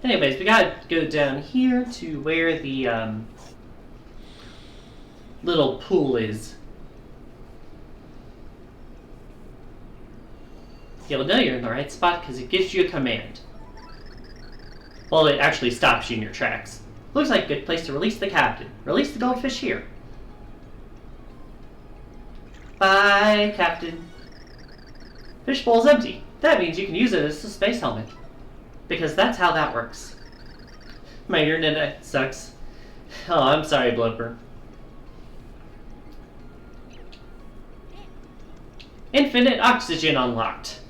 Anyways, we gotta go down here to where the little pool is. You'll know you're in the right spot because it gives you a command. Well, it actually stops you in your tracks. Looks like a good place to release the captain. Release the goldfish here. Bye, Captain. Fishbowl's empty. That means you can use it as a space helmet. Because that's how that works. My internet sucks. Oh, I'm sorry, Blooper. Infinite oxygen unlocked.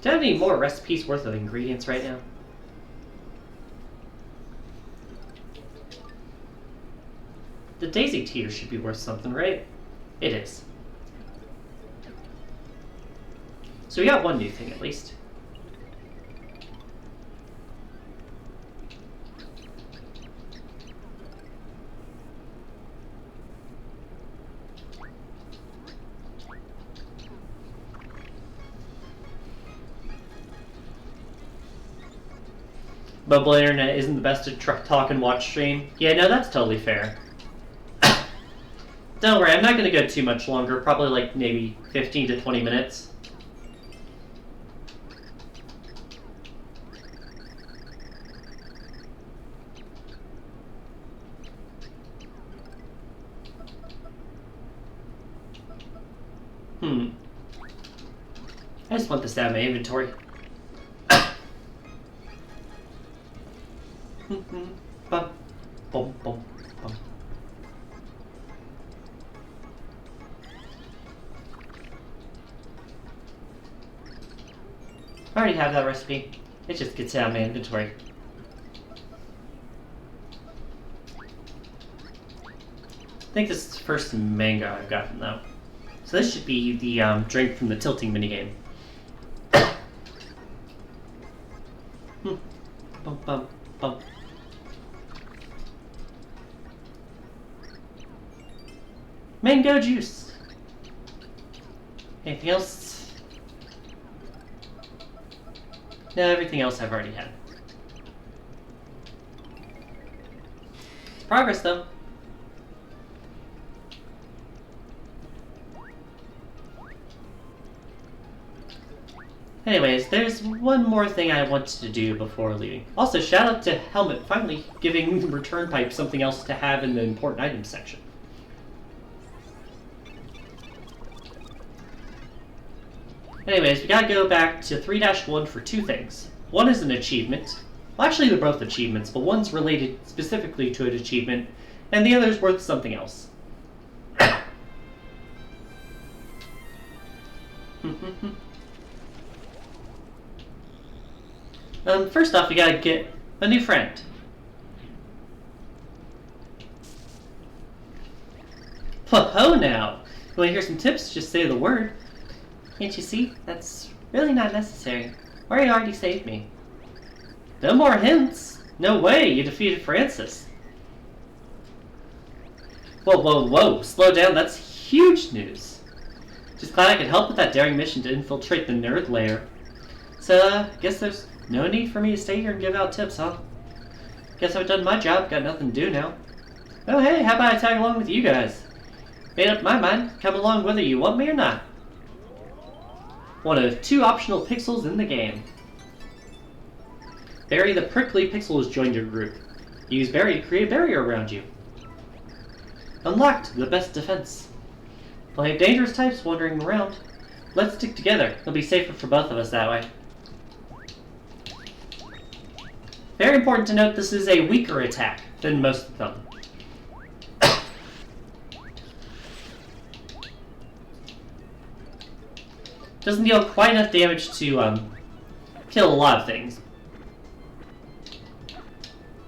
Do I have any more recipes worth of ingredients right now? The daisy teeter should be worth something, right? It is. So we got one new thing at least. Mobile internet isn't the best to talk and watch stream. Yeah, no, that's totally fair. Don't worry, I'm not going to go too much longer. Probably like maybe 15 to 20 minutes. I just want this out of my inventory. Bum, bum, bum, bum. I already have that recipe. It just gets out of my inventory. I think this is the first mango I've gotten though. So this should be the drink from the tilting minigame. Bum, bum, bum. Mango juice. Anything else? No, everything else I've already had. It's progress though. Anyways, there's one more thing I wanted to do before leaving. Also, shout out to Helmet finally giving Return Pipe something else to have in the important items section. Anyways, we gotta go back to 3-1 for two things. One is an achievement. Well, actually, they're both achievements, but one's related specifically to an achievement, and the other's worth something else. First off, we gotta get a new friend. Whoa, now! You wanna hear some tips? Just say the word. Can't you see? That's really not necessary. Or you already saved me. No more hints! No way, you defeated Francis. Whoa, whoa, whoa, slow down, that's huge news. Just glad I could help with that daring mission to infiltrate the nerd lair. So, guess there's no need for me to stay here and give out tips, huh? Guess I've done my job, got nothing to do now. Oh hey, how about I tag along with you guys? Made up my mind, come along whether you want me or not. One of 2 optional pixels in the game. Barry the Prickly Pixel has joined your group. Use Barry to create a barrier around you. Unlocked, the best defense. Plenty of dangerous types wandering around. Let's stick together. It'll be safer for both of us that way. Very important to note this is a weaker attack than most of them. Doesn't deal quite enough damage to kill a lot of things.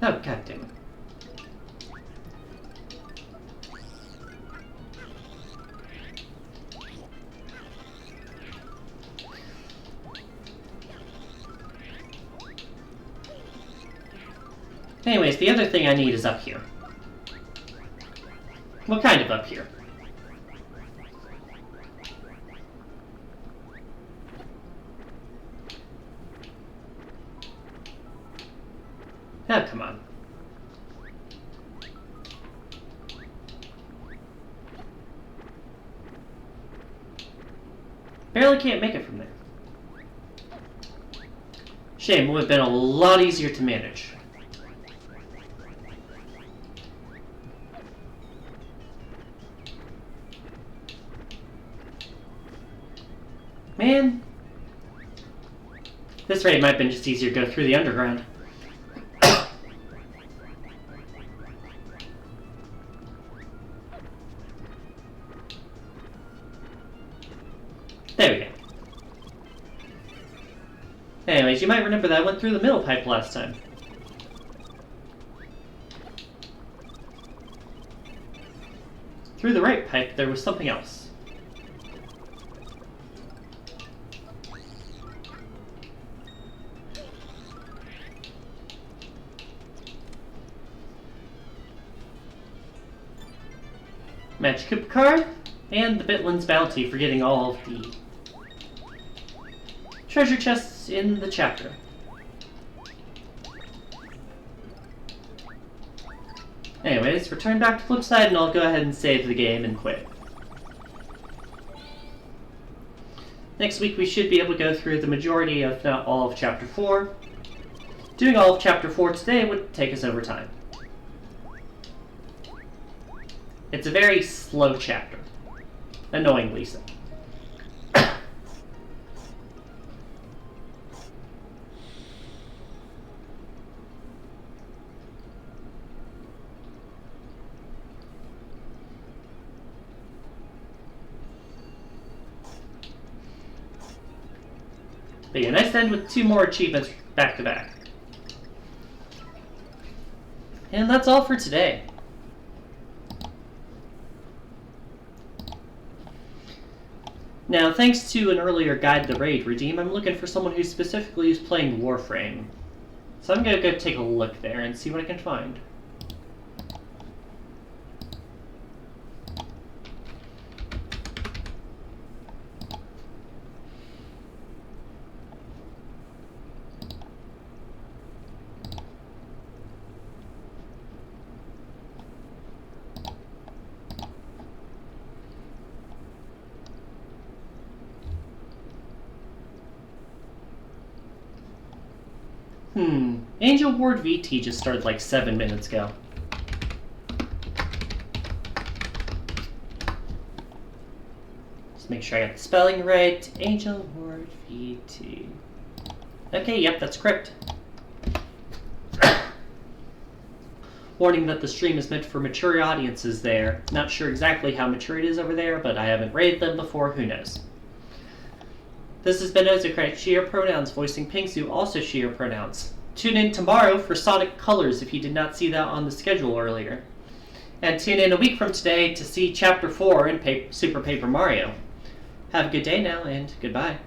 Oh, god damn it. Anyways, the other thing I need is up here. Well, kind of up here. Oh, come on. Barely can't make it from there. Shame, would have been a lot easier to manage. Man, this raid might have been just easier to go through the underground. There we go. Anyways, you might remember that I went through the middle pipe last time. Through the right pipe, there was something else. Magic Coop card, and the Bitlin's bounty for getting all of the treasure chests in the chapter. Anyways, return back to Flipside and I'll go ahead and save the game and quit. Next week we should be able to go through the majority, if not all, of Chapter 4. Doing all of Chapter 4 today would take us over time. It's a very slow chapter. Annoyingly so. But yeah, nice to end with 2 more achievements back to back. And that's all for today. Now, thanks to an earlier Guide the Raid redeem, I'm looking for someone who specifically is playing Warframe. So I'm gonna go take a look there and see what I can find. Angel Ward VT just started like 7 minutes ago. Just make sure I got the spelling right. Angel Ward VT. Okay, yep, that's correct. Warning that the stream is meant for mature audiences there. Not sure exactly how mature it is over there, but I haven't rated them before, who knows. This has been Ozocrat, she, her pronouns, voicing Pingsu, also she, her pronouns. Tune in tomorrow for Sonic Colors if you did not see that on the schedule earlier. And tune in a week from today to see Chapter 4 in Super Paper Mario. Have a good day now, and goodbye.